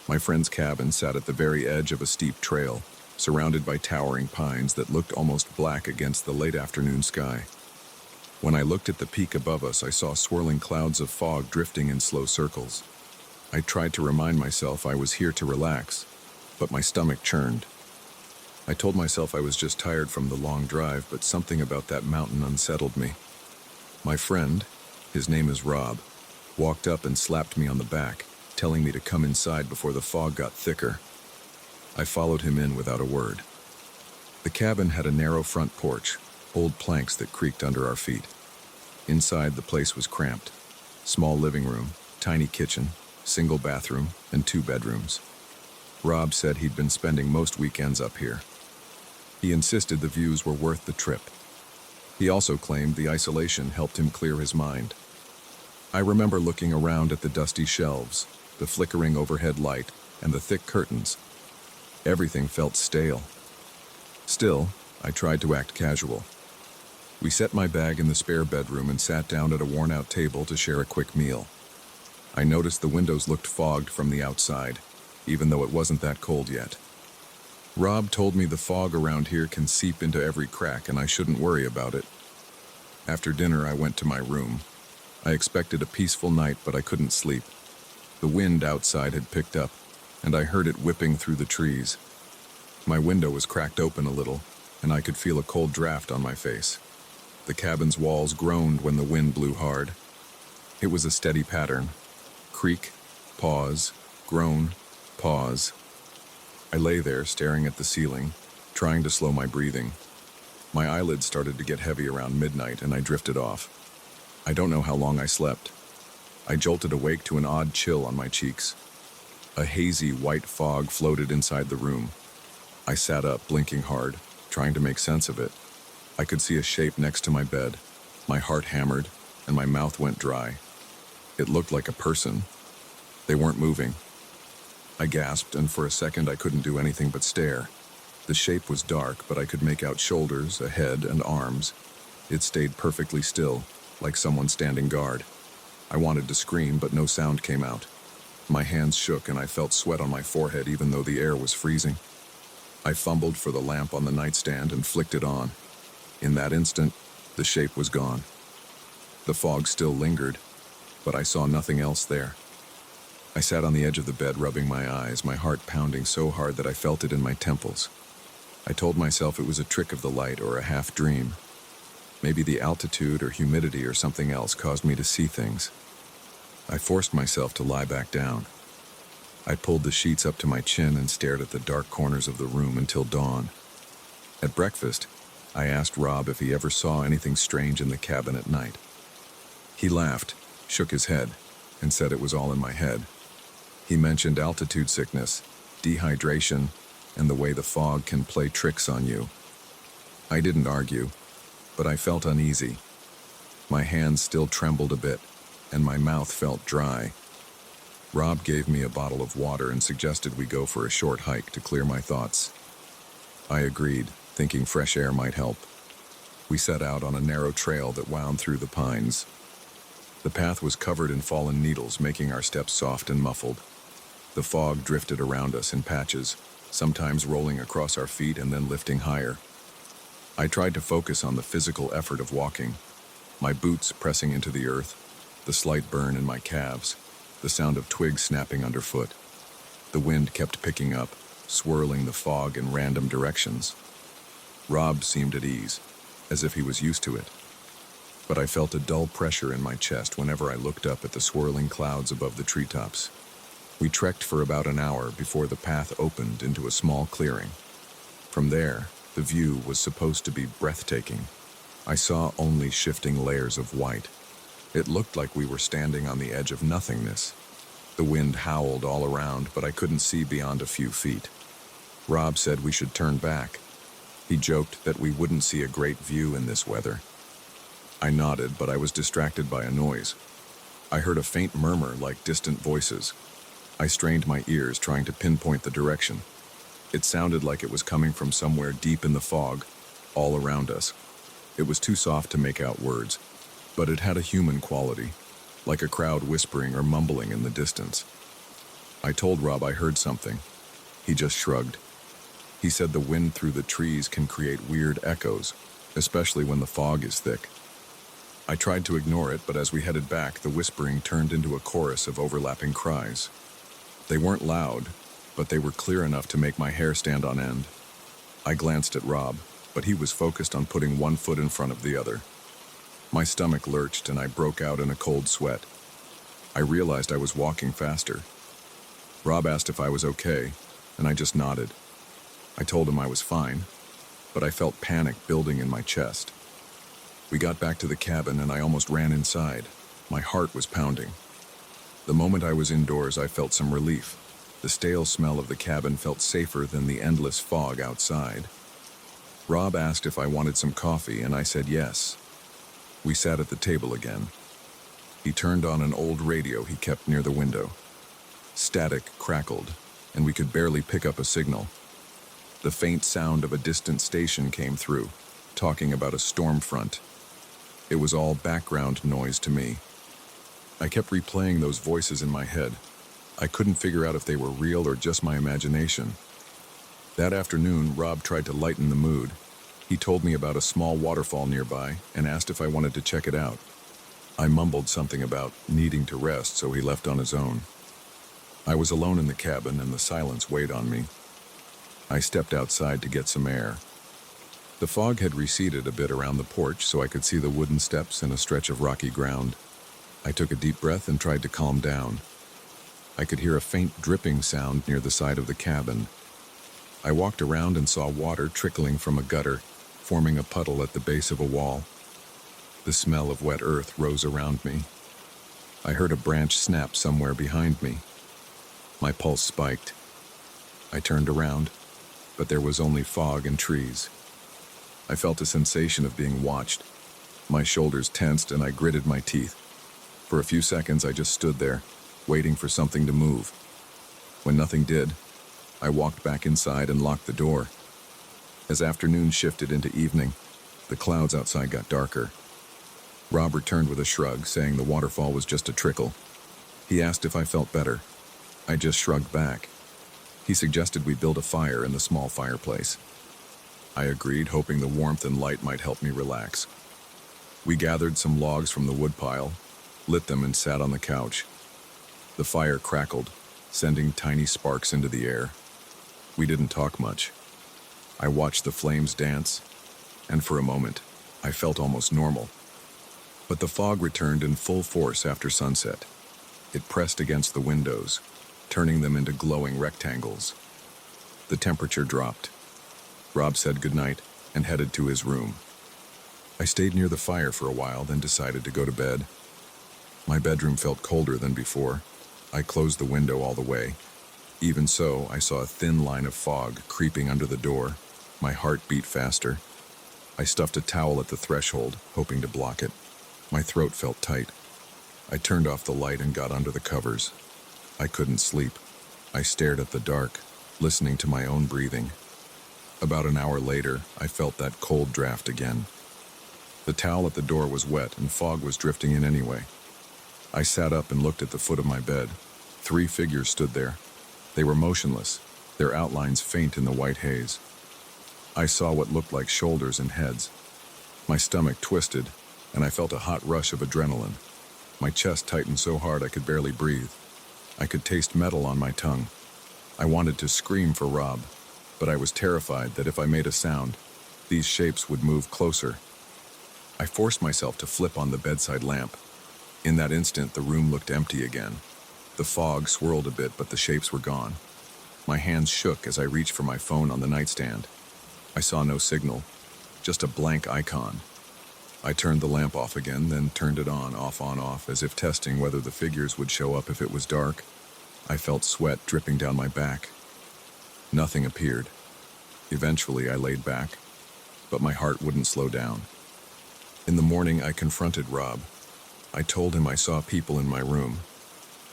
My friend's cabin sat at the very edge of a steep trail, surrounded by towering pines that looked almost black against the late afternoon sky. When I looked at the peak above us, I saw swirling clouds of fog drifting in slow circles. I tried to remind myself I was here to relax, but my stomach churned. I told myself I was just tired from the long drive, but something about that mountain unsettled me. My friend, his name is Rob, walked up and slapped me on the back, telling me to come inside before the fog got thicker. I followed him in without a word. The cabin had a narrow front porch, old planks that creaked under our feet. Inside, the place was cramped. Small living room, tiny kitchen, single bathroom, and 2 bedrooms. Rob said he'd been spending most weekends up here. He insisted the views were worth the trip. He also claimed the isolation helped him clear his mind. I remember looking around at the dusty shelves, the flickering overhead light, and the thick curtains. Everything felt stale. Still, I tried to act casual. We set my bag in the spare bedroom and sat down at a worn-out table to share a quick meal. I noticed the windows looked fogged from the outside, even though it wasn't that cold yet. Rob told me the fog around here can seep into every crack and I shouldn't worry about it. After dinner, I went to my room. I expected a peaceful night, but I couldn't sleep. The wind outside had picked up, and I heard it whipping through the trees. My window was cracked open a little, and I could feel a cold draft on my face. The cabin's walls groaned when the wind blew hard. It was a steady pattern. Creak, pause, groan, pause. I lay there staring at the ceiling, trying to slow my breathing. My eyelids started to get heavy around midnight and I drifted off. I don't know how long I slept. I jolted awake to an odd chill on my cheeks. A hazy white fog floated inside the room. I sat up, blinking hard, trying to make sense of it. I could see a shape next to my bed. My heart hammered and my mouth went dry. It looked like a person. They weren't moving. I gasped, and for a second I couldn't do anything but stare. The shape was dark, but I could make out shoulders, a head, and arms. It stayed perfectly still, like someone standing guard. I wanted to scream, but no sound came out. My hands shook and I felt sweat on my forehead even though the air was freezing. I fumbled for the lamp on the nightstand and flicked it on. In that instant, the shape was gone. The fog still lingered, but I saw nothing else there. I sat on the edge of the bed rubbing my eyes, my heart pounding so hard that I felt it in my temples. I told myself it was a trick of the light or a half dream. Maybe the altitude or humidity or something else caused me to see things. I forced myself to lie back down. I pulled the sheets up to my chin and stared at the dark corners of the room until dawn. At breakfast, I asked Rob if he ever saw anything strange in the cabin at night. He laughed, shook his head, and said it was all in my head. He mentioned altitude sickness, dehydration, and the way the fog can play tricks on you. I didn't argue, but I felt uneasy. My hands still trembled a bit, and my mouth felt dry. Rob gave me a bottle of water and suggested we go for a short hike to clear my thoughts. I agreed, thinking fresh air might help. We set out on a narrow trail that wound through the pines. The path was covered in fallen needles, making our steps soft and muffled. The fog drifted around us in patches, sometimes rolling across our feet and then lifting higher. I tried to focus on the physical effort of walking, my boots pressing into the earth, the slight burn in my calves, the sound of twigs snapping underfoot. The wind kept picking up, swirling the fog in random directions. Rob seemed at ease, as if he was used to it. But I felt a dull pressure in my chest whenever I looked up at the swirling clouds above the treetops. We trekked for about an hour before the path opened into a small clearing. From there, the view was supposed to be breathtaking. I saw only shifting layers of white, It looked like we were standing on the edge of nothingness. The wind howled all around, but I couldn't see beyond a few feet. Rob said we should turn back. He joked that we wouldn't see a great view in this weather. I nodded, but I was distracted by a noise. I heard a faint murmur like distant voices. I strained my ears, trying to pinpoint the direction. It sounded like it was coming from somewhere deep in the fog, all around us. It was too soft to make out words, but it had a human quality, like a crowd whispering or mumbling in the distance. I told Rob I heard something. He just shrugged. He said the wind through the trees can create weird echoes, especially when the fog is thick. I tried to ignore it, but as we headed back, the whispering turned into a chorus of overlapping cries. They weren't loud, but they were clear enough to make my hair stand on end. I glanced at Rob, but he was focused on putting one foot in front of the other. My stomach lurched and I broke out in a cold sweat. I realized I was walking faster. Rob asked if I was okay, and I just nodded. I told him I was fine, but I felt panic building in my chest. We got back to the cabin and I almost ran inside. My heart was pounding. The moment I was indoors, I felt some relief. The stale smell of the cabin felt safer than the endless fog outside. Rob asked if I wanted some coffee, and I said yes. We sat at the table again. He turned on an old radio he kept near the window. Static crackled, and we could barely pick up a signal. The faint sound of a distant station came through, talking about a storm front. It was all background noise to me. I kept replaying those voices in my head. I couldn't figure out if they were real or just my imagination. That afternoon, Rob tried to lighten the mood. He told me about a small waterfall nearby and asked if I wanted to check it out. I mumbled something about needing to rest, so he left on his own. I was alone in the cabin and the silence weighed on me. I stepped outside to get some air. The fog had receded a bit around the porch, so I could see the wooden steps and a stretch of rocky ground. I took a deep breath and tried to calm down. I could hear a faint dripping sound near the side of the cabin. I walked around and saw water trickling from a gutter, forming a puddle at the base of a wall. The smell of wet earth rose around me. I heard a branch snap somewhere behind me. My pulse spiked. I turned around, but there was only fog and trees. I felt a sensation of being watched. My shoulders tensed and I gritted my teeth. For a few seconds I just stood there, waiting for something to move. When nothing did, I walked back inside and locked the door. As afternoon shifted into evening, the clouds outside got darker. Rob returned with a shrug, saying the waterfall was just a trickle. He asked if I felt better. I just shrugged back. He suggested we build a fire in the small fireplace. I agreed, hoping the warmth and light might help me relax. We gathered some logs from the woodpile, lit them and sat on the couch. The fire crackled, sending tiny sparks into the air. We didn't talk much. I watched the flames dance, and for a moment, I felt almost normal. But the fog returned in full force after sunset. It pressed against the windows, turning them into glowing rectangles. The temperature dropped. Rob said goodnight and headed to his room. I stayed near the fire for a while, then decided to go to bed. My bedroom felt colder than before. I closed the window all the way. Even so, I saw a thin line of fog creeping under the door. My heart beat faster. I stuffed a towel at the threshold, hoping to block it. My throat felt tight. I turned off the light and got under the covers. I couldn't sleep. I stared at the dark, listening to my own breathing. About an hour later, I felt that cold draft again. The towel at the door was wet and fog was drifting in anyway. I sat up and looked at the foot of my bed. 3 figures stood there. They were motionless, their outlines faint in the white haze. I saw what looked like shoulders and heads. My stomach twisted, and I felt a hot rush of adrenaline. My chest tightened so hard I could barely breathe. I could taste metal on my tongue. I wanted to scream for Rob, but I was terrified that if I made a sound, these shapes would move closer. I forced myself to flip on the bedside lamp. In that instant, the room looked empty again. The fog swirled a bit, but the shapes were gone. My hands shook as I reached for my phone on the nightstand. I saw no signal, just a blank icon. I turned the lamp off again, then turned it on, off, as if testing whether the figures would show up if it was dark. I felt sweat dripping down my back. Nothing appeared. Eventually, I laid back, but my heart wouldn't slow down. In the morning, I confronted Rob. I told him I saw people in my room.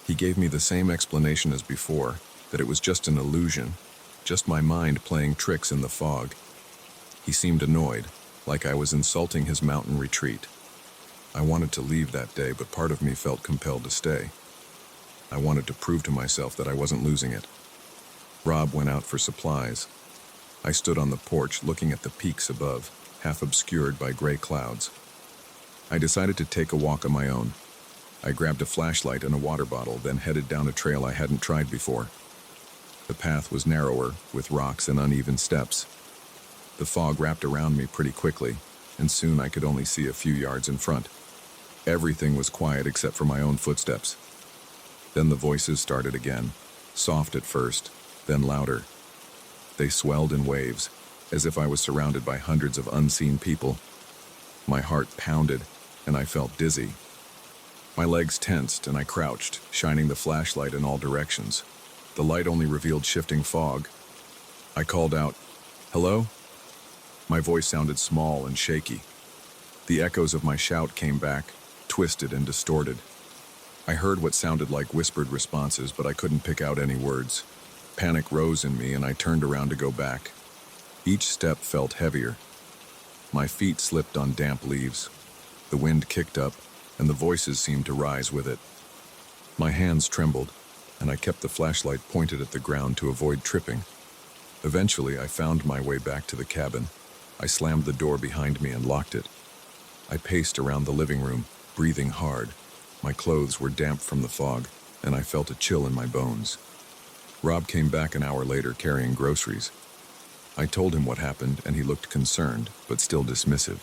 He gave me the same explanation as before, that it was just an illusion, just my mind playing tricks in the fog. He seemed annoyed, like I was insulting his mountain retreat. I wanted to leave that day, but part of me felt compelled to stay. I wanted to prove to myself that I wasn't losing it. Rob went out for supplies. I stood on the porch looking at the peaks above, half obscured by gray clouds. I decided to take a walk on my own. I grabbed a flashlight and a water bottle, then headed down a trail I hadn't tried before. The path was narrower, with rocks and uneven steps. The fog wrapped around me pretty quickly, and soon I could only see a few yards in front. Everything was quiet except for my own footsteps. Then the voices started again, soft at first, then louder. They swelled in waves, as if I was surrounded by hundreds of unseen people. My heart pounded, and I felt dizzy. My legs tensed, and I crouched, shining the flashlight in all directions. The light only revealed shifting fog. I called out, "Hello?" My voice sounded small and shaky. The echoes of my shout came back, twisted and distorted. I heard what sounded like whispered responses, but I couldn't pick out any words. Panic rose in me, and I turned around to go back. Each step felt heavier. My feet slipped on damp leaves. The wind kicked up, and the voices seemed to rise with it. My hands trembled, and I kept the flashlight pointed at the ground to avoid tripping. Eventually, I found my way back to the cabin. I slammed the door behind me and locked it. I paced around the living room, breathing hard. My clothes were damp from the fog, and I felt a chill in my bones. Rob came back an hour later carrying groceries. I told him what happened, and he looked concerned, but still dismissive.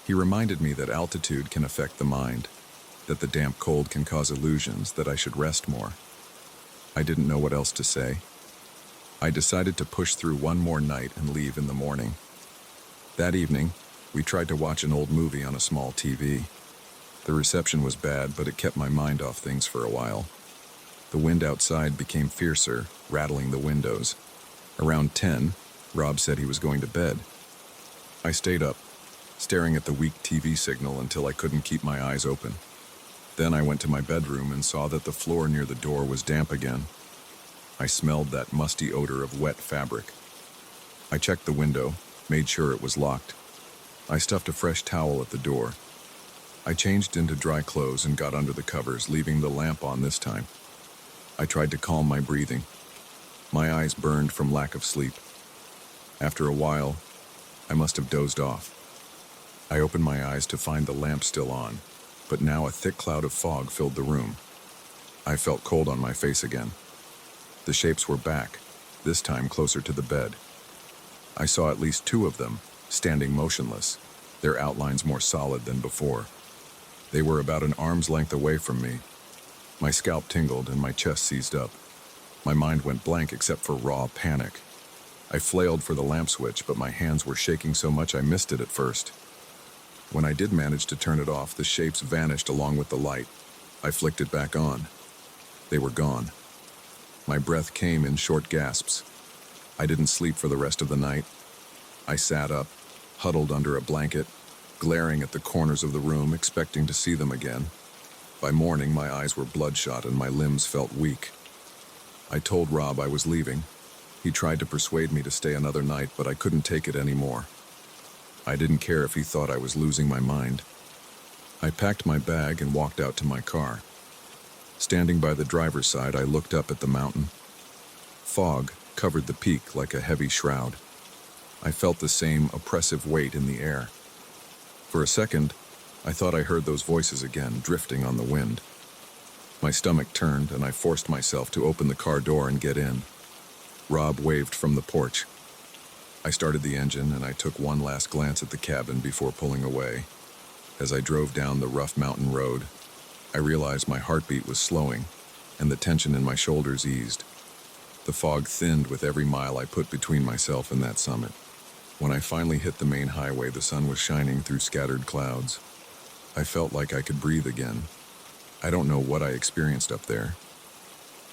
He reminded me that altitude can affect the mind, that the damp cold can cause illusions, that I should rest more. I didn't know what else to say. I decided to push through one more night and leave in the morning. That evening, we tried to watch an old movie on a small TV. The reception was bad, but it kept my mind off things for a while. The wind outside became fiercer, rattling the windows. Around 10, Rob said he was going to bed. I stayed up, staring at the weak TV signal until I couldn't keep my eyes open. Then I went to my bedroom and saw that the floor near the door was damp again. I smelled that musty odor of wet fabric. I checked the window, made sure it was locked. I stuffed a fresh towel at the door. I changed into dry clothes and got under the covers, leaving the lamp on this time. I tried to calm my breathing. My eyes burned from lack of sleep. After a while, I must have dozed off. I opened my eyes to find the lamp still on, but now a thick cloud of fog filled the room. I felt cold on my face again. The shapes were back, this time closer to the bed. I saw at least 2 of them, standing motionless, their outlines more solid than before. They were about an arm's length away from me. My scalp tingled and my chest seized up. My mind went blank except for raw panic. I flailed for the lamp switch, but my hands were shaking so much I missed it at first. When I did manage to turn it off, the shapes vanished along with the light. I flicked it back on. They were gone. My breath came in short gasps. I didn't sleep for the rest of the night. I sat up, huddled under a blanket, glaring at the corners of the room, expecting to see them again. By morning, my eyes were bloodshot and my limbs felt weak. I told Rob I was leaving. He tried to persuade me to stay another night, but I couldn't take it anymore. I didn't care if he thought I was losing my mind. I packed my bag and walked out to my car. Standing by the driver's side, I looked up at the mountain. Fog covered the peak like a heavy shroud. I felt the same oppressive weight in the air. For a second, I thought I heard those voices again, drifting on the wind. My stomach turned, and I forced myself to open the car door and get in. Rob waved from the porch. I started the engine, and I took one last glance at the cabin before pulling away. As I drove down the rough mountain road, I realized my heartbeat was slowing, and the tension in my shoulders eased. The fog thinned with every mile I put between myself and that summit. When I finally hit the main highway, the sun was shining through scattered clouds. I felt like I could breathe again. I don't know what I experienced up there.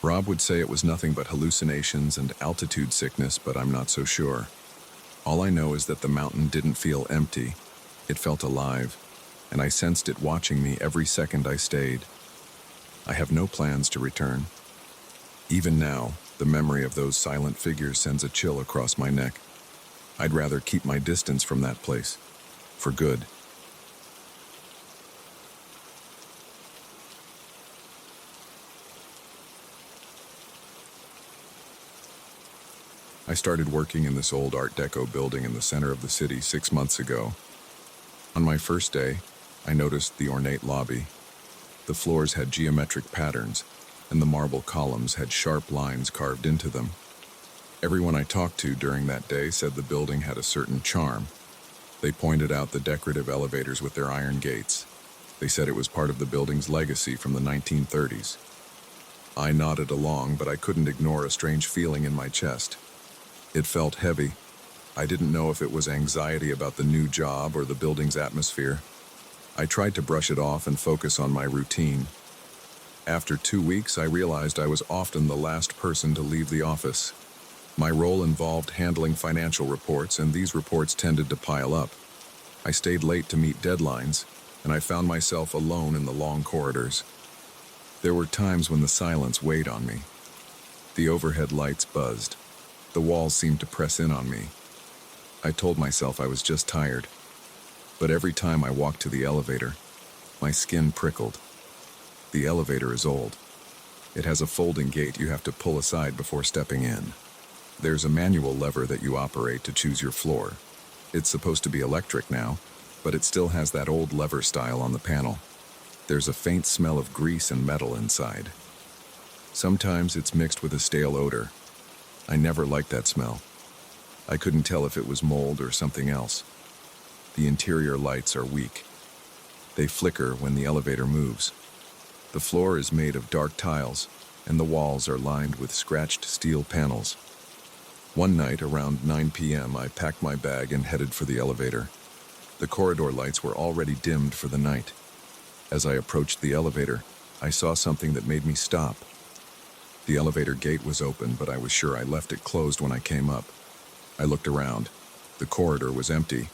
Rob would say it was nothing but hallucinations and altitude sickness, but I'm not so sure. All I know is that the mountain didn't feel empty. It felt alive, and I sensed it watching me every second I stayed. I have no plans to return. Even now, the memory of those silent figures sends a chill across my neck. I'd rather keep my distance from that place. For good. I started working in this old Art Deco building in the center of the city 6 months ago. On my first day, I noticed the ornate lobby. The floors had geometric patterns, and the marble columns had sharp lines carved into them. Everyone I talked to during that day said the building had a certain charm. They pointed out the decorative elevators with their iron gates. They said it was part of the building's legacy from the 1930s. I nodded along, but I couldn't ignore a strange feeling in my chest. It felt heavy. I didn't know if it was anxiety about the new job or the building's atmosphere. I tried to brush it off and focus on my routine. After 2 weeks, I realized I was often the last person to leave the office. My role involved handling financial reports, and these reports tended to pile up. I stayed late to meet deadlines, and I found myself alone in the long corridors. There were times when the silence weighed on me. The overhead lights buzzed. The walls seemed to press in on me. I told myself I was just tired. But every time I walked to the elevator, my skin prickled. The elevator is old. It has a folding gate you have to pull aside before stepping in. There's a manual lever that you operate to choose your floor. It's supposed to be electric now, but it still has that old lever style on the panel. There's a faint smell of grease and metal inside. Sometimes it's mixed with a stale odor. I never liked that smell. I couldn't tell if it was mold or something else. The interior lights are weak. They flicker when the elevator moves. The floor is made of dark tiles, and the walls are lined with scratched steel panels. One night, around 9 p.m., I packed my bag and headed for the elevator. The corridor lights were already dimmed for the night. As I approached the elevator, I saw something that made me stop. The elevator gate was open, but I was sure I left it closed when I came up. I looked around. The corridor was empty.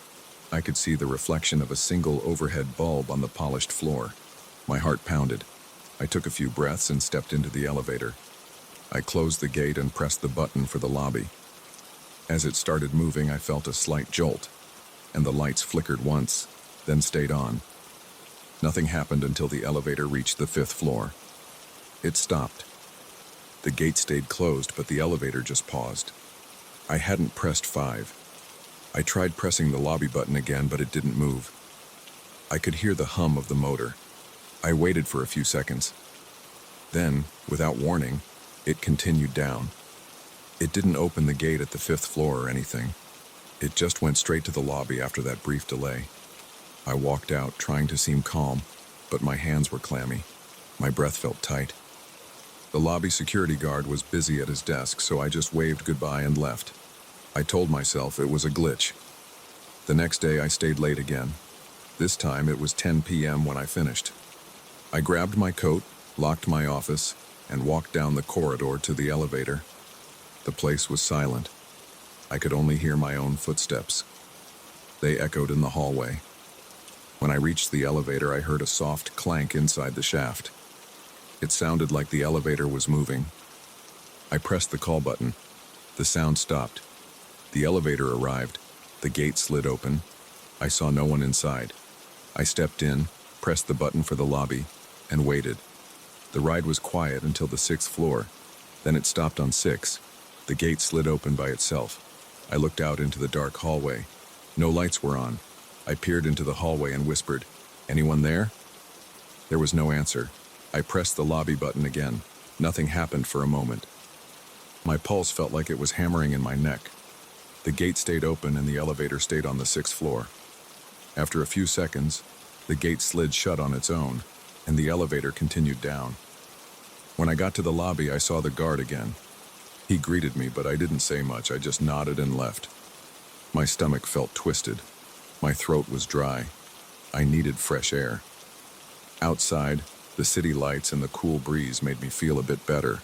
I could see the reflection of a single overhead bulb on the polished floor. My heart pounded. I took a few breaths and stepped into the elevator. I closed the gate and pressed the button for the lobby. As it started moving, I felt a slight jolt, and the lights flickered once, then stayed on. Nothing happened until the elevator reached the 5th floor. It stopped. The gate stayed closed, but the elevator just paused. I hadn't pressed 5. I tried pressing the lobby button again, but it didn't move. I could hear the hum of the motor. I waited for a few seconds. Then, without warning, it continued down. It didn't open the gate at the 5th floor or anything. It just went straight to the lobby after that brief delay. I walked out, trying to seem calm, but my hands were clammy. My breath felt tight. The lobby security guard was busy at his desk, so I just waved goodbye and left. I told myself it was a glitch. The next day I stayed late again. This time it was 10 p.m. when I finished. I grabbed my coat, locked my office, and walked down the corridor to the elevator. The place was silent. I could only hear my own footsteps. They echoed in the hallway. When I reached the elevator, I heard a soft clank inside the shaft. It sounded like the elevator was moving. I pressed the call button. The sound stopped. The elevator arrived. The gate slid open. I saw no one inside. I stepped in, pressed the button for the lobby, and waited. The ride was quiet until the 6th floor. Then it stopped on 6. The gate slid open by itself. I looked out into the dark hallway. No lights were on. I peered into the hallway and whispered, "Anyone there?" There was no answer. I pressed the lobby button again. Nothing happened for a moment. My pulse felt like it was hammering in my neck. The gate stayed open and the elevator stayed on the 6th floor. After a few seconds, the gate slid shut on its own, and the elevator continued down. When I got to the lobby, I saw the guard again. He greeted me, but I didn't say much. I just nodded and left. My stomach felt twisted. My throat was dry. I needed fresh air. Outside, the city lights and the cool breeze made me feel a bit better.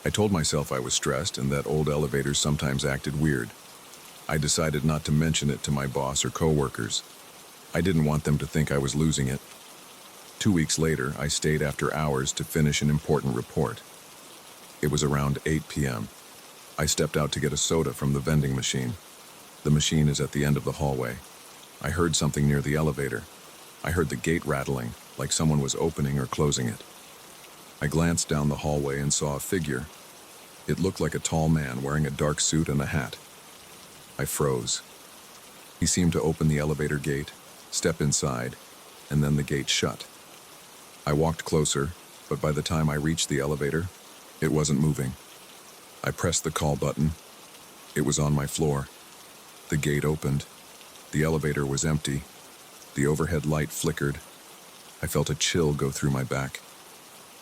I told myself I was stressed and that old elevators sometimes acted weird. I decided not to mention it to my boss or coworkers. I didn't want them to think I was losing it. 2 weeks later, I stayed after hours to finish an important report. It was around 8 p.m. I stepped out to get a soda from the vending machine. The machine is at the end of the hallway. I heard something near the elevator. I heard the gate rattling, like someone was opening or closing it. I glanced down the hallway and saw a figure. It looked like a tall man wearing a dark suit and a hat. I froze. He seemed to open the elevator gate, step inside, and then the gate shut. I walked closer, but by the time I reached the elevator, it wasn't moving. I pressed the call button. It was on my floor. The gate opened. The elevator was empty. The overhead light flickered. I felt a chill go through my back.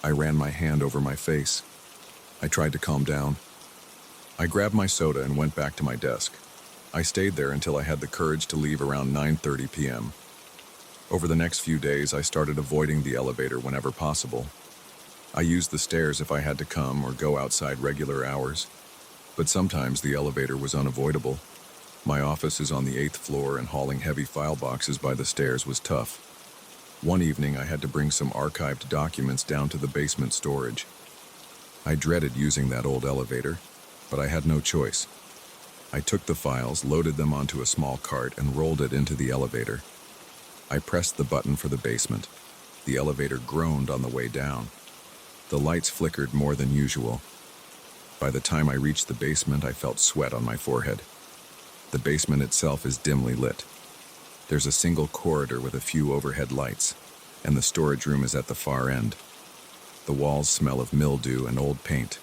I ran my hand over my face. I tried to calm down. I grabbed my soda and went back to my desk. I stayed there until I had the courage to leave around 9:30 p.m. Over the next few days, I started avoiding the elevator whenever possible. I used the stairs if I had to come or go outside regular hours, but sometimes the elevator was unavoidable. My office is on the 8th floor and hauling heavy file boxes by the stairs was tough. One evening, I had to bring some archived documents down to the basement storage. I dreaded using that old elevator, but I had no choice. I took the files, loaded them onto a small cart, and rolled it into the elevator. I pressed the button for the basement. The elevator groaned on the way down. The lights flickered more than usual. By the time I reached the basement, I felt sweat on my forehead. The basement itself is dimly lit. There's a single corridor with a few overhead lights, and the storage room is at the far end. The walls smell of mildew and old paint.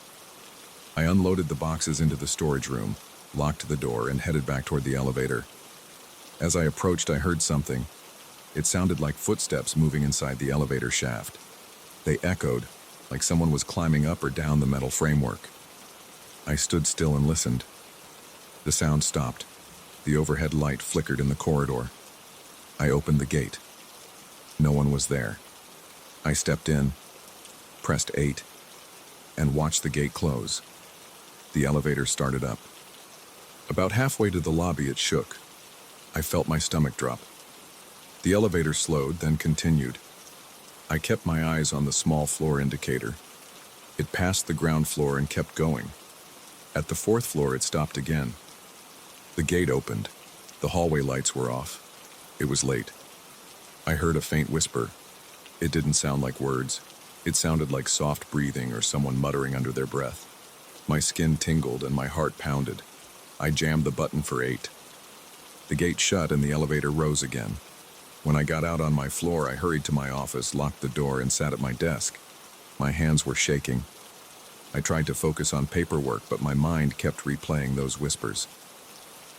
I unloaded the boxes into the storage room, locked the door, and headed back toward the elevator. As I approached, I heard something. It sounded like footsteps moving inside the elevator shaft. They echoed, like someone was climbing up or down the metal framework. I stood still and listened. The sound stopped. The overhead light flickered in the corridor. I opened the gate. No one was there. I stepped in, pressed 8, and watched the gate close. The elevator started up. About halfway to the lobby, it shook. I felt my stomach drop. The elevator slowed, then continued. I kept my eyes on the small floor indicator. It passed the ground floor and kept going. At the 4th floor, it stopped again. The gate opened. The hallway lights were off. It was late. I heard a faint whisper. It didn't sound like words. It sounded like soft breathing or someone muttering under their breath. My skin tingled and my heart pounded. I jammed the button for 8. The gate shut and the elevator rose again. When I got out on my floor, I hurried to my office, locked the door, and sat at my desk. My hands were shaking. I tried to focus on paperwork, but my mind kept replaying those whispers.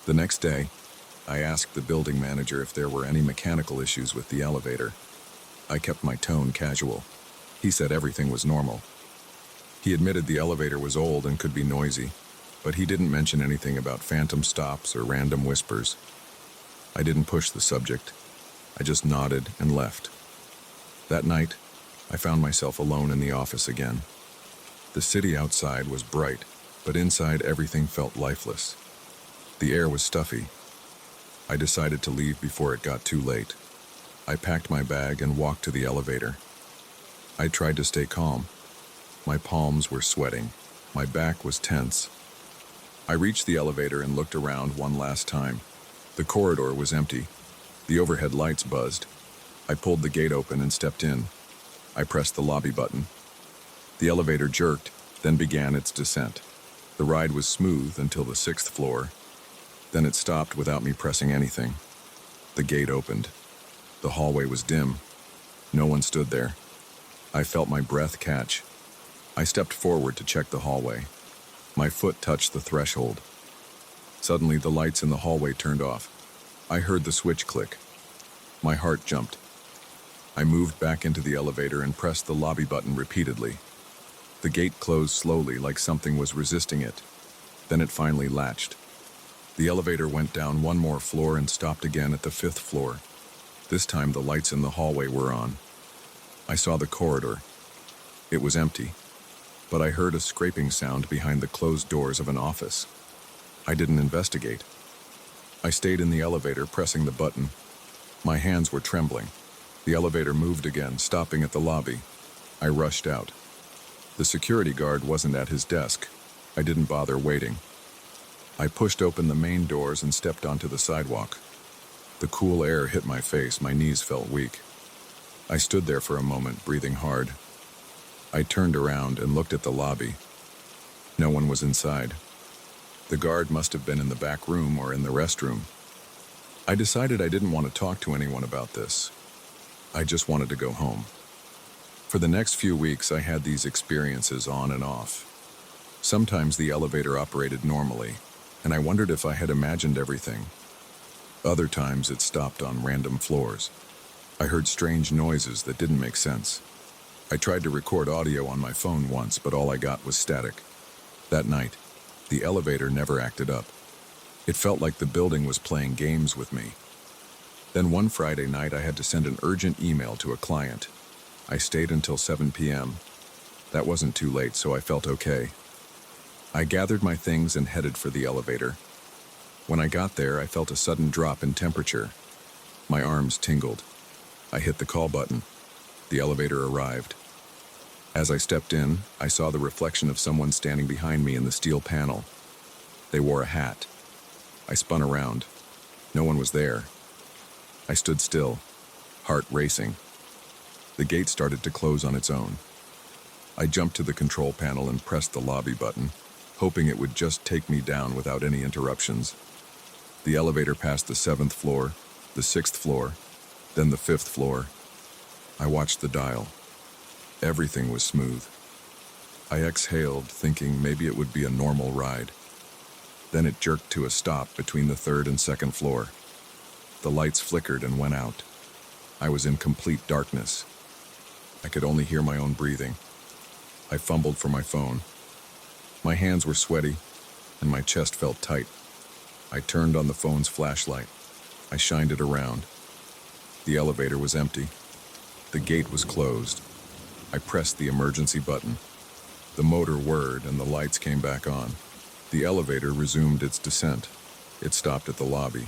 The next day, I asked the building manager if there were any mechanical issues with the elevator. I kept my tone casual. He said everything was normal. He admitted the elevator was old and could be noisy, but he didn't mention anything about phantom stops or random whispers. I didn't push the subject. I just nodded and left. That night, I found myself alone in the office again. The city outside was bright, but inside everything felt lifeless. The air was stuffy. I decided to leave before it got too late. I packed my bag and walked to the elevator. I tried to stay calm. My palms were sweating. My back was tense. I reached the elevator and looked around one last time. The corridor was empty. The overhead lights buzzed. I pulled the gate open and stepped in. I pressed the lobby button. The elevator jerked, then began its descent. The ride was smooth until the 6th floor. Then it stopped without me pressing anything. The gate opened. The hallway was dim. No one stood there. I felt my breath catch. I stepped forward to check the hallway. My foot touched the threshold. Suddenly, the lights in the hallway turned off. I heard the switch click. My heart jumped. I moved back into the elevator and pressed the lobby button repeatedly. The gate closed slowly, like something was resisting it. Then it finally latched. The elevator went down one more floor and stopped again at the 5th floor. This time the lights in the hallway were on. I saw the corridor. It was empty, but I heard a scraping sound behind the closed doors of an office. I didn't investigate. I stayed in the elevator, pressing the button. My hands were trembling. The elevator moved again, stopping at the lobby. I rushed out. The security guard wasn't at his desk. I didn't bother waiting. I pushed open the main doors and stepped onto the sidewalk. The cool air hit my face, my knees felt weak. I stood there for a moment, breathing hard. I turned around and looked at the lobby. No one was inside. The guard must have been in the back room or in the restroom. I decided I didn't want to talk to anyone about this. I just wanted to go home. For the next few weeks, I had these experiences on and off. Sometimes the elevator operated normally, and I wondered if I had imagined everything. Other times it stopped on random floors. I heard strange noises that didn't make sense. I tried to record audio on my phone once, but all I got was static. That night, the elevator never acted up. It felt like the building was playing games with me. Then one Friday night, I had to send an urgent email to a client. I stayed until 7 p.m. That wasn't too late, so I felt okay. I gathered my things and headed for the elevator. When I got there, I felt a sudden drop in temperature. My arms tingled. I hit the call button. The elevator arrived. As I stepped in, I saw the reflection of someone standing behind me in the steel panel. They wore a hat. I spun around. No one was there. I stood still, heart racing. The gate started to close on its own. I jumped to the control panel and pressed the lobby button, hoping it would just take me down without any interruptions. The elevator passed the 7th floor, the 6th floor, then the 5th floor. I watched the dial. Everything was smooth. I exhaled, thinking maybe it would be a normal ride. Then it jerked to a stop between the 3rd and 2nd floor. The lights flickered and went out. I was in complete darkness. I could only hear my own breathing. I fumbled for my phone. My hands were sweaty, and my chest felt tight. I turned on the phone's flashlight. I shined it around. The elevator was empty. The gate was closed. I pressed the emergency button. The motor whirred and the lights came back on. The elevator resumed its descent. It stopped at the lobby.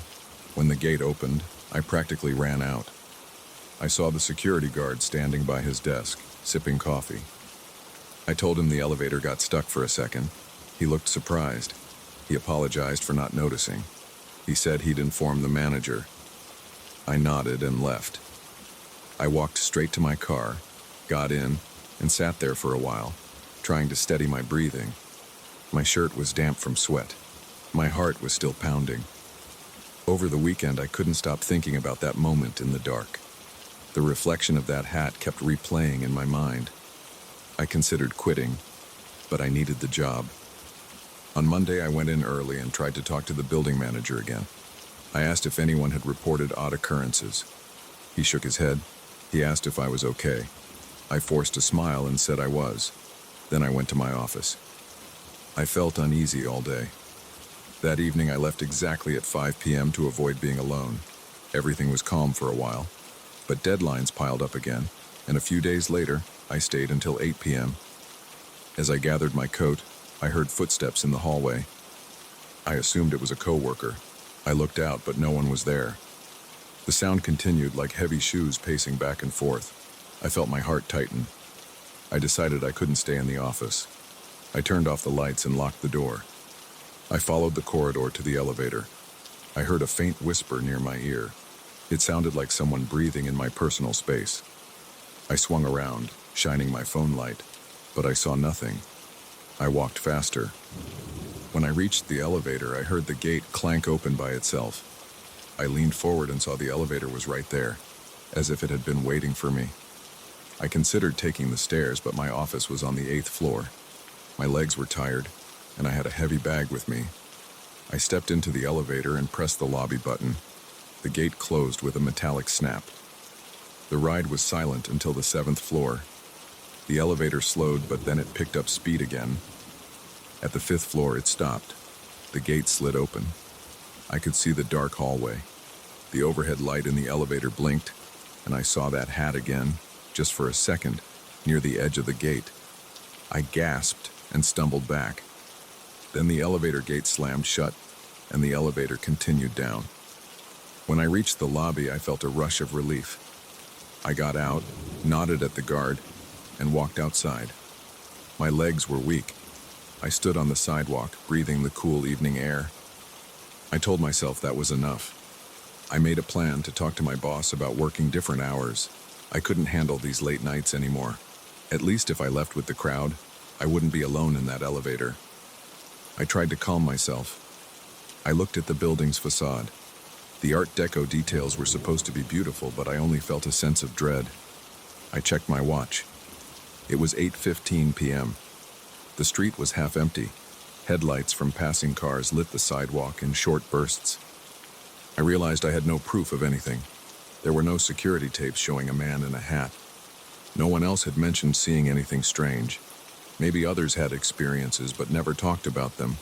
When the gate opened, I practically ran out. I saw the security guard standing by his desk, sipping coffee. I told him the elevator got stuck for a second. He looked surprised. He apologized for not noticing. He said he'd inform the manager. I nodded and left. I walked straight to my car, got in, and sat there for a while, trying to steady my breathing. My shirt was damp from sweat. My heart was still pounding. Over the weekend, I couldn't stop thinking about that moment in the dark. The reflection of that hat kept replaying in my mind. I considered quitting, but I needed the job. On Monday, I went in early and tried to talk to the building manager again. I asked if anyone had reported odd occurrences. He shook his head. He asked if I was okay. I forced a smile and said I was. Then I went to my office. I felt uneasy all day. That evening, I left exactly at 5 p.m. to avoid being alone. Everything was calm for a while, but deadlines piled up again, and a few days later, I stayed until 8 p.m. As I gathered my coat, I heard footsteps in the hallway. I assumed it was a coworker. I looked out, but no one was there. The sound continued like heavy shoes pacing back and forth. I felt my heart tighten. I decided I couldn't stay in the office. I turned off the lights and locked the door. I followed the corridor to the elevator. I heard a faint whisper near my ear. It sounded like someone breathing in my personal space. I swung around, shining my phone light, but I saw nothing. I walked faster. When I reached the elevator, I heard the gate clank open by itself. I leaned forward and saw the elevator was right there, as if it had been waiting for me. I considered taking the stairs, but my office was on the 8th floor. My legs were tired, and I had a heavy bag with me. I stepped into the elevator and pressed the lobby button. The gate closed with a metallic snap. The ride was silent until the 7th floor. The elevator slowed, but then it picked up speed again. At the 5th floor, it stopped. The gate slid open. I could see the dark hallway. The overhead light in the elevator blinked, and I saw that hat again, just for a second, near the edge of the gate. I gasped and stumbled back. Then the elevator gate slammed shut, and the elevator continued down. When I reached the lobby, I felt a rush of relief. I got out, nodded at the guard, and walked outside. My legs were weak. I stood on the sidewalk, breathing the cool evening air. I told myself that was enough. I made a plan to talk to my boss about working different hours. I couldn't handle these late nights anymore. At least if I left with the crowd, I wouldn't be alone in that elevator. I tried to calm myself. I looked at the building's facade. The Art Deco details were supposed to be beautiful, but I only felt a sense of dread. I checked my watch. It was 8:15 p.m. The street was half empty. Headlights from passing cars lit the sidewalk in short bursts. I realized I had no proof of anything. There were no security tapes showing a man in a hat. No one else had mentioned seeing anything strange. Maybe others had experiences but never talked about them.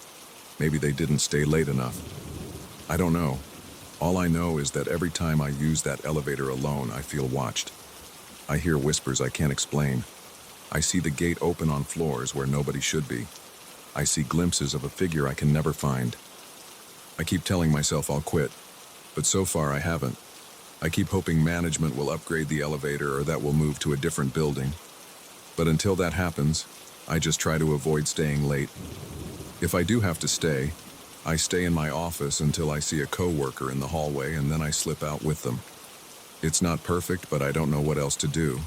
Maybe they didn't stay late enough. I don't know. All I know is that every time I use that elevator alone, I feel watched. I hear whispers I can't explain. I see the gate open on floors where nobody should be. I see glimpses of a figure I can never find. I keep telling myself I'll quit, but so far I haven't. I keep hoping management will upgrade the elevator or that we'll move to a different building. But until that happens, I just try to avoid staying late. If I do have to stay, I stay in my office until I see a coworker in the hallway and then I slip out with them. It's not perfect, but I don't know what else to do.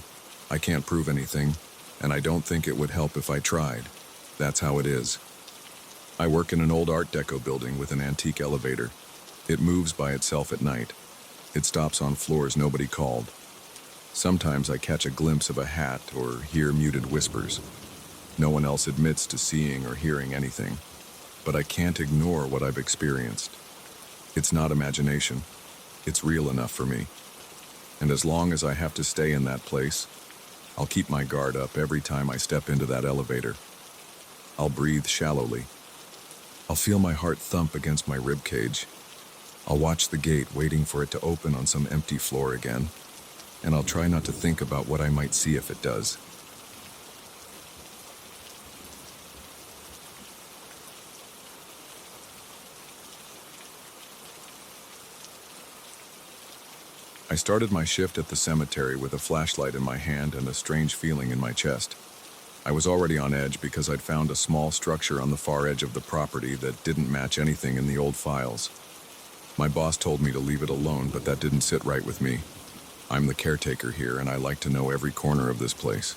I can't prove anything, and I don't think it would help if I tried. That's how it is. I work in an old Art Deco building with an antique elevator. It moves by itself at night. It stops on floors nobody called. Sometimes I catch a glimpse of a hat or hear muted whispers. No one else admits to seeing or hearing anything, but I can't ignore what I've experienced. It's not imagination. It's real enough for me. And as long as I have to stay in that place, I'll keep my guard up every time I step into that elevator. I'll breathe shallowly. I'll feel my heart thump against my rib cage. I'll watch the gate waiting for it to open on some empty floor again, and I'll try not to think about what I might see if it does. I started my shift at the cemetery with a flashlight in my hand and a strange feeling in my chest. I was already on edge because I'd found a small structure on the far edge of the property that didn't match anything in the old files. My boss told me to leave it alone, but that didn't sit right with me. I'm the caretaker here, and I like to know every corner of this place.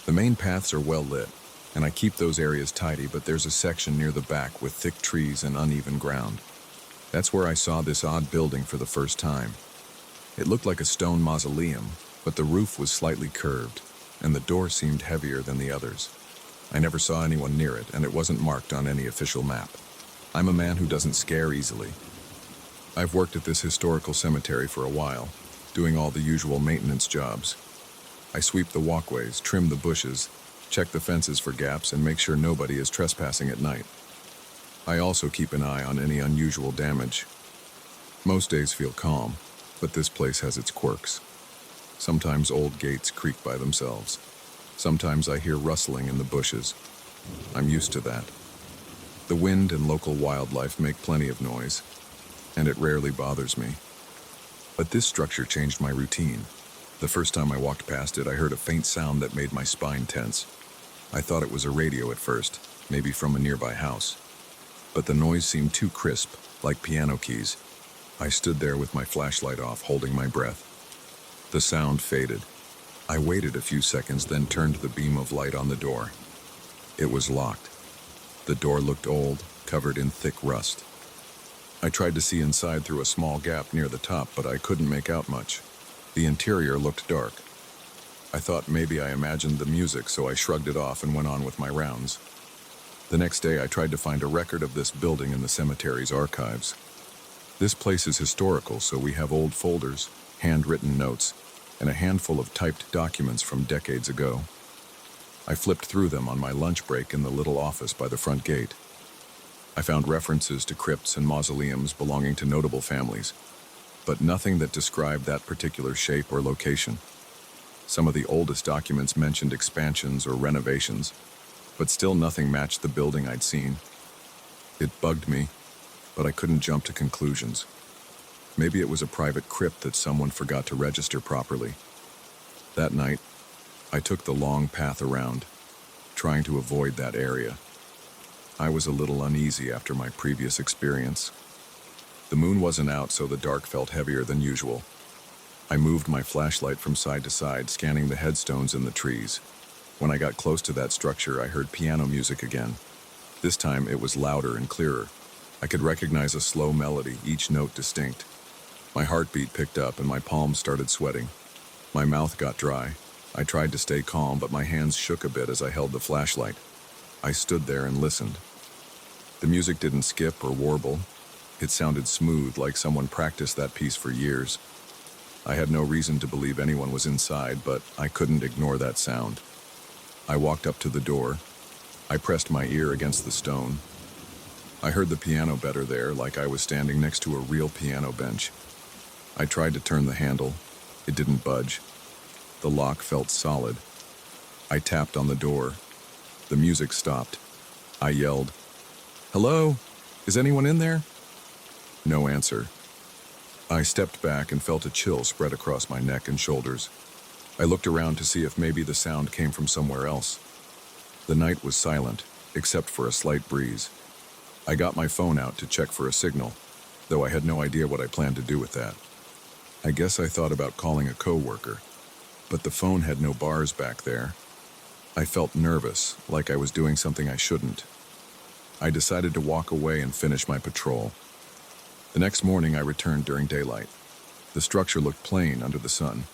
The main paths are well lit, and I keep those areas tidy, but there's a section near the back with thick trees and uneven ground. That's where I saw this odd building for the first time. It looked like a stone mausoleum, but the roof was slightly curved, and the door seemed heavier than the others. I never saw anyone near it, and it wasn't marked on any official map. I'm a man who doesn't scare easily. I've worked at this historical cemetery for a while, doing all the usual maintenance jobs. I sweep the walkways, trim the bushes, check the fences for gaps, and make sure nobody is trespassing at night. I also keep an eye on any unusual damage. Most days feel calm, but this place has its quirks. Sometimes old gates creak by themselves. Sometimes I hear rustling in the bushes. I'm used to that. The wind and local wildlife make plenty of noise, and it rarely bothers me. But this structure changed my routine. The first time I walked past it, I heard a faint sound that made my spine tense. I thought it was a radio at first, maybe from a nearby house. But the noise seemed too crisp, like piano keys. I stood there with my flashlight off, holding my breath. The sound faded. I waited a few seconds, then turned the beam of light on the door. It was locked. The door looked old, covered in thick rust. I tried to see inside through a small gap near the top, but I couldn't make out much. The interior looked dark. I thought maybe I imagined the music, so I shrugged it off and went on with my rounds. The next day, I tried to find a record of this building in the cemetery's archives. This place is historical, so we have old folders, handwritten notes, and a handful of typed documents from decades ago. I flipped through them on my lunch break in the little office by the front gate. I found references to crypts and mausoleums belonging to notable families, but nothing that described that particular shape or location. Some of the oldest documents mentioned expansions or renovations, but still nothing matched the building I'd seen. It bugged me, but I couldn't jump to conclusions. Maybe it was a private crypt that someone forgot to register properly. That night, I took the long path around, trying to avoid that area. I was a little uneasy after my previous experience. The moon wasn't out, so the dark felt heavier than usual. I moved my flashlight from side to side, scanning the headstones in the trees. When I got close to that structure, I heard piano music again. This time, it was louder and clearer. I could recognize a slow melody, each note distinct. My heartbeat picked up and my palms started sweating. My mouth got dry. I tried to stay calm, but my hands shook a bit as I held the flashlight. I stood there and listened. The music didn't skip or warble. It sounded smooth, like someone practiced that piece for years. I had no reason to believe anyone was inside, but I couldn't ignore that sound. I walked up to the door. I pressed my ear against the stone. I heard the piano better there, like I was standing next to a real piano bench. I tried to turn the handle. It didn't budge. The lock felt solid. I tapped on the door. The music stopped. I yelled, "Hello? Is anyone in there?" No answer. I stepped back and felt a chill spread across my neck and shoulders. I looked around to see if maybe the sound came from somewhere else. The night was silent, except for a slight breeze. I got my phone out to check for a signal, though I had no idea what I planned to do with that. I guess I thought about calling a coworker, but the phone had no bars back there. I felt nervous, like I was doing something I shouldn't. I decided to walk away and finish my patrol. The next morning, I returned during daylight. The structure looked plain under the sun.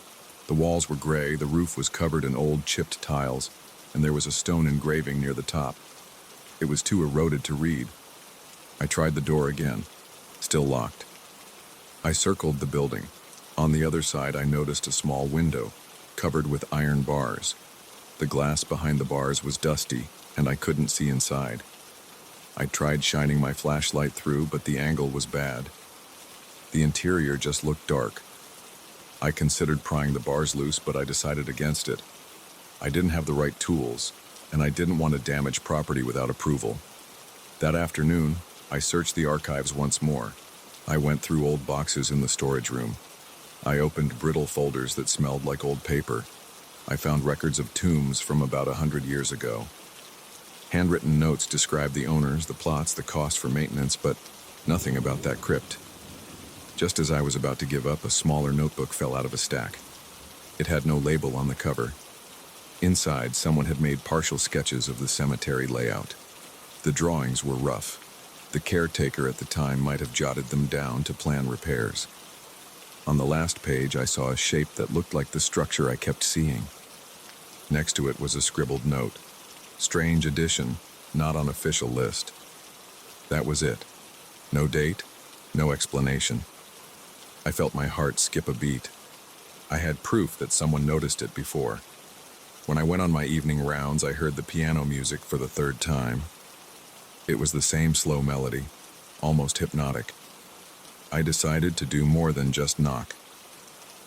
The walls were gray, the roof was covered in old chipped tiles, and there was a stone engraving near the top. It was too eroded to read. I tried the door again, still locked. I circled the building. On the other side, I noticed a small window, covered with iron bars. The glass behind the bars was dusty, and I couldn't see inside. I tried shining my flashlight through, but the angle was bad. The interior just looked dark. I considered prying the bars loose, but I decided against it. I didn't have the right tools, and I didn't want to damage property without approval. That afternoon, I searched the archives once more. I went through old boxes in the storage room. I opened brittle folders that smelled like old paper. I found records of tombs from about 100 years ago. Handwritten notes described the owners, the plots, the cost for maintenance, but nothing about that crypt. Just as I was about to give up, a smaller notebook fell out of a stack. It had no label on the cover. Inside, someone had made partial sketches of the cemetery layout. The drawings were rough. The caretaker at the time might have jotted them down to plan repairs. On the last page, I saw a shape that looked like the structure I kept seeing. Next to it was a scribbled note. Strange addition, not on official list. That was it. No date, no explanation. I felt my heart skip a beat. I had proof that someone noticed it before. When I went on my evening rounds, I heard the piano music for the third time. It was the same slow melody, almost hypnotic. I decided to do more than just knock.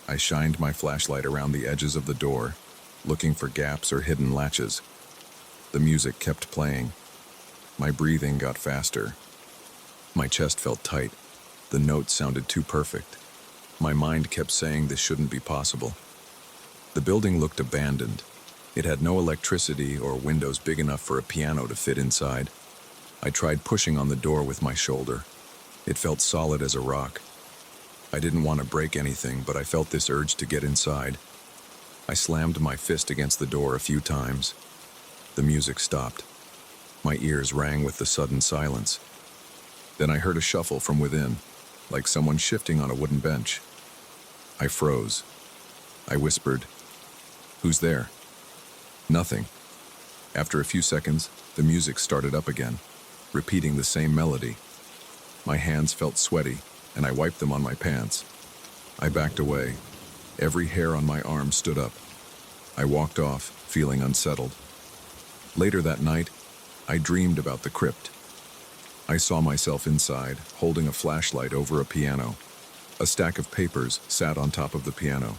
I shined my flashlight around the edges of the door, looking for gaps or hidden latches. The music kept playing. My breathing got faster. My chest felt tight. The notes sounded too perfect. My mind kept saying this shouldn't be possible. The building looked abandoned. It had no electricity or windows big enough for a piano to fit inside. I tried pushing on the door with my shoulder. It felt solid as a rock. I didn't want to break anything, but I felt this urge to get inside. I slammed my fist against the door a few times. The music stopped. My ears rang with the sudden silence. Then I heard a shuffle from within, like someone shifting on a wooden bench. I froze. I whispered, "Who's there?" Nothing. After a few seconds, the music started up again, repeating the same melody. My hands felt sweaty, and I wiped them on my pants. I backed away. Every hair on my arm stood up. I walked off, feeling unsettled. Later that night, I dreamed about the crypt. I saw myself inside, holding a flashlight over a piano. A stack of papers sat on top of the piano.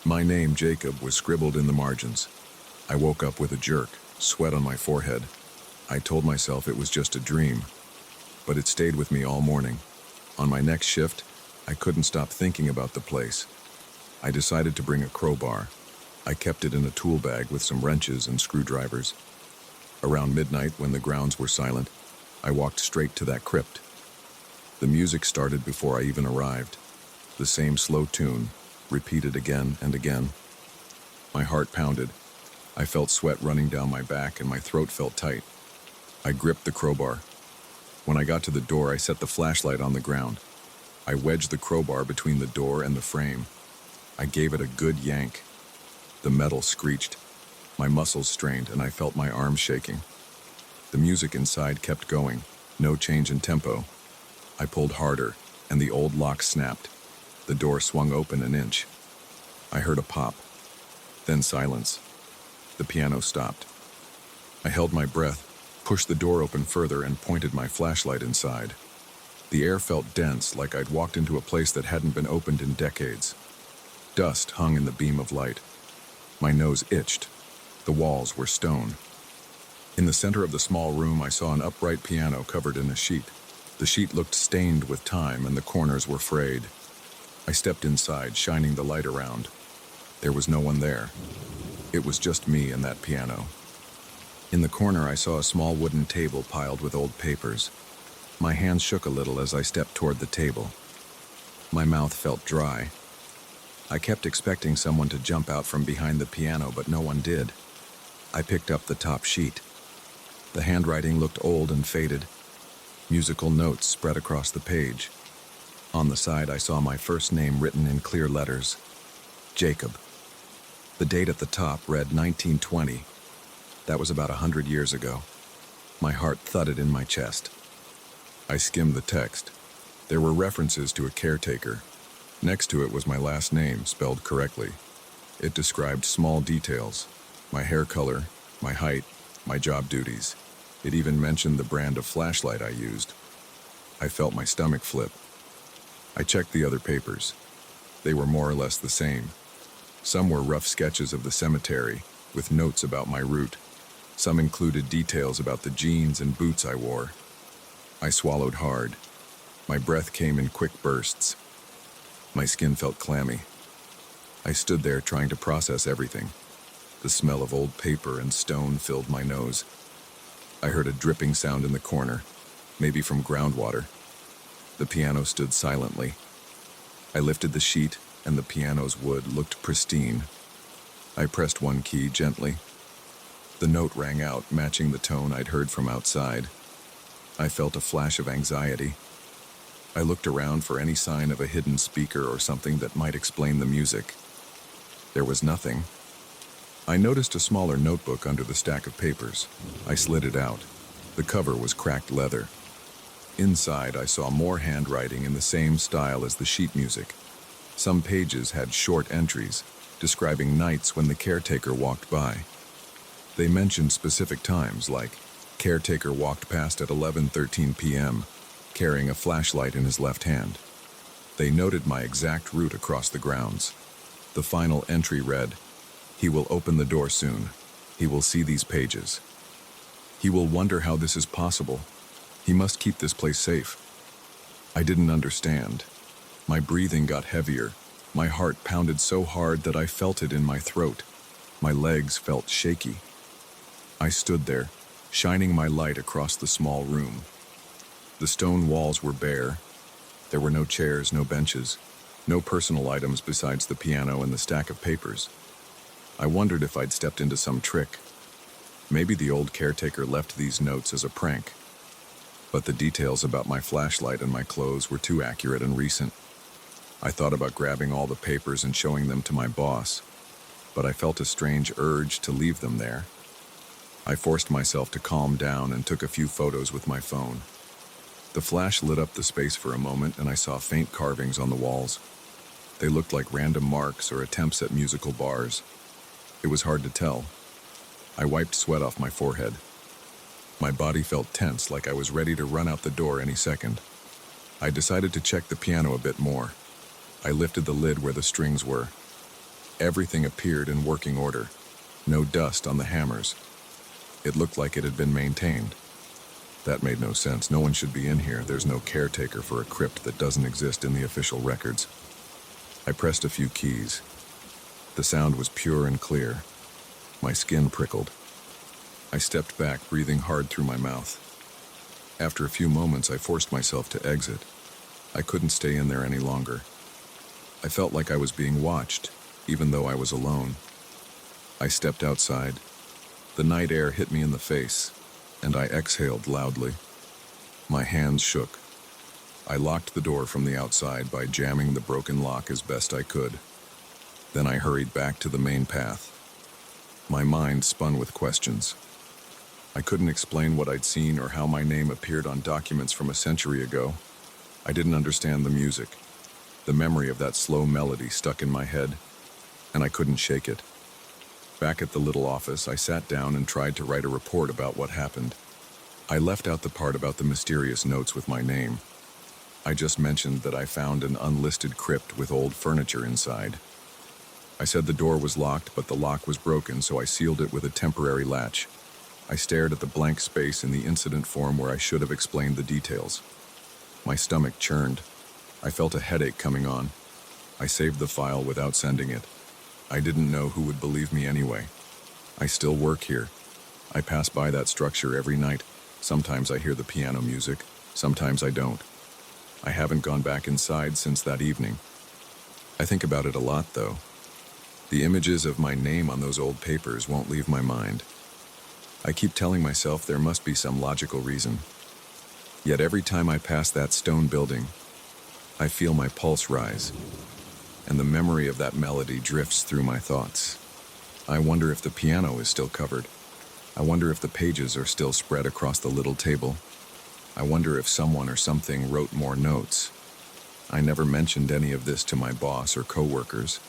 My name, Jacob, was scribbled in the margins. I woke up with a jerk, sweat on my forehead. I told myself it was just a dream, but it stayed with me all morning. On my next shift, I couldn't stop thinking about the place. I decided to bring a crowbar. I kept it in a tool bag with some wrenches and screwdrivers. Around midnight, when the grounds were silent, I walked straight to that crypt. The music started before I even arrived. The same slow tune, repeated again and again. My heart pounded. I felt sweat running down my back and my throat felt tight. I gripped the crowbar. When I got to the door, I set the flashlight on the ground. I wedged the crowbar between the door and the frame. I gave it a good yank. The metal screeched. My muscles strained and I felt my arms shaking. The music inside kept going, no change in tempo. I pulled harder, and the old lock snapped. The door swung open an inch. I heard a pop, then silence. The piano stopped. I held my breath, pushed the door open further, and pointed my flashlight inside. The air felt dense, like I'd walked into a place that hadn't been opened in decades. Dust hung in the beam of light. My nose itched. The walls were stone. In the center of the small room, I saw an upright piano covered in a sheet. The sheet looked stained with time, and the corners were frayed. I stepped inside, shining the light around. There was no one there. It was just me and that piano. In the corner, I saw a small wooden table piled with old papers. My hands shook a little as I stepped toward the table. My mouth felt dry. I kept expecting someone to jump out from behind the piano, but no one did. I picked up the top sheet. The handwriting looked old and faded. Musical notes spread across the page. On the side, I saw my first name written in clear letters. Jacob. The date at the top read 1920. That was about 100 years ago. My heart thudded in my chest. I skimmed the text. There were references to a caretaker. Next to it was my last name, spelled correctly. It described small details: my hair color, my height, my job duties. It even mentioned the brand of flashlight I used. I felt my stomach flip. I checked the other papers. They were more or less the same. Some were rough sketches of the cemetery, with notes about my route. Some included details about the jeans and boots I wore. I swallowed hard. My breath came in quick bursts. My skin felt clammy. I stood there trying to process everything. The smell of old paper and stone filled my nose. I heard a dripping sound in the corner, maybe from groundwater. The piano stood silently. I lifted the sheet, and the piano's wood looked pristine. I pressed one key gently. The note rang out, matching the tone I'd heard from outside. I felt a flash of anxiety. I looked around for any sign of a hidden speaker or something that might explain the music. There was nothing. I noticed a smaller notebook under the stack of papers. I slid it out. The cover was cracked leather. Inside, I saw more handwriting in the same style as the sheet music. Some pages had short entries, describing nights when the caretaker walked by. They mentioned specific times, like, caretaker walked past at 11:13 p.m., carrying a flashlight in his left hand. They noted my exact route across the grounds. The final entry read, "He will open the door soon. He will see these pages. He will wonder how this is possible. He must keep this place safe." I didn't understand. My breathing got heavier. My heart pounded so hard that I felt it in my throat. My legs felt shaky. I stood there, shining my light across the small room. The stone walls were bare. There were no chairs, no benches, no personal items besides the piano and the stack of papers. I wondered if I'd stepped into some trick. Maybe the old caretaker left these notes as a prank. But the details about my flashlight and my clothes were too accurate and recent. I thought about grabbing all the papers and showing them to my boss, but I felt a strange urge to leave them there. I forced myself to calm down and took a few photos with my phone. The flash lit up the space for a moment, and I saw faint carvings on the walls. They looked like random marks or attempts at musical bars. It was hard to tell. I wiped sweat off my forehead. My body felt tense, like I was ready to run out the door any second. I decided to check the piano a bit more. I lifted the lid where the strings were. Everything appeared in working order. No dust on the hammers. It looked like it had been maintained. That made no sense. No one should be in here. There's no caretaker for a crypt that doesn't exist in the official records. I pressed a few keys. The sound was pure and clear. My skin prickled. I stepped back, breathing hard through my mouth. After a few moments, I forced myself to exit. I couldn't stay in there any longer. I felt like I was being watched, even though I was alone. I stepped outside. The night air hit me in the face, and I exhaled loudly. My hands shook. I locked the door from the outside by jamming the broken lock as best I could. Then I hurried back to the main path. My mind spun with questions. I couldn't explain what I'd seen or how my name appeared on documents from a century ago. I didn't understand the music. The memory of that slow melody stuck in my head, and I couldn't shake it. Back at the little office, I sat down and tried to write a report about what happened. I left out the part about the mysterious notes with my name. I just mentioned that I found an unlisted crypt with old furniture inside. I said the door was locked, but the lock was broken, so I sealed it with a temporary latch. I stared at the blank space in the incident form where I should have explained the details. My stomach churned. I felt a headache coming on. I saved the file without sending it. I didn't know who would believe me anyway. I still work here. I pass by that structure every night. Sometimes I hear the piano music, sometimes I don't. I haven't gone back inside since that evening. I think about it a lot, though. The images of my name on those old papers won't leave my mind. I keep telling myself there must be some logical reason. Yet every time I pass that stone building, I feel my pulse rise, and the memory of that melody drifts through my thoughts. I wonder if the piano is still covered. I wonder if the pages are still spread across the little table. I wonder if someone or something wrote more notes. I never mentioned any of this to my boss or coworkers.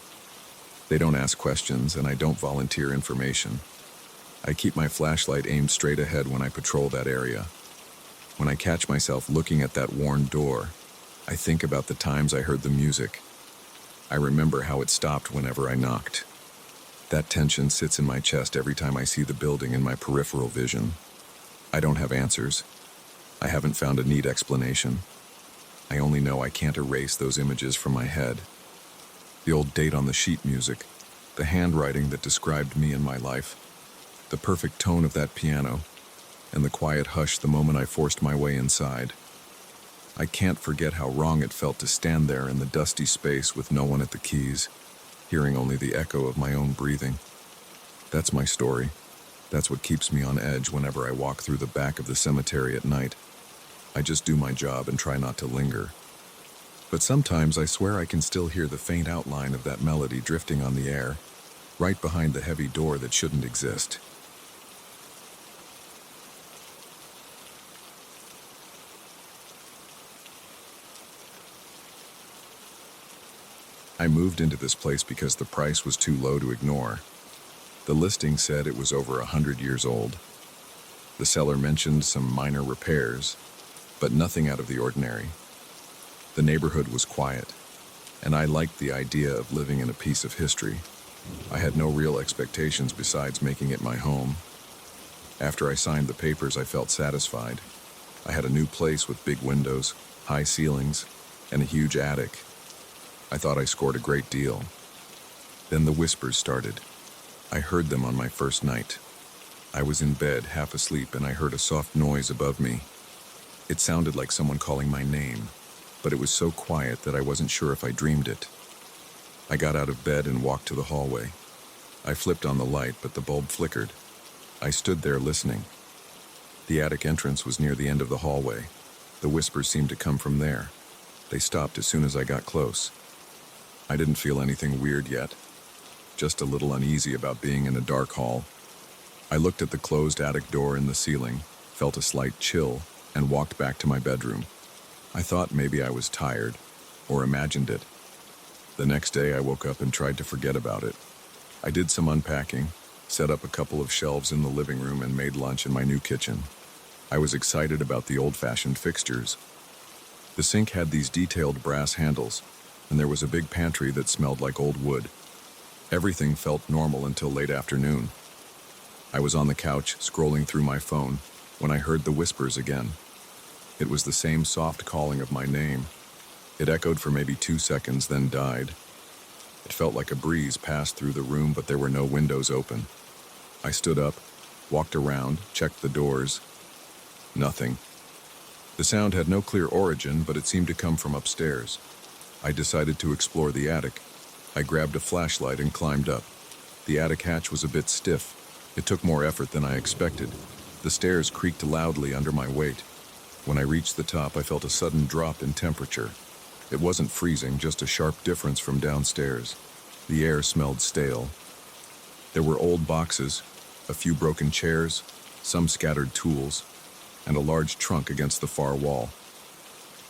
They don't ask questions, and I don't volunteer information. I keep my flashlight aimed straight ahead when I patrol that area. When I catch myself looking at that worn door, I think about the times I heard the music. I remember how it stopped whenever I knocked. That tension sits in my chest every time I see the building in my peripheral vision. I don't have answers. I haven't found a neat explanation. I only know I can't erase those images from my head. The old date on the sheet music, the handwriting that described me and my life, the perfect tone of that piano, and the quiet hush the moment I forced my way inside. I can't forget how wrong it felt to stand there in the dusty space with no one at the keys, hearing only the echo of my own breathing. That's my story. That's what keeps me on edge whenever I walk through the back of the cemetery at night. I just do my job and try not to linger. But sometimes I swear I can still hear the faint outline of that melody drifting on the air, right behind the heavy door that shouldn't exist. I moved into this place because the price was too low to ignore. The listing said it was over 100 years old. The seller mentioned some minor repairs, but nothing out of the ordinary. The neighborhood was quiet, and I liked the idea of living in a piece of history. I had no real expectations besides making it my home. After I signed the papers, I felt satisfied. I had a new place with big windows, high ceilings, and a huge attic. I thought I scored a great deal. Then the whispers started. I heard them on my first night. I was in bed, half asleep, and I heard a soft noise above me. It sounded like someone calling my name, but it was so quiet that I wasn't sure if I dreamed it. I got out of bed and walked to the hallway. I flipped on the light, but the bulb flickered. I stood there listening. The attic entrance was near the end of the hallway. The whispers seemed to come from there. They stopped as soon as I got close. I didn't feel anything weird yet, just a little uneasy about being in a dark hall. I looked at the closed attic door in the ceiling, felt a slight chill, and walked back to my bedroom. I thought maybe I was tired, or imagined it. The next day I woke up and tried to forget about it. I did some unpacking, set up a couple of shelves in the living room, and made lunch in my new kitchen. I was excited about the old-fashioned fixtures. The sink had these detailed brass handles, and there was a big pantry that smelled like old wood. Everything felt normal until late afternoon. I was on the couch, scrolling through my phone, when I heard the whispers again. It was the same soft calling of my name. It echoed for maybe 2 seconds, then died. It felt like a breeze passed through the room, but there were no windows open. I stood up, walked around, checked the doors. Nothing. The sound had no clear origin, but it seemed to come from upstairs. I decided to explore the attic. I grabbed a flashlight and climbed up. The attic hatch was a bit stiff. It took more effort than I expected. The stairs creaked loudly under my weight. When I reached the top, I felt a sudden drop in temperature. It wasn't freezing, just a sharp difference from downstairs. The air smelled stale. There were old boxes, a few broken chairs, some scattered tools, and a large trunk against the far wall.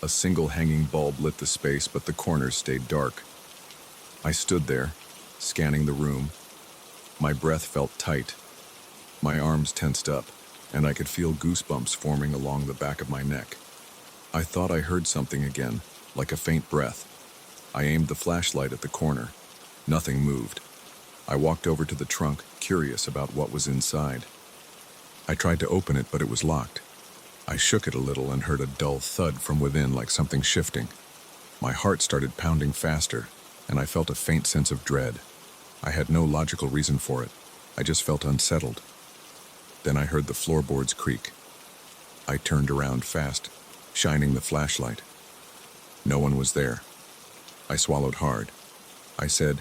A single hanging bulb lit the space, but the corners stayed dark. I stood there, scanning the room. My breath felt tight. My arms tensed up, and I could feel goosebumps forming along the back of my neck. I thought I heard something again, like a faint breath. I aimed the flashlight at the corner. Nothing moved. I walked over to the trunk, curious about what was inside. I tried to open it, but it was locked. I shook it a little and heard a dull thud from within, like something shifting. My heart started pounding faster, and I felt a faint sense of dread. I had no logical reason for it. I just felt unsettled. Then I heard the floorboards creak. I turned around fast, shining the flashlight. No one was there. I swallowed hard. I said,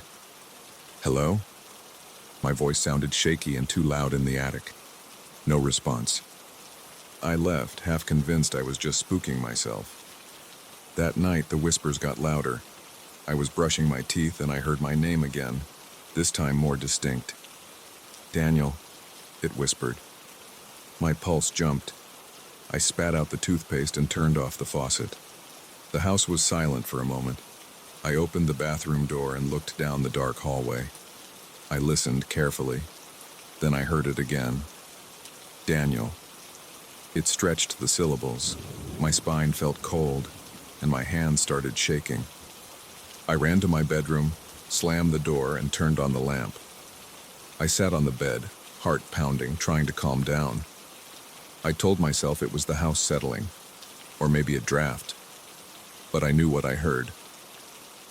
"Hello?" My voice sounded shaky and too loud in the attic. No response. I left, half convinced I was just spooking myself. That night, the whispers got louder. I was brushing my teeth and I heard my name again, this time more distinct. "Daniel," it whispered. My pulse jumped. I spat out the toothpaste and turned off the faucet. The house was silent for a moment. I opened the bathroom door and looked down the dark hallway. I listened carefully. Then I heard it again. "Daniel." It stretched the syllables. My spine felt cold, and my hands started shaking. I ran to my bedroom, slammed the door, and turned on the lamp. I sat on the bed, heart pounding, trying to calm down. I told myself it was the house settling, or maybe a draft. But I knew what I heard.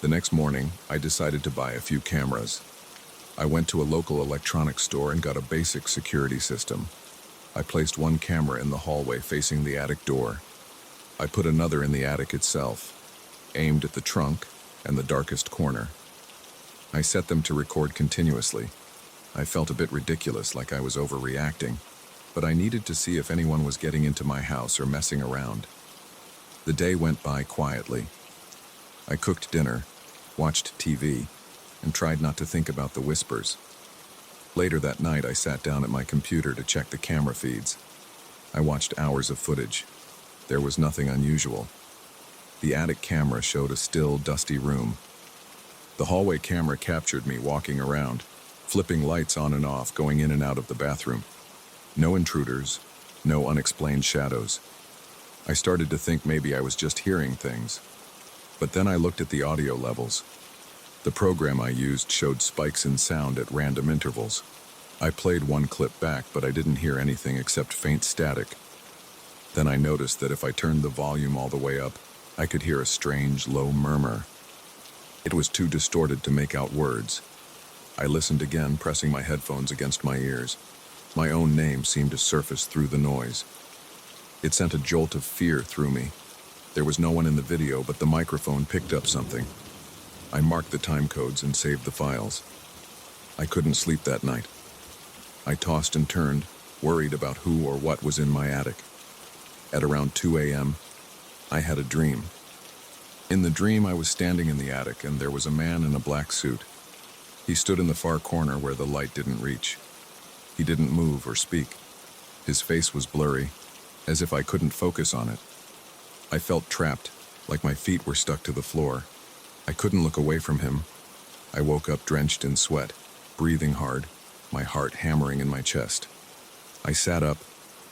The next morning, I decided to buy a few cameras. I went to a local electronics store and got a basic security system. I placed one camera in the hallway facing the attic door. I put another in the attic itself, aimed at the trunk and the darkest corner. I set them to record continuously. I felt a bit ridiculous, like I was overreacting, but I needed to see if anyone was getting into my house or messing around. The day went by quietly. I cooked dinner, watched TV, and tried not to think about the whispers. Later that night, I sat down at my computer to check the camera feeds. I watched hours of footage. There was nothing unusual. The attic camera showed a still, dusty room. The hallway camera captured me walking around, flipping lights on and off, going in and out of the bathroom. No intruders, no unexplained shadows. I started to think maybe I was just hearing things. But then I looked at the audio levels. The program I used showed spikes in sound at random intervals. I played one clip back, but I didn't hear anything except faint static. Then I noticed that if I turned the volume all the way up, I could hear a strange, low murmur. It was too distorted to make out words. I listened again, pressing my headphones against my ears. My own name seemed to surface through the noise. It sent a jolt of fear through me. There was no one in the video, but the microphone picked up something. I marked the time codes and saved the files. I couldn't sleep that night. I tossed and turned, worried about who or what was in my attic. At around 2 a.m., I had a dream. In the dream, I was standing in the attic, and there was a man in a black suit. He stood in the far corner where the light didn't reach. He didn't move or speak. His face was blurry, as if I couldn't focus on it. I felt trapped, like my feet were stuck to the floor. I couldn't look away from him. I woke up drenched in sweat, breathing hard, my heart hammering in my chest. I sat up,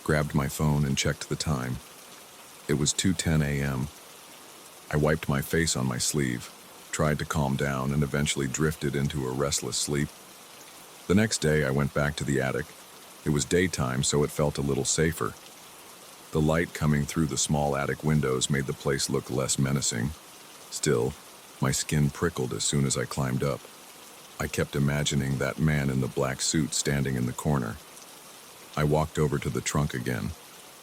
grabbed my phone and checked the time. It was 2:10 a.m. I wiped my face on my sleeve, tried to calm down, and eventually drifted into a restless sleep. The next day, I went back to the attic. It was daytime, so it felt a little safer. The light coming through the small attic windows made the place look less menacing. Still, my skin prickled as soon as I climbed up. I kept imagining that man in the black suit standing in the corner. I walked over to the trunk again.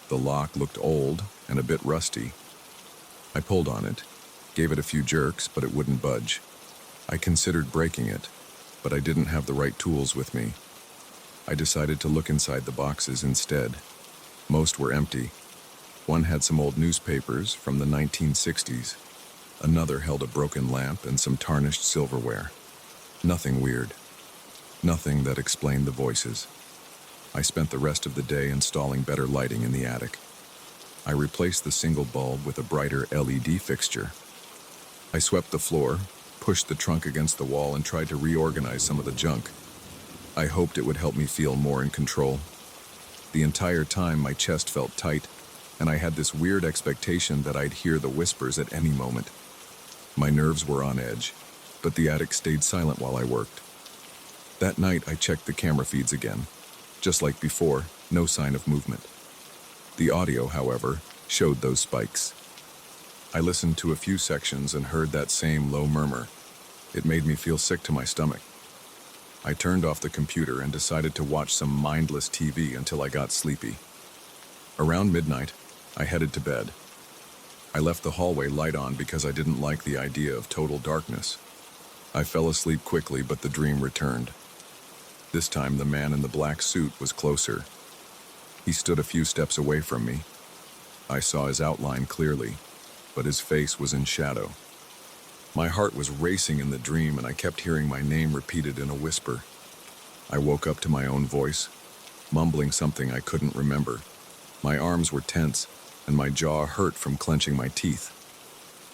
The lock looked old and a bit rusty. I pulled on it, gave it a few jerks, but it wouldn't budge. I considered breaking it, but I didn't have the right tools with me. I decided to look inside the boxes instead. Most were empty. One had some old newspapers from the 1960s. Another held a broken lamp and some tarnished silverware. Nothing weird. Nothing that explained the voices. I spent the rest of the day installing better lighting in the attic. I replaced the single bulb with a brighter LED fixture. I swept the floor, pushed the trunk against the wall, and tried to reorganize some of the junk. I hoped it would help me feel more in control. The entire time my chest felt tight, and I had this weird expectation that I'd hear the whispers at any moment. My nerves were on edge, but the attic stayed silent while I worked. That night I checked the camera feeds again. Just like before, no sign of movement. The audio, however, showed those spikes. I listened to a few sections and heard that same low murmur. It made me feel sick to my stomach. I turned off the computer and decided to watch some mindless TV until I got sleepy. Around midnight, I headed to bed. I left the hallway light on because I didn't like the idea of total darkness. I fell asleep quickly, but the dream returned. This time, the man in the black suit was closer. He stood a few steps away from me. I saw his outline clearly, but his face was in shadow. My heart was racing in the dream, and I kept hearing my name repeated in a whisper. I woke up to my own voice, mumbling something I couldn't remember. My arms were tense, and my jaw hurt from clenching my teeth.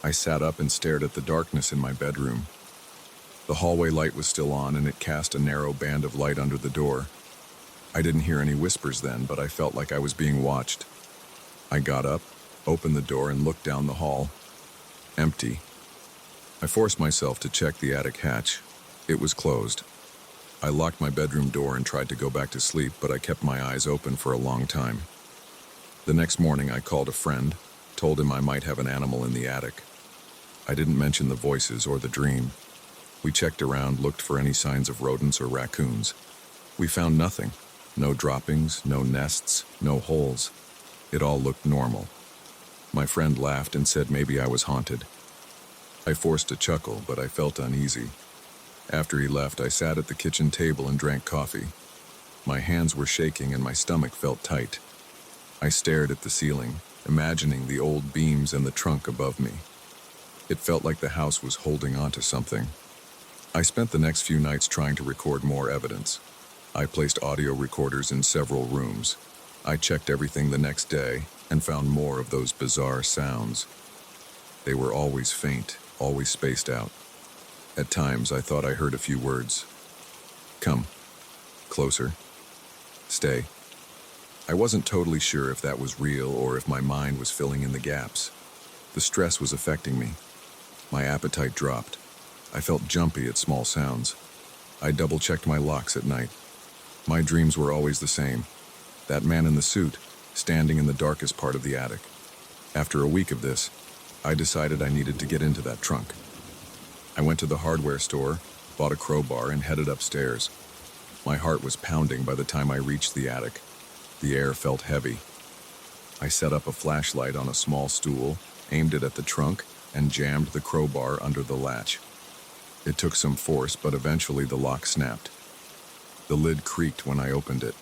I sat up and stared at the darkness in my bedroom. The hallway light was still on, and it cast a narrow band of light under the door. I didn't hear any whispers then, but I felt like I was being watched. I got up, opened the door, and looked down the hall. Empty. I forced myself to check the attic hatch. It was closed. I locked my bedroom door and tried to go back to sleep, but I kept my eyes open for a long time. The next morning, I called a friend, told him I might have an animal in the attic. I didn't mention the voices or the dream. We checked around, looked for any signs of rodents or raccoons. We found nothing. No droppings, no nests, no holes. It all looked normal. My friend laughed and said maybe I was haunted. I forced a chuckle, but I felt uneasy. After he left, I sat at the kitchen table and drank coffee. My hands were shaking and my stomach felt tight. I stared at the ceiling, imagining the old beams and the trunk above me. It felt like the house was holding on to something. I spent the next few nights trying to record more evidence. I placed audio recorders in several rooms. I checked everything the next day and found more of those bizarre sounds. They were always faint, always spaced out. At times, I thought I heard a few words. Come. Closer. Stay. I wasn't totally sure if that was real or if my mind was filling in the gaps. The stress was affecting me. My appetite dropped. I felt jumpy at small sounds. I double-checked my locks at night. My dreams were always the same. That man in the suit, standing in the darkest part of the attic. After a week of this, I decided I needed to get into that trunk. I went to the hardware store, bought a crowbar, and headed upstairs. My heart was pounding by the time I reached the attic. The air felt heavy. I set up a flashlight on a small stool, aimed it at the trunk, and jammed the crowbar under the latch. It took some force, but eventually the lock snapped. The lid creaked when I opened it.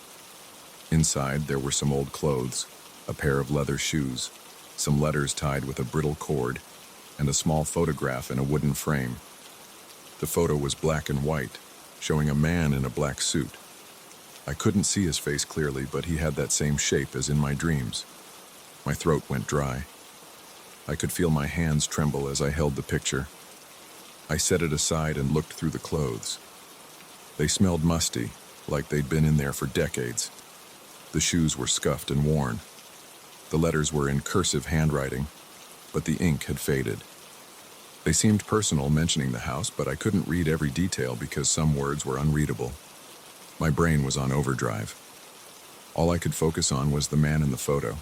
Inside, there were some old clothes, a pair of leather shoes, some letters tied with a brittle cord, and a small photograph in a wooden frame. The photo was black and white, showing a man in a black suit. I couldn't see his face clearly, but he had that same shape as in my dreams. My throat went dry. I could feel my hands tremble as I held the picture. I set it aside and looked through the clothes. They smelled musty, like they'd been in there for decades. The shoes were scuffed and worn. The letters were in cursive handwriting, but the ink had faded. They seemed personal, mentioning the house, but I couldn't read every detail because some words were unreadable. My brain was on overdrive. All I could focus on was the man in the photo.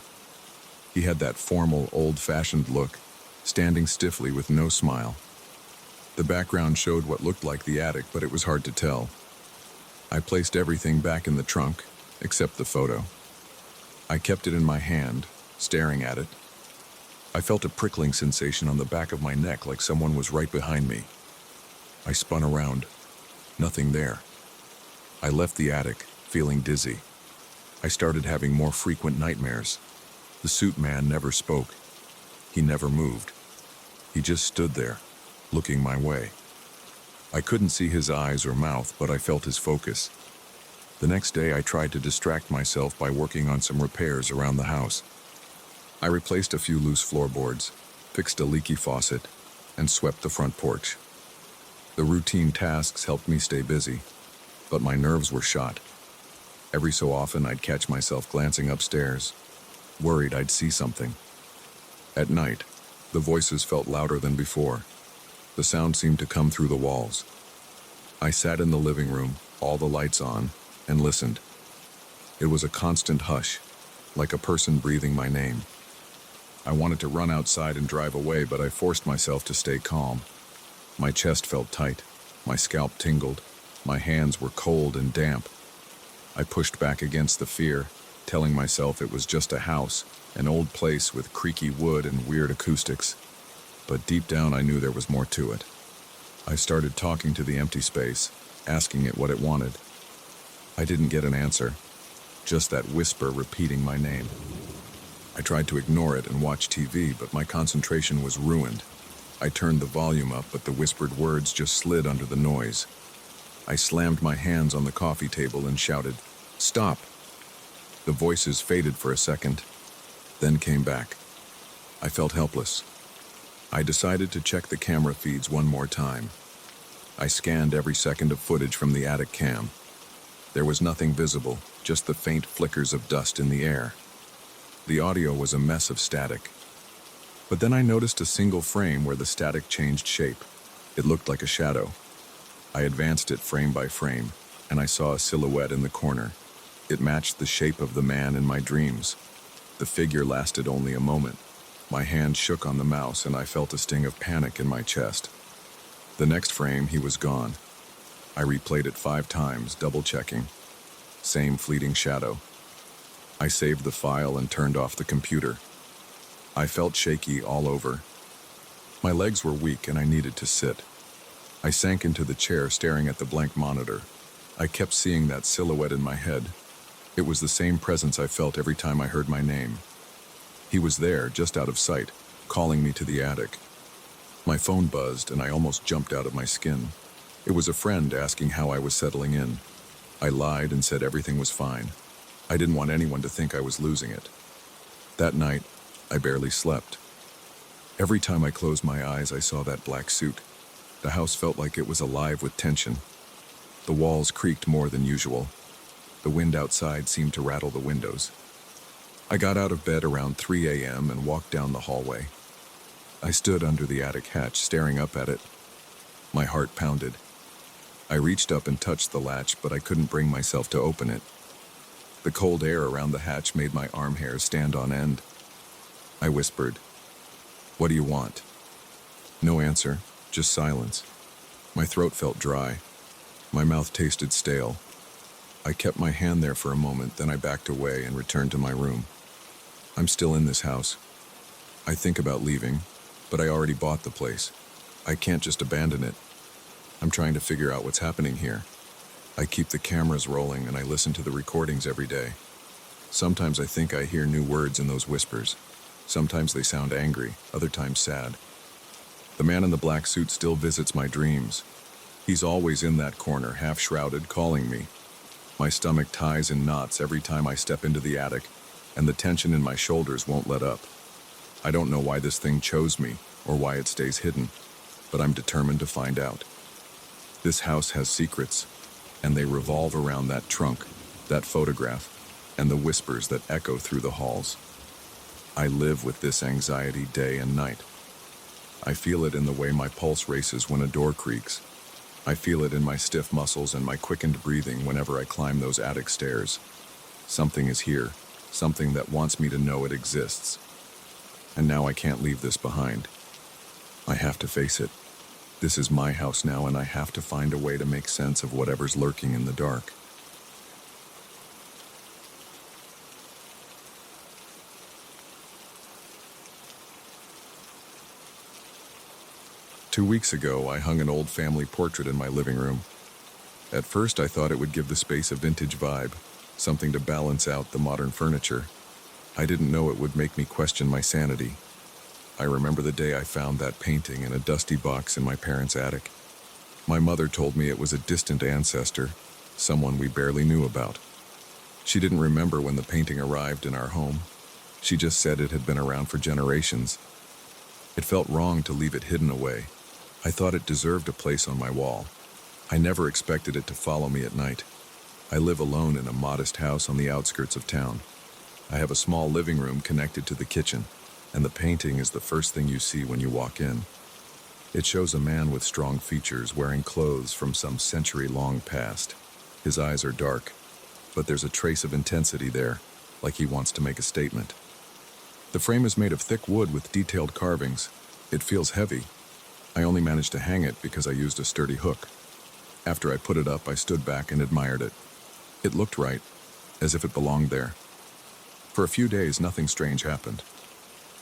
He had that formal, old-fashioned look, standing stiffly with no smile. The background showed what looked like the attic, but it was hard to tell. I placed everything back in the trunk, except the photo. I kept it in my hand, staring at it. I felt a prickling sensation on the back of my neck, like someone was right behind me. I spun around. Nothing there. I left the attic, feeling dizzy. I started having more frequent nightmares. The suit man never spoke. He never moved. He just stood there, looking my way. I couldn't see his eyes or mouth, but I felt his focus. The next day, I tried to distract myself by working on some repairs around the house. I replaced a few loose floorboards, fixed a leaky faucet, and swept the front porch. The routine tasks helped me stay busy, but my nerves were shot. Every so often, I'd catch myself glancing upstairs, worried I'd see something. At night, the voices felt louder than before. The sound seemed to come through the walls. I sat in the living room, all the lights on, and listened. It was a constant hush, like a person breathing my name. I wanted to run outside and drive away, but I forced myself to stay calm. My chest felt tight, my scalp tingled, my hands were cold and damp. I pushed back against the fear, telling myself it was just a house, an old place with creaky wood and weird acoustics. But deep down I knew there was more to it. I started talking to the empty space, asking it what it wanted. I didn't get an answer, just that whisper repeating my name. I tried to ignore it and watch TV, but my concentration was ruined. I turned the volume up, but the whispered words just slid under the noise. I slammed my hands on the coffee table and shouted, "Stop!" The voices faded for a second, then came back. I felt helpless. I decided to check the camera feeds one more time. I scanned every second of footage from the attic cam. There was nothing visible, just the faint flickers of dust in the air. The audio was a mess of static. But then I noticed a single frame where the static changed shape. It looked like a shadow. I advanced it frame by frame, and I saw a silhouette in the corner. It matched the shape of the man in my dreams. The figure lasted only a moment. My hand shook on the mouse, and I felt a sting of panic in my chest. The next frame, he was gone. I replayed it 5 times, double-checking. Same fleeting shadow. I saved the file and turned off the computer. I felt shaky all over. My legs were weak and I needed to sit. I sank into the chair, staring at the blank monitor. I kept seeing that silhouette in my head. It was the same presence I felt every time I heard my name. He was there, just out of sight, calling me to the attic. My phone buzzed and I almost jumped out of my skin. It was a friend asking how I was settling in. I lied and said everything was fine. I didn't want anyone to think I was losing it. That night, I barely slept. Every time I closed my eyes, I saw that black suit. The house felt like it was alive with tension. The walls creaked more than usual. The wind outside seemed to rattle the windows. I got out of bed around 3 a.m. and walked down the hallway. I stood under the attic hatch, staring up at it. My heart pounded. I reached up and touched the latch, but I couldn't bring myself to open it. The cold air around the hatch made my arm hairs stand on end. I whispered, "What do you want?" No answer, just silence. My throat felt dry. My mouth tasted stale. I kept my hand there for a moment, then I backed away and returned to my room. I'm still in this house. I think about leaving, but I already bought the place. I can't just abandon it. I'm trying to figure out what's happening here. I keep the cameras rolling and I listen to the recordings every day. Sometimes I think I hear new words in those whispers. Sometimes they sound angry, other times sad. The man in the black suit still visits my dreams. He's always in that corner, half shrouded, calling me. My stomach ties in knots every time I step into the attic, and the tension in my shoulders won't let up. I don't know why this thing chose me, or why it stays hidden, but I'm determined to find out. This house has secrets, and they revolve around that trunk, that photograph, and the whispers that echo through the halls. I live with this anxiety day and night. I feel it in the way my pulse races when a door creaks. I feel it in my stiff muscles and my quickened breathing whenever I climb those attic stairs. Something is here, something that wants me to know it exists. And now I can't leave this behind. I have to face it. This is my house now, and I have to find a way to make sense of whatever's lurking in the dark. Two weeks ago, I hung an old family portrait in my living room. At first, I thought it would give the space a vintage vibe, something to balance out the modern furniture. I didn't know it would make me question my sanity. I remember the day I found that painting in a dusty box in my parents' attic. My mother told me it was a distant ancestor, someone we barely knew about. She didn't remember when the painting arrived in our home. She just said it had been around for generations. It felt wrong to leave it hidden away. I thought it deserved a place on my wall. I never expected it to follow me at night. I live alone in a modest house on the outskirts of town. I have a small living room connected to the kitchen, and the painting is the first thing you see when you walk in. It shows a man with strong features wearing clothes from some century-long past. His eyes are dark, but there's a trace of intensity there, like he wants to make a statement. The frame is made of thick wood with detailed carvings. It feels heavy. I only managed to hang it because I used a sturdy hook. After I put it up, I stood back and admired it. It looked right, as if it belonged there. For a few days, nothing strange happened.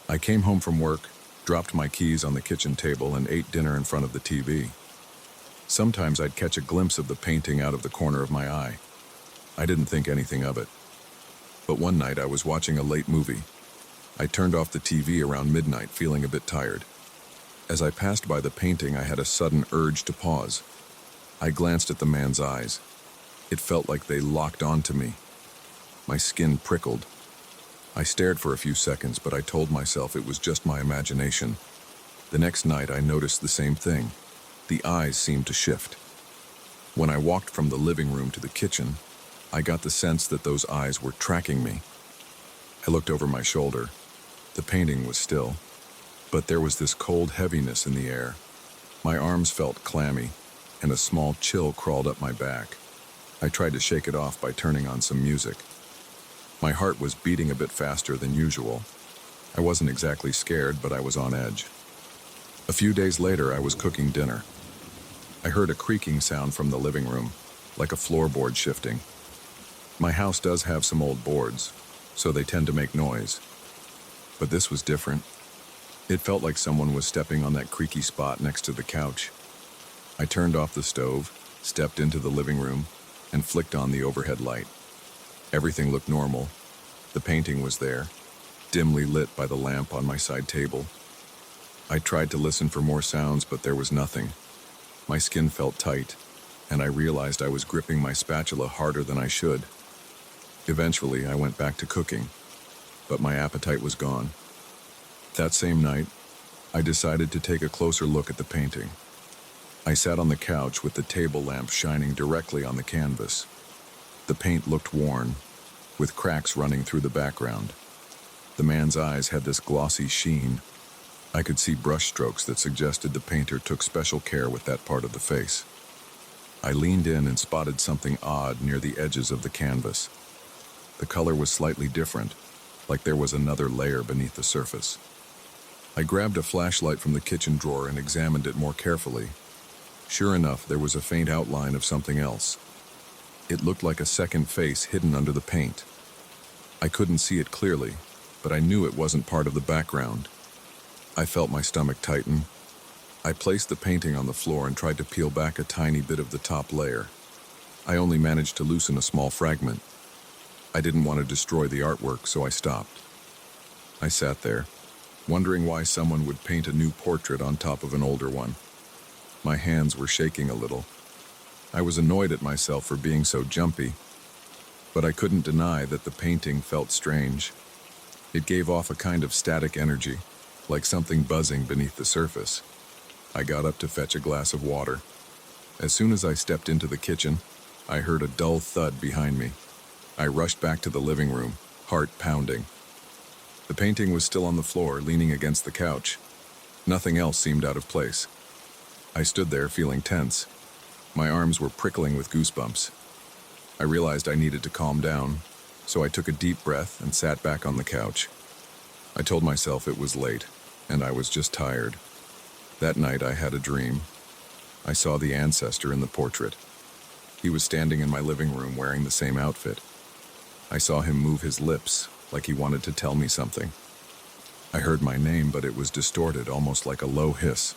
I came home from work, dropped my keys on the kitchen table, and ate dinner in front of the TV. Sometimes I'd catch a glimpse of the painting out of the corner of my eye. I didn't think anything of it. But one night I was watching a late movie. I turned off the TV around midnight, feeling a bit tired. As I passed by the painting, I had a sudden urge to pause. I glanced at the man's eyes. It felt like they locked onto me. My skin prickled. I stared for a few seconds, but I told myself it was just my imagination. The next night, I noticed the same thing. The eyes seemed to shift. When I walked from the living room to the kitchen, I got the sense that those eyes were tracking me. I looked over my shoulder. The painting was still, but there was this cold heaviness in the air. My arms felt clammy, and a small chill crawled up my back. I tried to shake it off by turning on some music. My heart was beating a bit faster than usual. I wasn't exactly scared, but I was on edge. A few days later, I was cooking dinner. I heard a creaking sound from the living room, like a floorboard shifting. My house does have some old boards, so they tend to make noise. But this was different. It felt like someone was stepping on that creaky spot next to the couch. I turned off the stove, stepped into the living room, and flicked on the overhead light. Everything looked normal. The painting was there, dimly lit by the lamp on my side table. I tried to listen for more sounds, but there was nothing. My skin felt tight, and I realized I was gripping my spatula harder than I should. Eventually, I went back to cooking, but my appetite was gone. That same night, I decided to take a closer look at the painting. I sat on the couch with the table lamp shining directly on the canvas. The paint looked worn, with cracks running through the background. The man's eyes had this glossy sheen. I could see brush strokes that suggested the painter took special care with that part of the face. I leaned in and spotted something odd near the edges of the canvas. The color was slightly different, like there was another layer beneath the surface. I grabbed a flashlight from the kitchen drawer and examined it more carefully. Sure enough, there was a faint outline of something else. It looked like a second face hidden under the paint. I couldn't see it clearly, but I knew it wasn't part of the background. I felt my stomach tighten. I placed the painting on the floor and tried to peel back a tiny bit of the top layer. I only managed to loosen a small fragment. I didn't want to destroy the artwork, so I stopped. I sat there, wondering why someone would paint a new portrait on top of an older one. My hands were shaking a little. I was annoyed at myself for being so jumpy, but I couldn't deny that the painting felt strange. It gave off a kind of static energy, like something buzzing beneath the surface. I got up to fetch a glass of water. As soon as I stepped into the kitchen, I heard a dull thud behind me. I rushed back to the living room, heart pounding. The painting was still on the floor, leaning against the couch. Nothing else seemed out of place. I stood there feeling tense. My arms were prickling with goosebumps. I realized I needed to calm down, so I took a deep breath and sat back on the couch. I told myself it was late, and I was just tired. That night I had a dream. I saw the ancestor in the portrait. He was standing in my living room wearing the same outfit. I saw him move his lips, like he wanted to tell me something. I heard my name, but it was distorted, almost like a low hiss.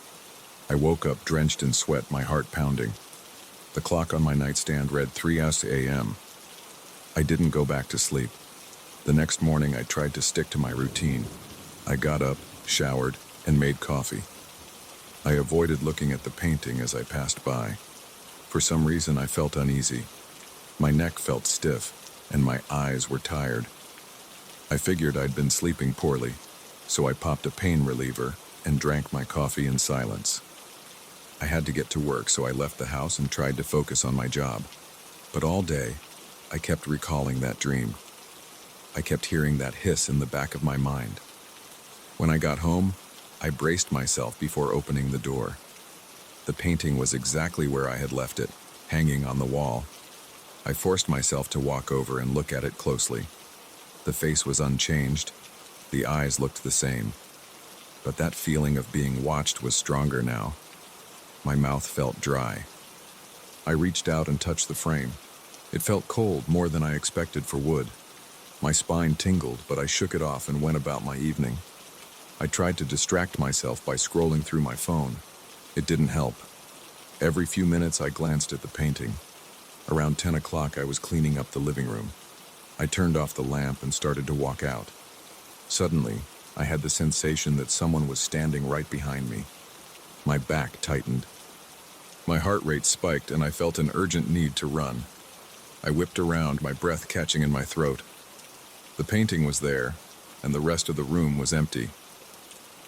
I woke up drenched in sweat, my heart pounding. The clock on my nightstand read 3 a.m. I didn't go back to sleep. The next morning I tried to stick to my routine. I got up, showered, and made coffee. I avoided looking at the painting as I passed by. For some reason I felt uneasy. My neck felt stiff, and my eyes were tired. I figured I'd been sleeping poorly, so I popped a pain reliever and drank my coffee in silence. I had to get to work, so I left the house and tried to focus on my job. But all day, I kept recalling that dream. I kept hearing that hiss in the back of my mind. When I got home, I braced myself before opening the door. The painting was exactly where I had left it, hanging on the wall. I forced myself to walk over and look at it closely. The face was unchanged. The eyes looked the same. But that feeling of being watched was stronger now. My mouth felt dry. I reached out and touched the frame. It felt cold, more than I expected for wood. My spine tingled, but I shook it off and went about my evening. I tried to distract myself by scrolling through my phone. It didn't help. Every few minutes I glanced at the painting. Around 10 o'clock I was cleaning up the living room. I turned off the lamp and started to walk out. Suddenly, I had the sensation that someone was standing right behind me. My back tightened. My heart rate spiked and I felt an urgent need to run. I whipped around, my breath catching in my throat. The painting was there, and the rest of the room was empty.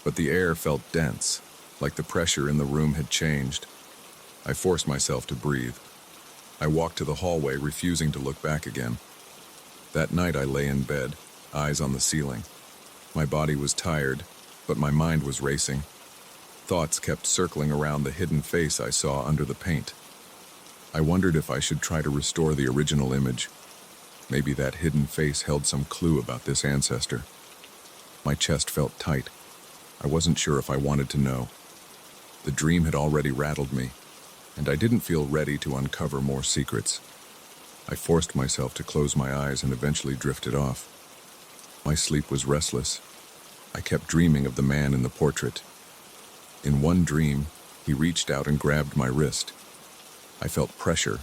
But the air felt dense, like the pressure in the room had changed. I forced myself to breathe. I walked to the hallway, refusing to look back again. That night I lay in bed, eyes on the ceiling. My body was tired, but my mind was racing. Thoughts kept circling around the hidden face I saw under the paint. I wondered if I should try to restore the original image. Maybe that hidden face held some clue about this ancestor. My chest felt tight. I wasn't sure if I wanted to know. The dream had already rattled me, and I didn't feel ready to uncover more secrets. I forced myself to close my eyes and eventually drifted off. My sleep was restless. I kept dreaming of the man in the portrait. In one dream, he reached out and grabbed my wrist. I felt pressure,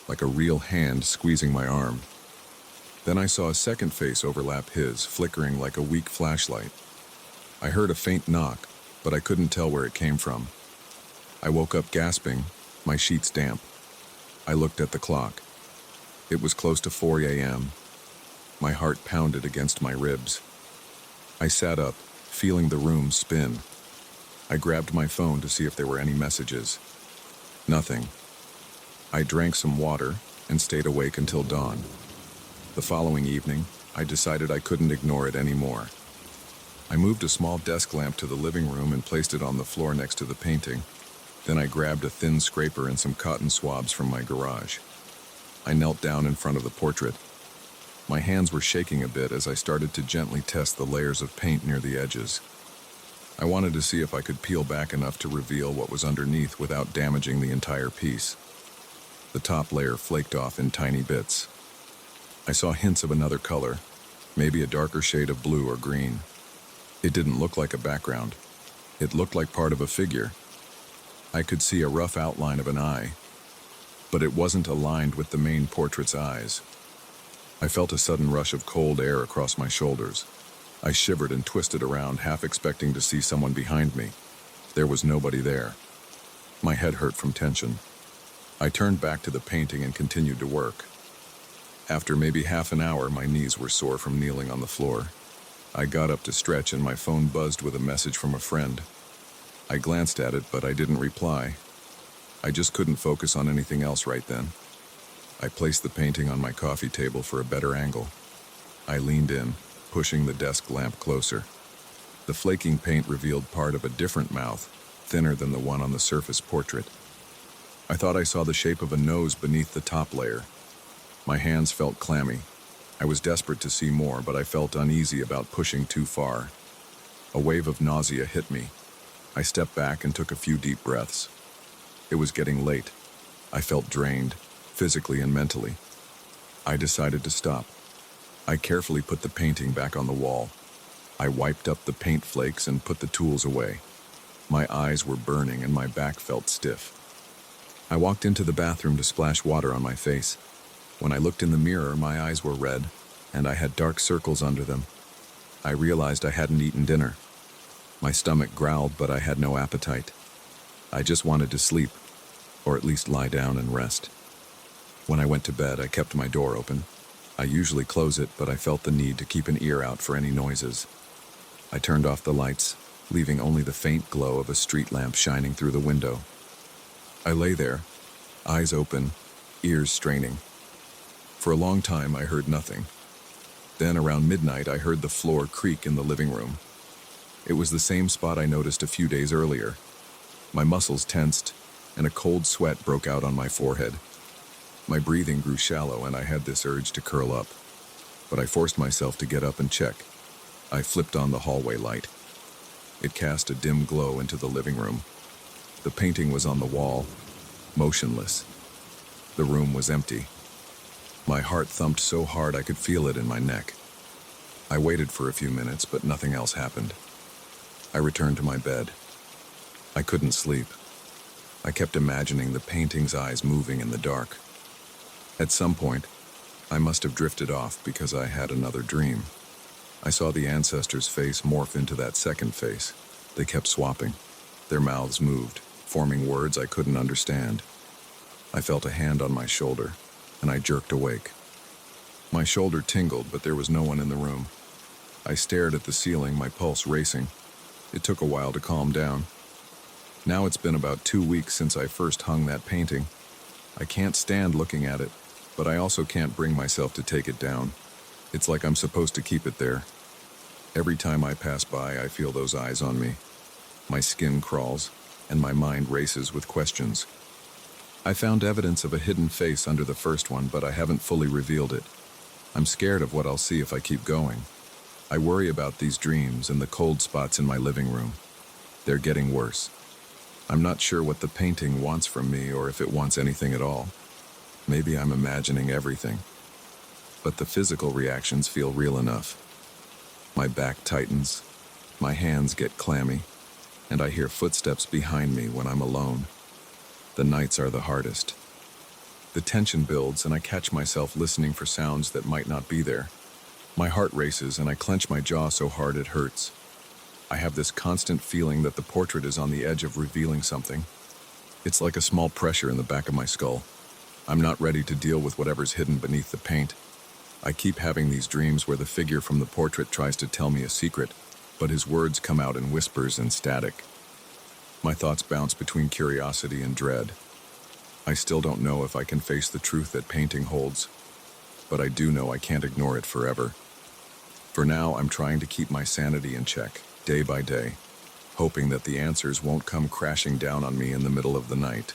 like a real hand squeezing my arm. Then I saw a second face overlap his, flickering like a weak flashlight. I heard a faint knock, but I couldn't tell where it came from. I woke up gasping, my sheets damp. I looked at the clock. It was close to 4 a.m. My heart pounded against my ribs. I sat up, feeling the room spin. I grabbed my phone to see if there were any messages. Nothing. I drank some water and stayed awake until dawn. The following evening, I decided I couldn't ignore it anymore. I moved a small desk lamp to the living room and placed it on the floor next to the painting. Then I grabbed a thin scraper and some cotton swabs from my garage. I knelt down in front of the portrait. My hands were shaking a bit as I started to gently test the layers of paint near the edges. I wanted to see if I could peel back enough to reveal what was underneath without damaging the entire piece. The top layer flaked off in tiny bits. I saw hints of another color, maybe a darker shade of blue or green. It didn't look like a background. It looked like part of a figure. I could see a rough outline of an eye, but it wasn't aligned with the main portrait's eyes. I felt a sudden rush of cold air across my shoulders. I shivered and twisted around, half expecting to see someone behind me. There was nobody there. My head hurt from tension. I turned back to the painting and continued to work. After maybe half an hour, my knees were sore from kneeling on the floor. I got up to stretch and my phone buzzed with a message from a friend. I glanced at it, but I didn't reply. I just couldn't focus on anything else right then. I placed the painting on my coffee table for a better angle. I leaned in, pushing the desk lamp closer. The flaking paint revealed part of a different mouth, thinner than the one on the surface portrait. I thought I saw the shape of a nose beneath the top layer. My hands felt clammy. I was desperate to see more, but I felt uneasy about pushing too far. A wave of nausea hit me. I stepped back and took a few deep breaths. It was getting late. I felt drained, physically and mentally. I decided to stop. I carefully put the painting back on the wall. I wiped up the paint flakes and put the tools away. My eyes were burning and my back felt stiff. I walked into the bathroom to splash water on my face. When I looked in the mirror, my eyes were red, and I had dark circles under them. I realized I hadn't eaten dinner. My stomach growled, but I had no appetite. I just wanted to sleep, or at least lie down and rest. When I went to bed, I kept my door open. I usually close it, but I felt the need to keep an ear out for any noises. I turned off the lights, leaving only the faint glow of a street lamp shining through the window. I lay there, eyes open, ears straining. For a long time, I heard nothing. Then, around midnight, I heard the floor creak in the living room. It was the same spot I noticed a few days earlier. My muscles tensed, and a cold sweat broke out on my forehead. My breathing grew shallow, and I had this urge to curl up. But I forced myself to get up and check. I flipped on the hallway light. It cast a dim glow into the living room. The painting was on the wall, motionless. The room was empty. My heart thumped so hard I could feel it in my neck. I waited for a few minutes, but nothing else happened. I returned to my bed. I couldn't sleep. I kept imagining the painting's eyes moving in the dark. At some point, I must have drifted off because I had another dream. I saw the ancestor's face morph into that second face. They kept swapping. Their mouths moved, forming words I couldn't understand. I felt a hand on my shoulder, and I jerked awake. My shoulder tingled, but there was no one in the room. I stared at the ceiling, my pulse racing. It took a while to calm down. Now it's been about 2 weeks since I first hung that painting. I can't stand looking at it, but I also can't bring myself to take it down. It's like I'm supposed to keep it there. Every time I pass by, I feel those eyes on me. My skin crawls, and my mind races with questions. I found evidence of a hidden face under the first one, but I haven't fully revealed it. I'm scared of what I'll see if I keep going. I worry about these dreams and the cold spots in my living room. They're getting worse. I'm not sure what the painting wants from me or if it wants anything at all. Maybe I'm imagining everything. But the physical reactions feel real enough. My back tightens, my hands get clammy, and I hear footsteps behind me when I'm alone. The nights are the hardest. The tension builds and I catch myself listening for sounds that might not be there. My heart races and I clench my jaw so hard it hurts. I have this constant feeling that the portrait is on the edge of revealing something. It's like a small pressure in the back of my skull. I'm not ready to deal with whatever's hidden beneath the paint. I keep having these dreams where the figure from the portrait tries to tell me a secret, but his words come out in whispers and static. My thoughts bounce between curiosity and dread. I still don't know if I can face the truth that painting holds, but I do know I can't ignore it forever. For now, I'm trying to keep my sanity in check, day by day, hoping that the answers won't come crashing down on me in the middle of the night.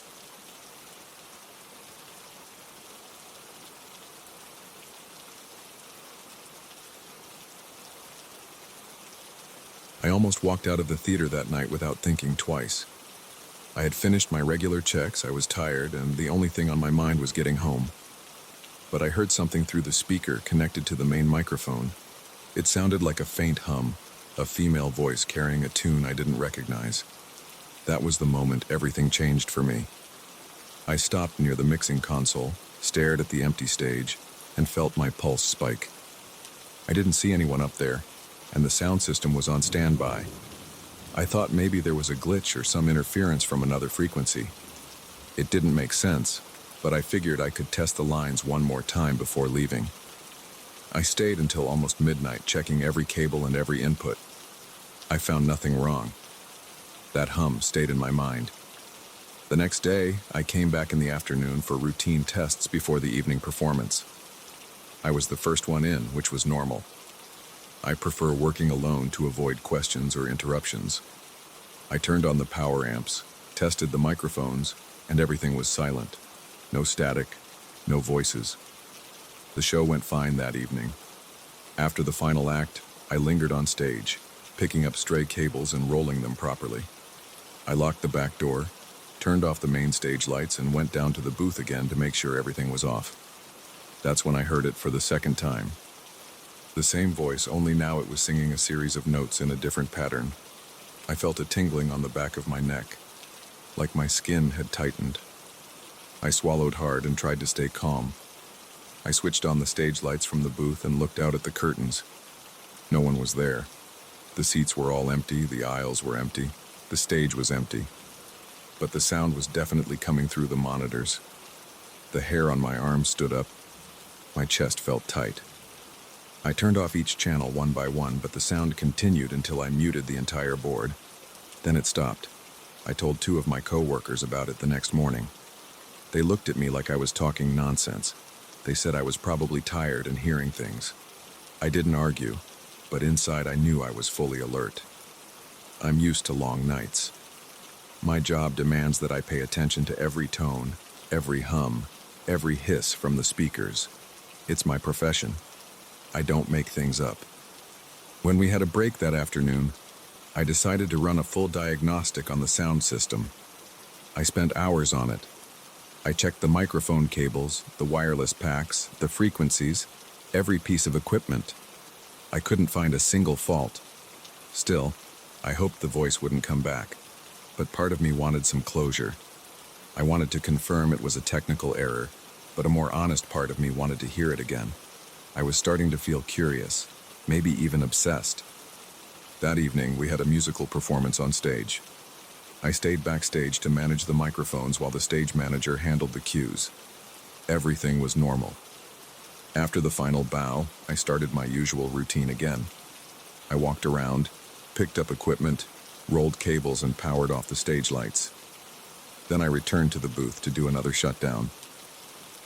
I almost walked out of the theater that night without thinking twice. I had finished my regular checks, I was tired, and the only thing on my mind was getting home. But I heard something through the speaker connected to the main microphone. It sounded like a faint hum, a female voice carrying a tune I didn't recognize. That was the moment everything changed for me. I stopped near the mixing console, stared at the empty stage, and felt my pulse spike. I didn't see anyone up there, and the sound system was on standby. I thought maybe there was a glitch or some interference from another frequency. It didn't make sense, but I figured I could test the lines one more time before leaving. I stayed until almost midnight, checking every cable and every input. I found nothing wrong. That hum stayed in my mind. The next day, I came back in the afternoon for routine tests before the evening performance. I was the first one in, which was normal. I prefer working alone to avoid questions or interruptions. I turned on the power amps, tested the microphones, and everything was silent. No static, no voices. The show went fine that evening. After the final act, I lingered on stage, picking up stray cables and rolling them properly. I locked the back door, turned off the main stage lights, and went down to the booth again to make sure everything was off. That's when I heard it for the second time. The same voice, only now it was singing a series of notes in a different pattern. I felt a tingling on the back of my neck, like my skin had tightened. I swallowed hard and tried to stay calm. I switched on the stage lights from the booth and looked out at the curtains. No one was there. The seats were all empty, the aisles were empty, the stage was empty. But the sound was definitely coming through the monitors. The hair on my arms stood up. My chest felt tight. I turned off each channel one by one, but the sound continued until I muted the entire board. Then it stopped. I told 2 of my co-workers about it the next morning. They looked at me like I was talking nonsense. They said I was probably tired and hearing things. I didn't argue, but inside I knew I was fully alert. I'm used to long nights. My job demands that I pay attention to every tone, every hum, every hiss from the speakers. It's my profession. I don't make things up. When we had a break that afternoon, I decided to run a full diagnostic on the sound system. I spent hours on it. I checked the microphone cables, the wireless packs, the frequencies, every piece of equipment. I couldn't find a single fault. Still, I hoped the voice wouldn't come back. But part of me wanted some closure. I wanted to confirm it was a technical error, but a more honest part of me wanted to hear it again. I was starting to feel curious, maybe even obsessed. That evening, we had a musical performance on stage. I stayed backstage to manage the microphones while the stage manager handled the cues. Everything was normal. After the final bow, I started my usual routine again. I walked around, picked up equipment, rolled cables, and powered off the stage lights. Then I returned to the booth to do another shutdown.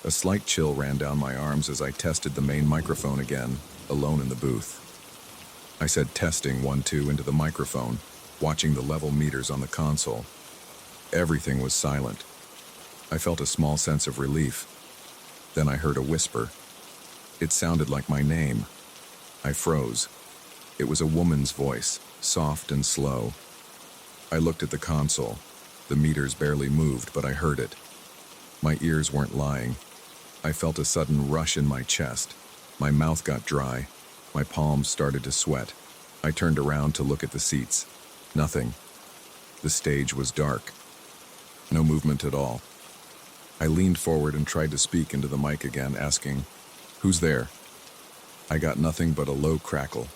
A slight chill ran down my arms as I tested the main microphone again, alone in the booth. I said testing 1, 2 into the microphone, watching the level meters on the console. Everything was silent. I felt a small sense of relief. Then I heard a whisper. It sounded like my name. I froze. It was a woman's voice, soft and slow. I looked at the console. The meters barely moved, but I heard it. My ears weren't lying. I felt a sudden rush in my chest. My mouth got dry. My palms started to sweat. I turned around to look at the seats. Nothing. The stage was dark. No movement at all. I leaned forward and tried to speak into the mic again, asking, "Who's there?" I got nothing but a low crackle.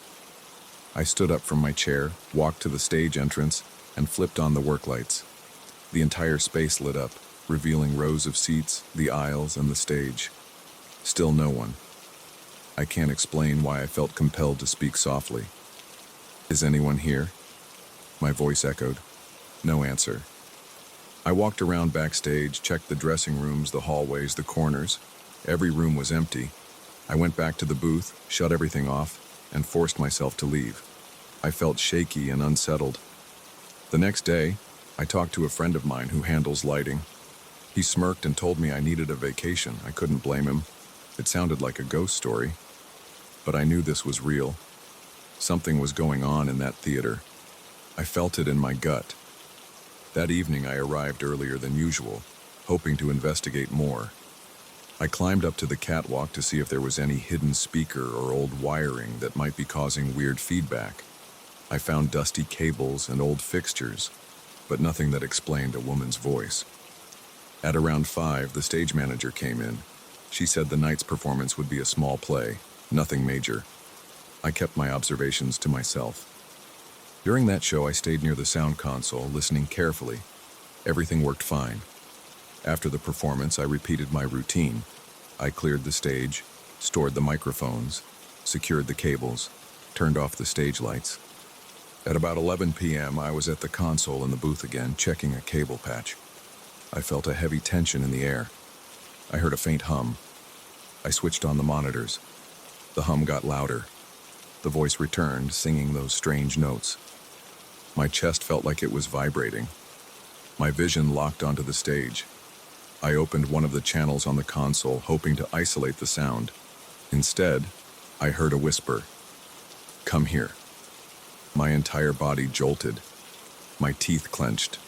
I stood up from my chair, walked to the stage entrance, and flipped on the work lights. The entire space lit up, revealing rows of seats, the aisles, and the stage. Still no one. I can't explain why I felt compelled to speak softly. "Is anyone here?" My voice echoed. No answer. I walked around backstage, checked the dressing rooms, the hallways, the corners. Every room was empty. I went back to the booth, shut everything off, and forced myself to leave. I felt shaky and unsettled. The next day, I talked to a friend of mine who handles lighting. He smirked and told me I needed a vacation. I couldn't blame him. It sounded like a ghost story. But I knew this was real. Something was going on in that theater. I felt it in my gut. That evening I arrived earlier than usual, hoping to investigate more. I climbed up to the catwalk to see if there was any hidden speaker or old wiring that might be causing weird feedback. I found dusty cables and old fixtures, but nothing that explained a woman's voice. At around 5, the stage manager came in. She said the night's performance would be a small play, nothing major. I kept my observations to myself. During that show, I stayed near the sound console, listening carefully. Everything worked fine. After the performance, I repeated my routine. I cleared the stage, stored the microphones, secured the cables, turned off the stage lights. At about 11 p.m., I was at the console in the booth again, checking a cable patch. I felt a heavy tension in the air. I heard a faint hum. I switched on the monitors. The hum got louder. The voice returned, singing those strange notes. My chest felt like it was vibrating. My vision locked onto the stage. I opened one of the channels on the console, hoping to isolate the sound. Instead, I heard a whisper. "Come here." My entire body jolted. My teeth clenched.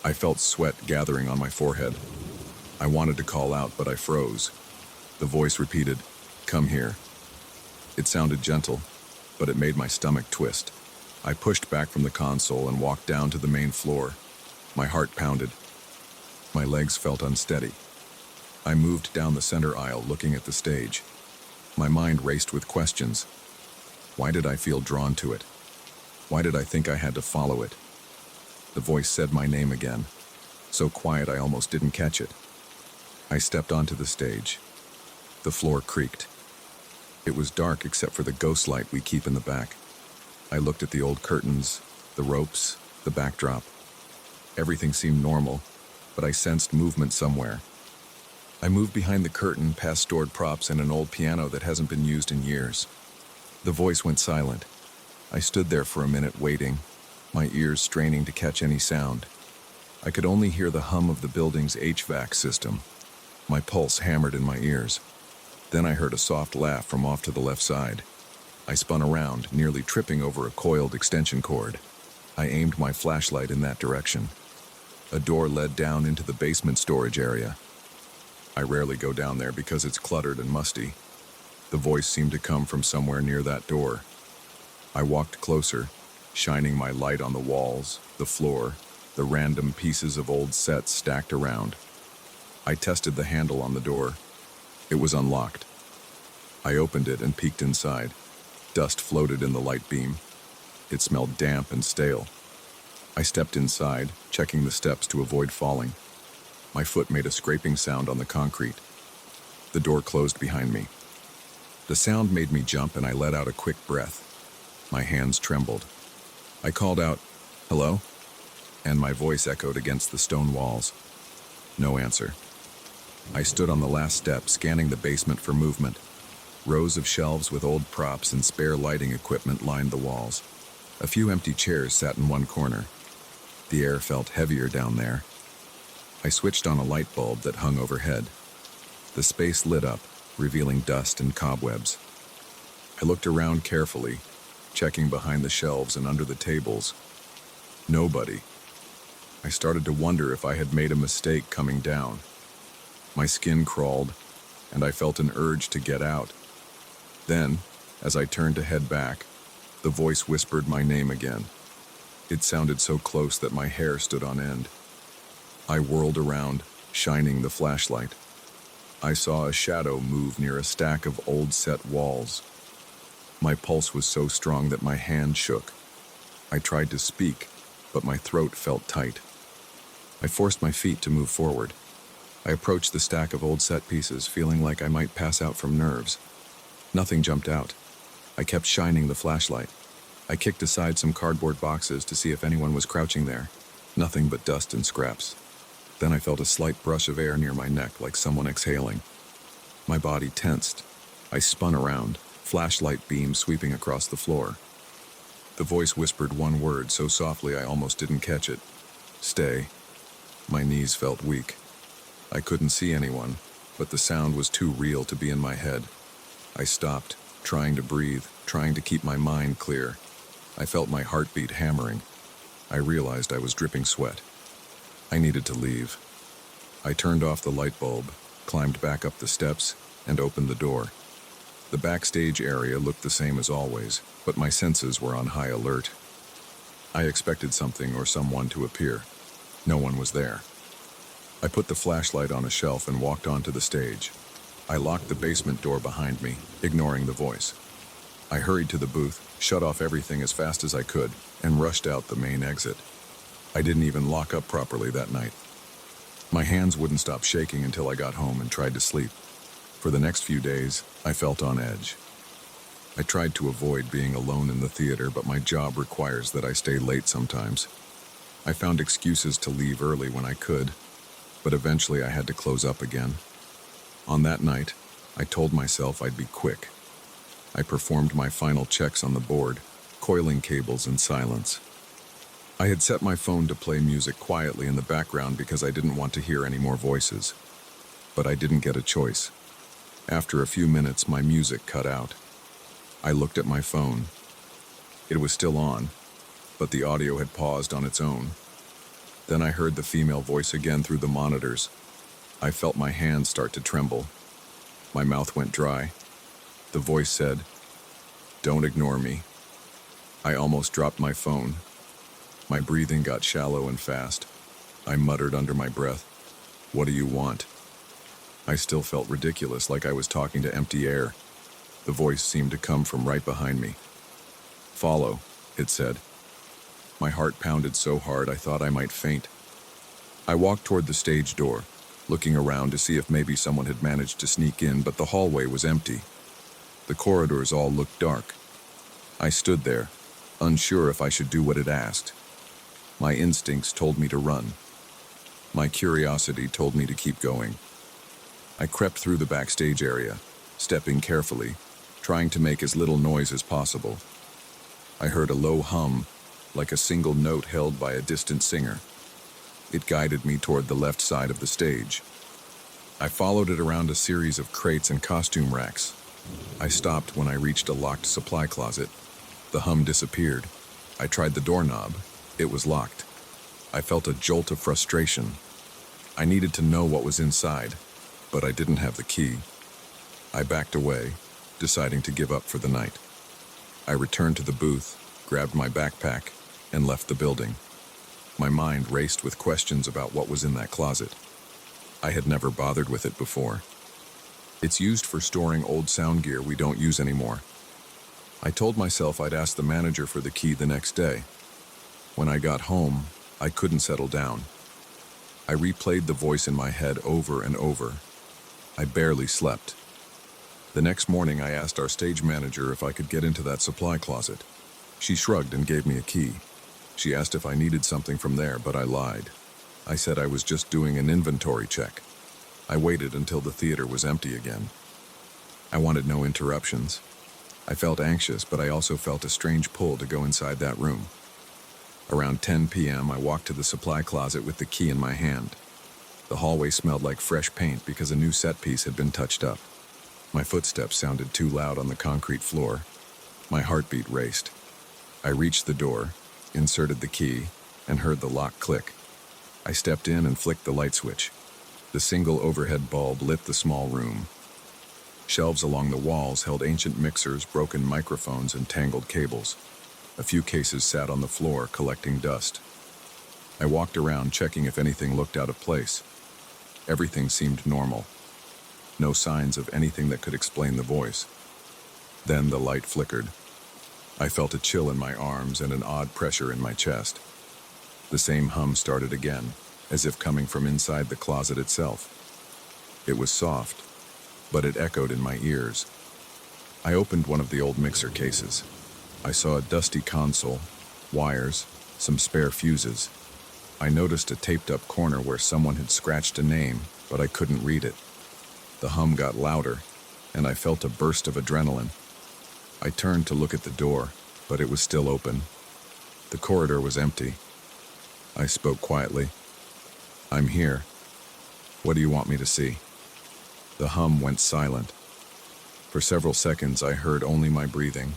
I felt sweat gathering on my forehead. I wanted to call out, but I froze. The voice repeated, "Come here." It sounded gentle, but it made my stomach twist. I pushed back from the console and walked down to the main floor. My heart pounded. My legs felt unsteady. I moved down the center aisle, looking at the stage. My mind raced with questions. Why did I feel drawn to it? Why did I think I had to follow it? The voice said my name again, so quiet I almost didn't catch it. I stepped onto the stage. The floor creaked. It was dark except for the ghost light we keep in the back. I looked at the old curtains, the ropes, the backdrop. Everything seemed normal, but I sensed movement somewhere. I moved behind the curtain, past stored props and an old piano that hasn't been used in years. The voice went silent. I stood there for a minute waiting, my ears straining to catch any sound. I could only hear the hum of the building's HVAC system. My pulse hammered in my ears. Then I heard a soft laugh from off to the left side. I spun around, nearly tripping over a coiled extension cord. I aimed my flashlight in that direction. A door led down into the basement storage area. I rarely go down there because it's cluttered and musty. The voice seemed to come from somewhere near that door. I walked closer, shining my light on the walls, the floor, the random pieces of old sets stacked around. I tested the handle on the door. It was unlocked. I opened it and peeked inside. Dust floated in the light beam. It smelled damp and stale. I stepped inside, checking the steps to avoid falling. My foot made a scraping sound on the concrete. The door closed behind me. The sound made me jump and I let out a quick breath. My hands trembled. I called out, "Hello?" and my voice echoed against the stone walls. No answer. I stood on the last step, scanning the basement for movement. Rows of shelves with old props and spare lighting equipment lined the walls. A few empty chairs sat in one corner. The air felt heavier down there. I switched on a light bulb that hung overhead. The space lit up, revealing dust and cobwebs. I looked around carefully, checking behind the shelves and under the tables. Nobody. I started to wonder if I had made a mistake coming down. My skin crawled, and I felt an urge to get out. Then, as I turned to head back, the voice whispered my name again. It sounded so close that my hair stood on end. I whirled around, shining the flashlight. I saw a shadow move near a stack of old set walls. My pulse was so strong that my hand shook. I tried to speak, but my throat felt tight. I forced my feet to move forward. I approached the stack of old set pieces, feeling like I might pass out from nerves. Nothing jumped out. I kept shining the flashlight. I kicked aside some cardboard boxes to see if anyone was crouching there. Nothing but dust and scraps. Then I felt a slight brush of air near my neck, like someone exhaling. My body tensed. I spun around, flashlight beam sweeping across the floor. The voice whispered one word so softly I almost didn't catch it. "Stay." My knees felt weak. I couldn't see anyone, but the sound was too real to be in my head. I stopped, trying to breathe, trying to keep my mind clear. I felt my heartbeat hammering. I realized I was dripping sweat. I needed to leave. I turned off the light bulb, climbed back up the steps, and opened the door. The backstage area looked the same as always, but my senses were on high alert. I expected something or someone to appear. No one was there. I put the flashlight on a shelf and walked onto the stage. I locked the basement door behind me, ignoring the voice. I hurried to the booth, shut off everything as fast as I could, and rushed out the main exit. I didn't even lock up properly that night. My hands wouldn't stop shaking until I got home and tried to sleep. For the next few days, I felt on edge. I tried to avoid being alone in the theater, but my job requires that I stay late sometimes. I found excuses to leave early when I could. but eventually I had to close up again. On that night, I told myself I'd be quick. I performed my final checks on the board, coiling cables in silence. I had set my phone to play music quietly in the background because I didn't want to hear any more voices. But I didn't get a choice. After a few minutes, my music cut out. I looked at my phone. It was still on, but the audio had paused on its own. Then I heard the female voice again through the monitors. I felt my hands start to tremble. My mouth went dry. The voice said, "Don't ignore me." I almost dropped my phone. My breathing got shallow and fast. I muttered under my breath, "What do you want?" I still felt ridiculous, like I was talking to empty air. The voice seemed to come from right behind me. "Follow," it said. My heart pounded so hard I thought I might faint. I walked toward the stage door, looking around to see if maybe someone had managed to sneak in, but the hallway was empty. The corridors all looked dark. I stood there, unsure if I should do what it asked. My instincts told me to run. My curiosity told me to keep going. I crept through the backstage area, stepping carefully, trying to make as little noise as possible. I heard a low hum, like a single note held by a distant singer. It guided me toward the left side of the stage. I followed it around a series of crates and costume racks. I stopped when I reached a locked supply closet. The hum disappeared. I tried the doorknob. It was locked. I felt a jolt of frustration. I needed to know what was inside, but I didn't have the key. I backed away, deciding to give up for the night. I returned to the booth, grabbed my backpack, and left the building. My mind raced with questions about what was in that closet. I had never bothered with it before. It's used for storing old sound gear we don't use anymore. I told myself I'd ask the manager for the key the next day. When I got home, I couldn't settle down. I replayed the voice in my head over and over. I barely slept. The next morning, I asked our stage manager if I could get into that supply closet. She shrugged and gave me a key. She asked if I needed something from there, but I lied. I said I was just doing an inventory check. I waited until the theater was empty again. I wanted no interruptions. I felt anxious, but I also felt a strange pull to go inside that room. Around 10 p.m., I walked to the supply closet with the key in my hand. The hallway smelled like fresh paint because a new set piece had been touched up. My footsteps sounded too loud on the concrete floor. My heartbeat raced. I reached the door, inserted the key, and heard the lock click. I stepped in and flicked the light switch. The single overhead bulb lit the small room. Shelves along the walls held ancient mixers, broken microphones, and tangled cables. A few cases sat on the floor, collecting dust. I walked around, checking if anything looked out of place. Everything seemed normal. No signs of anything that could explain the voice. Then the light flickered. I felt a chill in my arms and an odd pressure in my chest. The same hum started again, as if coming from inside the closet itself. It was soft, but it echoed in my ears. I opened one of the old mixer cases. I saw a dusty console, wires, some spare fuses. I noticed a taped-up corner where someone had scratched a name, but I couldn't read it. The hum got louder, and I felt a burst of adrenaline. I turned to look at the door, but it was still open. The corridor was empty. I spoke quietly. "I'm here. What do you want me to see?" The hum went silent. For several seconds, I heard only my breathing.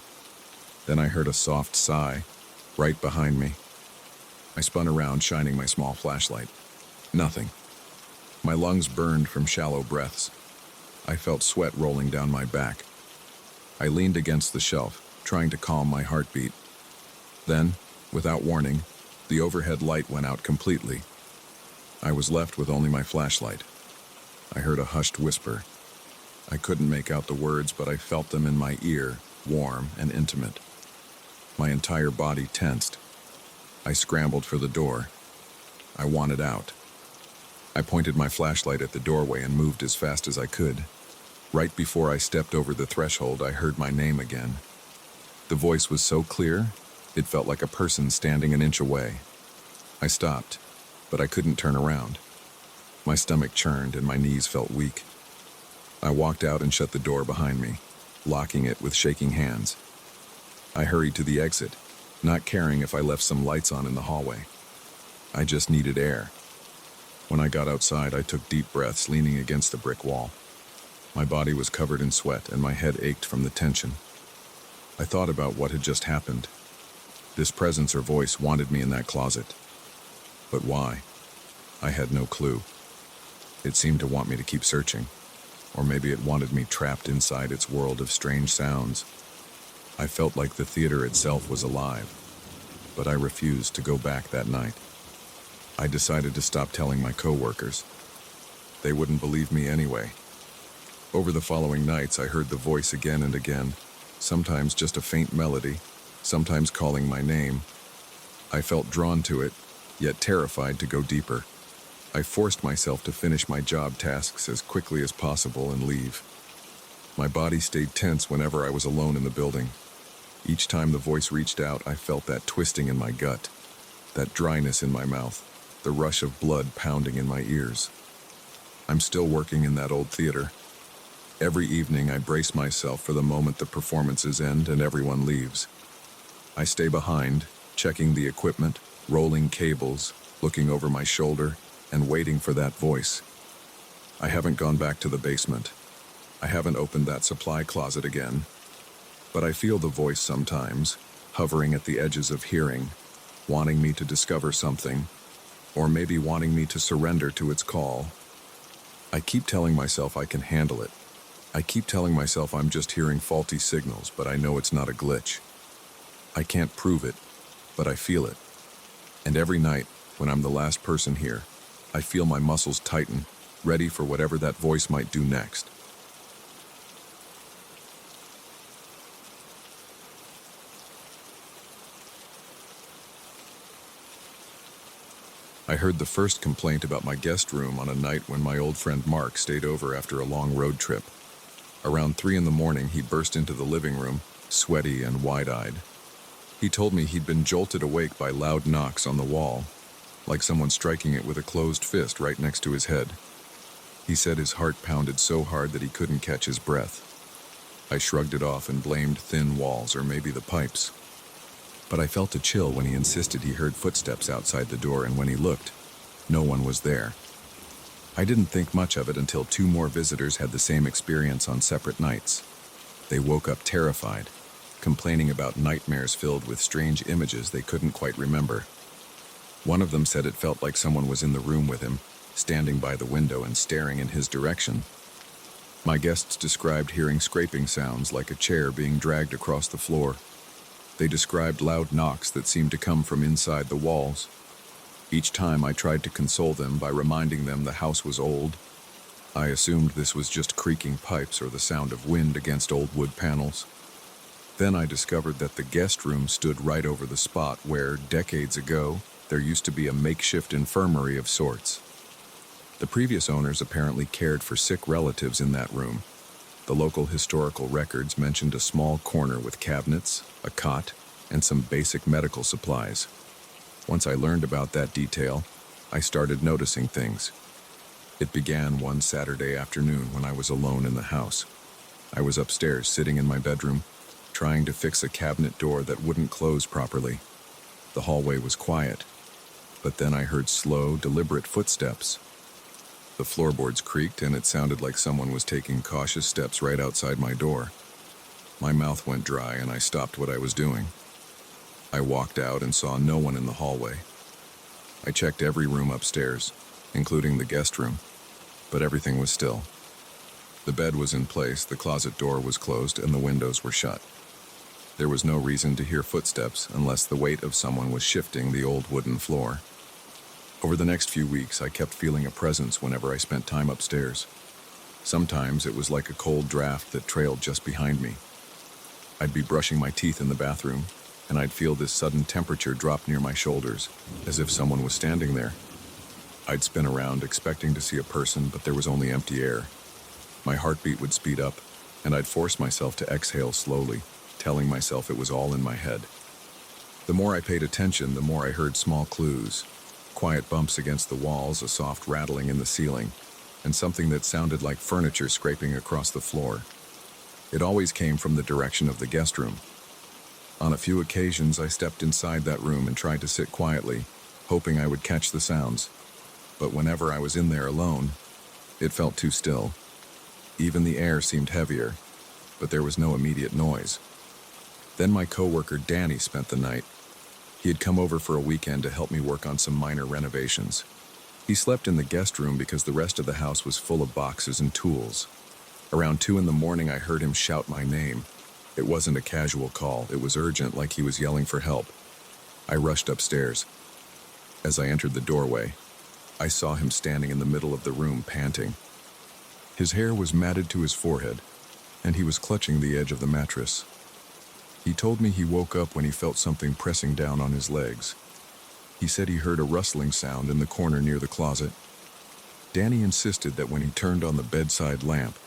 Then I heard a soft sigh, right behind me. I spun around, shining my small flashlight. Nothing. My lungs burned from shallow breaths. I felt sweat rolling down my back. I leaned against the shelf, trying to calm my heartbeat. Then, without warning, the overhead light went out completely. I was left with only my flashlight. I heard a hushed whisper. I couldn't make out the words, but I felt them in my ear, warm and intimate. My entire body tensed. I scrambled for the door. I wanted out. I pointed my flashlight at the doorway and moved as fast as I could. Right before I stepped over the threshold, I heard my name again. The voice was so clear, it felt like a person standing an inch away. I stopped, but I couldn't turn around. My stomach churned and my knees felt weak. I walked out and shut the door behind me, locking it with shaking hands. I hurried to the exit, not caring if I left some lights on in the hallway. I just needed air. When I got outside, I took deep breaths, leaning against the brick wall. My body was covered in sweat and my head ached from the tension. I thought about what had just happened. This presence or voice wanted me in that closet. But why? I had no clue. It seemed to want me to keep searching. Or maybe it wanted me trapped inside its world of strange sounds. I felt like the theater itself was alive, but I refused to go back that night. I decided to stop telling my coworkers. They wouldn't believe me anyway. Over the following nights, I heard the voice again and again, sometimes just a faint melody, sometimes calling my name. I felt drawn to it, yet terrified to go deeper. I forced myself to finish my job tasks as quickly as possible and leave. My body stayed tense whenever I was alone in the building. Each time the voice reached out, I felt that twisting in my gut, that dryness in my mouth, the rush of blood pounding in my ears. I'm still working in that old theater. Every evening I brace myself for the moment the performances end and everyone leaves. I stay behind, checking the equipment, rolling cables, looking over my shoulder, and waiting for that voice. I haven't gone back to the basement. I haven't opened that supply closet again. But I feel the voice sometimes, hovering at the edges of hearing, wanting me to discover something, or maybe wanting me to surrender to its call. I keep telling myself I can handle it. I keep telling myself I'm just hearing faulty signals, but I know it's not a glitch. I can't prove it, but I feel it. And every night, when I'm the last person here, I feel my muscles tighten, ready for whatever that voice might do next. I heard the first complaint about my guest room on a night when my old friend Mark stayed over after a long road trip. Around 3 a.m, he burst into the living room, sweaty and wide-eyed. He told me he'd been jolted awake by loud knocks on the wall, like someone striking it with a closed fist right next to his head. He said his heart pounded so hard that he couldn't catch his breath. I shrugged it off and blamed thin walls or maybe the pipes. But I felt a chill when he insisted he heard footsteps outside the door, and when he looked, no one was there. I didn't think much of it until 2 more visitors had the same experience on separate nights. They woke up terrified, complaining about nightmares filled with strange images they couldn't quite remember. One of them said it felt like someone was in the room with him, standing by the window and staring in his direction. My guests described hearing scraping sounds like a chair being dragged across the floor. They described loud knocks that seemed to come from inside the walls. Each time I tried to console them by reminding them the house was old. I assumed this was just creaking pipes or the sound of wind against old wood panels. Then I discovered that the guest room stood right over the spot where, decades ago, there used to be a makeshift infirmary of sorts. The previous owners apparently cared for sick relatives in that room. The local historical records mentioned a small corner with cabinets, a cot, and some basic medical supplies. Once I learned about that detail, I started noticing things. It began one Saturday afternoon when I was alone in the house. I was upstairs sitting in my bedroom, trying to fix a cabinet door that wouldn't close properly. The hallway was quiet, but then I heard slow, deliberate footsteps. The floorboards creaked and it sounded like someone was taking cautious steps right outside my door. My mouth went dry and I stopped what I was doing. I walked out and saw no one in the hallway. I checked every room upstairs, including the guest room, but everything was still. The bed was in place, the closet door was closed, and the windows were shut. There was no reason to hear footsteps unless the weight of someone was shifting the old wooden floor. Over the next few weeks, I kept feeling a presence whenever I spent time upstairs. Sometimes it was like a cold draft that trailed just behind me. I'd be brushing my teeth in the bathroom, and I'd feel this sudden temperature drop near my shoulders, as if someone was standing there. I'd spin around, expecting to see a person, but there was only empty air. My heartbeat would speed up, and I'd force myself to exhale slowly, telling myself it was all in my head. The more I paid attention, the more I heard small clues. Quiet bumps against the walls, a soft rattling in the ceiling, and something that sounded like furniture scraping across the floor. It always came from the direction of the guest room. On a few occasions, I stepped inside that room and tried to sit quietly, hoping I would catch the sounds. But whenever I was in there alone, it felt too still. Even the air seemed heavier, but there was no immediate noise. Then my coworker Danny spent the night. He had come over for a weekend to help me work on some minor renovations. He slept in the guest room because the rest of the house was full of boxes and tools. Around 2 in the morning, I heard him shout my name. It wasn't a casual call, it was urgent, like he was yelling for help. I rushed upstairs. As I entered the doorway, I saw him standing in the middle of the room, panting. His hair was matted to his forehead, and he was clutching the edge of the mattress. He told me he woke up when he felt something pressing down on his legs. He said he heard a rustling sound in the corner near the closet. Danny insisted that when he turned on the bedside lamp,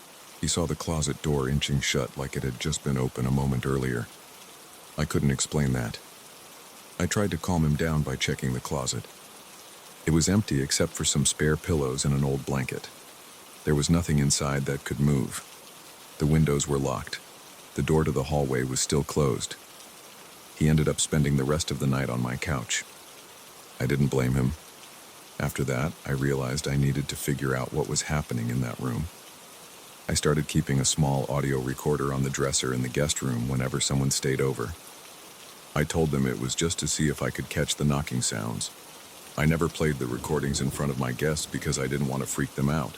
he saw the closet door inching shut like it had just been open a moment earlier. I couldn't explain that. I tried to calm him down by checking the closet. It was empty except for some spare pillows and an old blanket. There was nothing inside that could move. The windows were locked. The door to the hallway was still closed. He ended up spending the rest of the night on my couch. I didn't blame him. After that, I realized I needed to figure out what was happening in that room. I started keeping a small audio recorder on the dresser in the guest room whenever someone stayed over. I told them it was just to see if I could catch the knocking sounds. I never played the recordings in front of my guests because I didn't want to freak them out,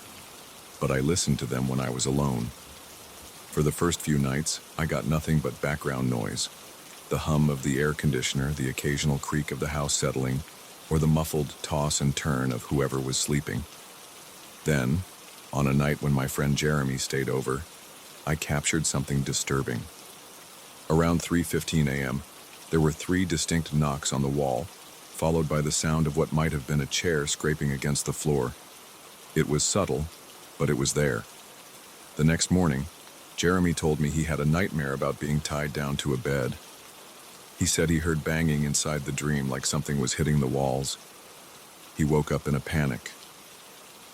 but I listened to them when I was alone. For the first few nights, I got nothing but background noise. The hum of the air conditioner, the occasional creak of the house settling, or the muffled toss and turn of whoever was sleeping. Then, on a night when my friend Jeremy stayed over, I captured something disturbing. Around 3:15 a.m., there were 3 distinct knocks on the wall, followed by the sound of what might have been a chair scraping against the floor. It was subtle, but it was there. The next morning, Jeremy told me he had a nightmare about being tied down to a bed. He said he heard banging inside the dream like something was hitting the walls. He woke up in a panic.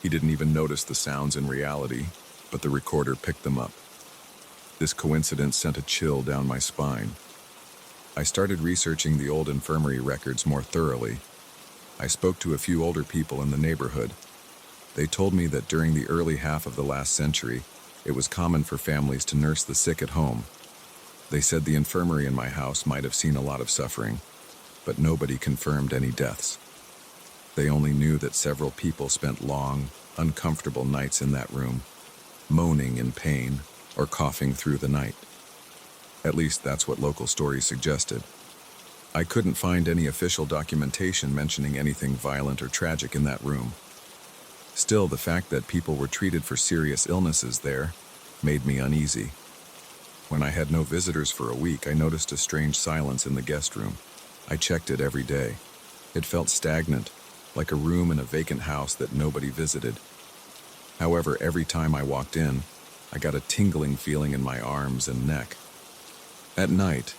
He didn't even notice the sounds in reality, but the recorder picked them up. This coincidence sent a chill down my spine. I started researching the old infirmary records more thoroughly. I spoke to a few older people in the neighborhood. They told me that during the early half of the last century, it was common for families to nurse the sick at home. They said the infirmary in my house might have seen a lot of suffering, but nobody confirmed any deaths. They only knew that several people spent long, uncomfortable nights in that room, moaning in pain or coughing through the night. At least that's what local stories suggested. I couldn't find any official documentation mentioning anything violent or tragic in that room. Still, the fact that people were treated for serious illnesses there made me uneasy. When I had no visitors for a week, I noticed a strange silence in the guest room. I checked it every day. It felt stagnant, like a room in a vacant house that nobody visited. However, every time I walked in, I got a tingling feeling in my arms and neck. At night,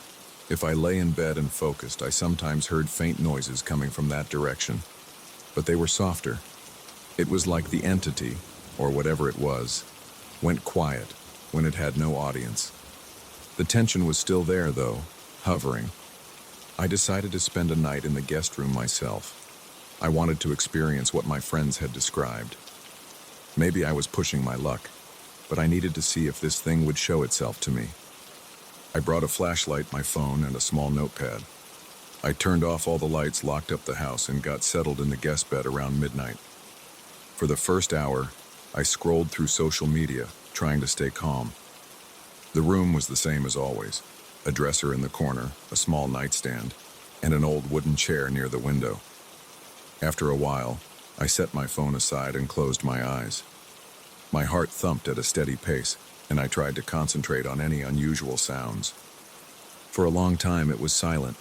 if I lay in bed and focused, I sometimes heard faint noises coming from that direction, but they were softer. It was like the entity, or whatever it was, went quiet when it had no audience. The tension was still there, though, hovering. I decided to spend a night in the guest room myself. I wanted to experience what my friends had described. Maybe I was pushing my luck, but I needed to see if this thing would show itself to me. I brought a flashlight, my phone, and a small notepad. I turned off all the lights, locked up the house, and got settled in the guest bed around midnight. For the first hour, I scrolled through social media, trying to stay calm. The room was the same as always. A dresser in the corner, a small nightstand, and an old wooden chair near the window. After a while, I set my phone aside and closed my eyes. My heart thumped at a steady pace, and I tried to concentrate on any unusual sounds. For a long time, it was silent.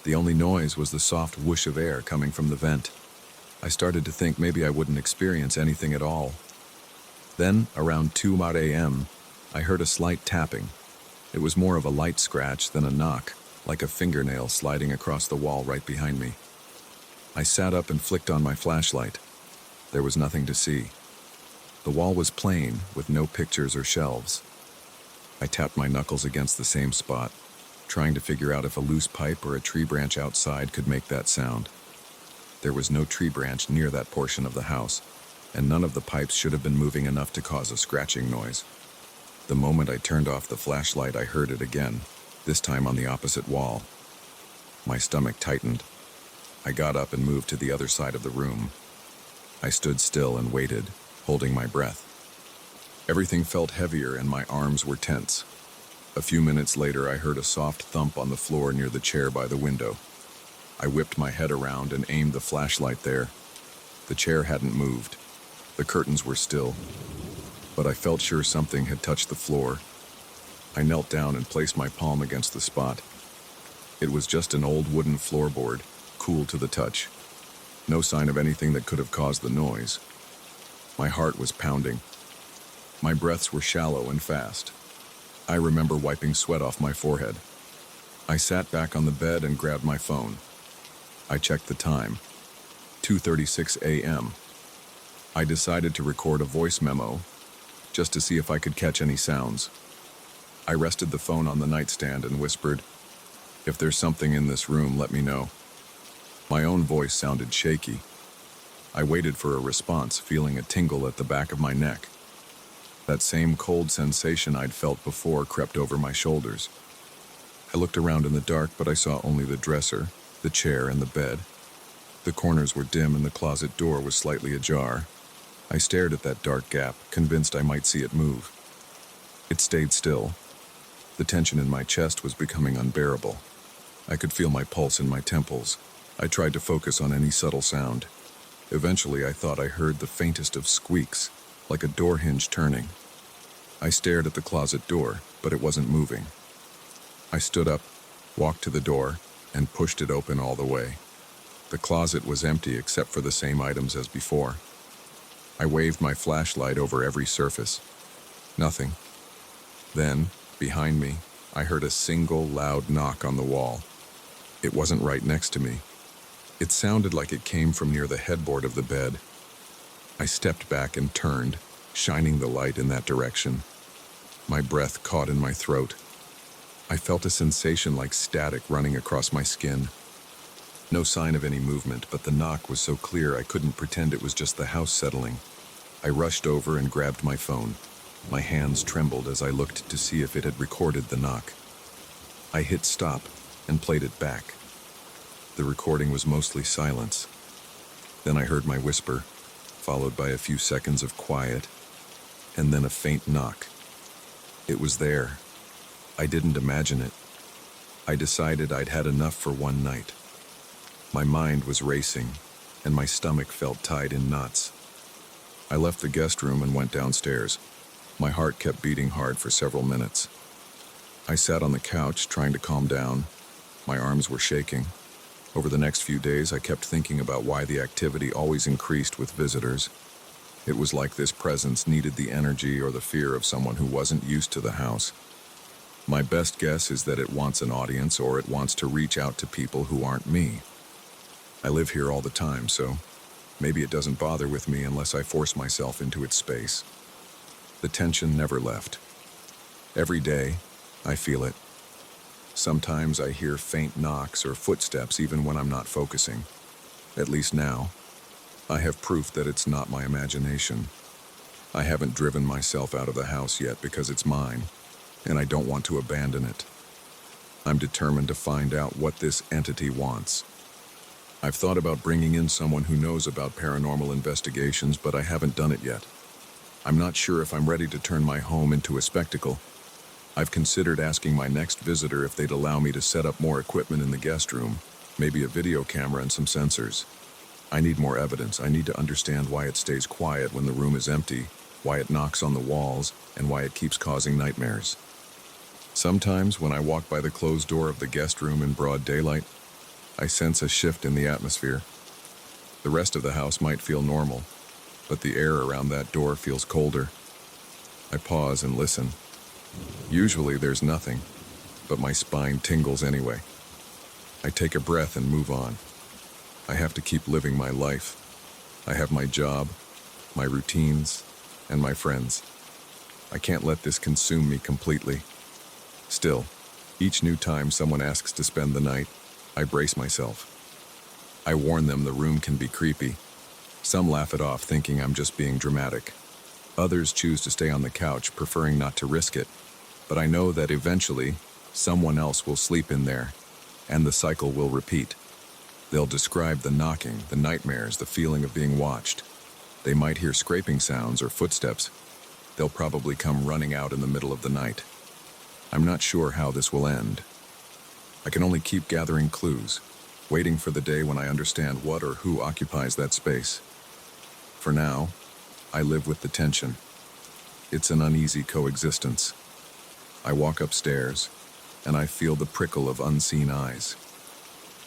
The only noise was the soft whoosh of air coming from the vent. I started to think maybe I wouldn't experience anything at all. Then, around 2 a.m., I heard a slight tapping. It was more of a light scratch than a knock, like a fingernail sliding across the wall right behind me. I sat up and flicked on my flashlight. There was nothing to see. The wall was plain, with no pictures or shelves. I tapped my knuckles against the same spot, trying to figure out if a loose pipe or a tree branch outside could make that sound. There was no tree branch near that portion of the house, and none of the pipes should have been moving enough to cause a scratching noise. The moment I turned off the flashlight, I heard it again, this time on the opposite wall. My stomach tightened. I got up and moved to the other side of the room. I stood still and waited, holding my breath. Everything felt heavier and my arms were tense. A few minutes later, I heard a soft thump on the floor near the chair by the window. I whipped my head around and aimed the flashlight there. The chair hadn't moved. The curtains were still, but I felt sure something had touched the floor. I knelt down and placed my palm against the spot. It was just an old wooden floorboard, cool to the touch. No sign of anything that could have caused the noise. My heart was pounding. My breaths were shallow and fast. I remember wiping sweat off my forehead. I sat back on the bed and grabbed my phone. I checked the time. 2:36 a.m. I decided to record a voice memo, just to see if I could catch any sounds. I rested the phone on the nightstand and whispered, "If there's something in this room, let me know." My own voice sounded shaky. I waited for a response, feeling a tingle at the back of my neck. That same cold sensation I'd felt before crept over my shoulders. I looked around in the dark, but I saw only the dresser, the chair, and the bed. The corners were dim and the closet door was slightly ajar. I stared at that dark gap, convinced I might see it move. It stayed still. The tension in my chest was becoming unbearable. I could feel my pulse in my temples. I tried to focus on any subtle sound. Eventually, I thought I heard the faintest of squeaks, like a door hinge turning. I stared at the closet door, but it wasn't moving. I stood up, walked to the door, and pushed it open all the way. The closet was empty except for the same items as before. I waved my flashlight over every surface. Nothing. Then, behind me, I heard a single loud knock on the wall. It wasn't right next to me. It sounded like it came from near the headboard of the bed. I stepped back and turned, shining the light in that direction. My breath caught in my throat. I felt a sensation like static running across my skin. No sign of any movement, but the knock was so clear I couldn't pretend it was just the house settling. I rushed over and grabbed my phone. My hands trembled as I looked to see if it had recorded the knock. I hit stop and played it back. The recording was mostly silence. Then I heard my whisper, followed by a few seconds of quiet, and then a faint knock. It was there. I didn't imagine it. I decided I'd had enough for one night. My mind was racing, and my stomach felt tied in knots. I left the guest room and went downstairs. My heart kept beating hard for several minutes. I sat on the couch, trying to calm down. My arms were shaking. Over the next few days, I kept thinking about why the activity always increased with visitors. It was like this presence needed the energy or the fear of someone who wasn't used to the house. My best guess is that it wants an audience or it wants to reach out to people who aren't me. I live here all the time, so maybe it doesn't bother with me unless I force myself into its space. The tension never left. Every day, I feel it. Sometimes I hear faint knocks or footsteps even when I'm not focusing. At least now, I have proof that it's not my imagination. I haven't driven myself out of the house yet because it's mine, and I don't want to abandon it. I'm determined to find out what this entity wants. I've thought about bringing in someone who knows about paranormal investigations, but I haven't done it yet. I'm not sure if I'm ready to turn my home into a spectacle. I've considered asking my next visitor if they'd allow me to set up more equipment in the guest room, maybe a video camera and some sensors. I need more evidence. I need to understand why it stays quiet when the room is empty, why it knocks on the walls, and why it keeps causing nightmares. Sometimes, when I walk by the closed door of the guest room in broad daylight, I sense a shift in the atmosphere. The rest of the house might feel normal, but the air around that door feels colder. I pause and listen. Usually there's nothing, but my spine tingles anyway. I take a breath and move on. I have to keep living my life. I have my job, my routines, and my friends. I can't let this consume me completely. Still, each new time someone asks to spend the night, I brace myself. I warn them the room can be creepy. Some laugh it off, thinking I'm just being dramatic. Others choose to stay on the couch, preferring not to risk it. But I know that eventually, someone else will sleep in there, and the cycle will repeat. They'll describe the knocking, the nightmares, the feeling of being watched. They might hear scraping sounds or footsteps. They'll probably come running out in the middle of the night. I'm not sure how this will end. I can only keep gathering clues, waiting for the day when I understand what or who occupies that space. For now, I live with the tension. It's an uneasy coexistence. I walk upstairs, and I feel the prickle of unseen eyes.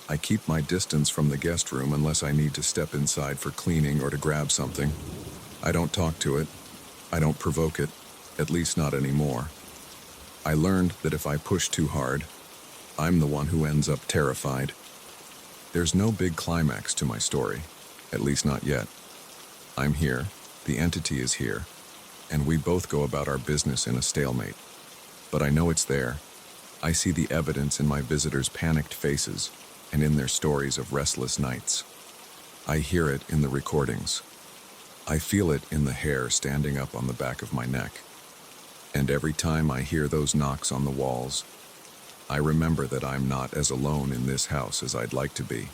I keep my distance from the guest room unless I need to step inside for cleaning or to grab something. I don't talk to it. I don't provoke it, at least not anymore. I learned that if I push too hard, I'm the one who ends up terrified. There's no big climax to my story, at least not yet. I'm here, the entity is here, and we both go about our business in a stalemate. But I know it's there. I see the evidence in my visitors' panicked faces and in their stories of restless nights. I hear it in the recordings. I feel it in the hair standing up on the back of my neck. And every time I hear those knocks on the walls, I remember that I'm not as alone in this house as I'd like to be.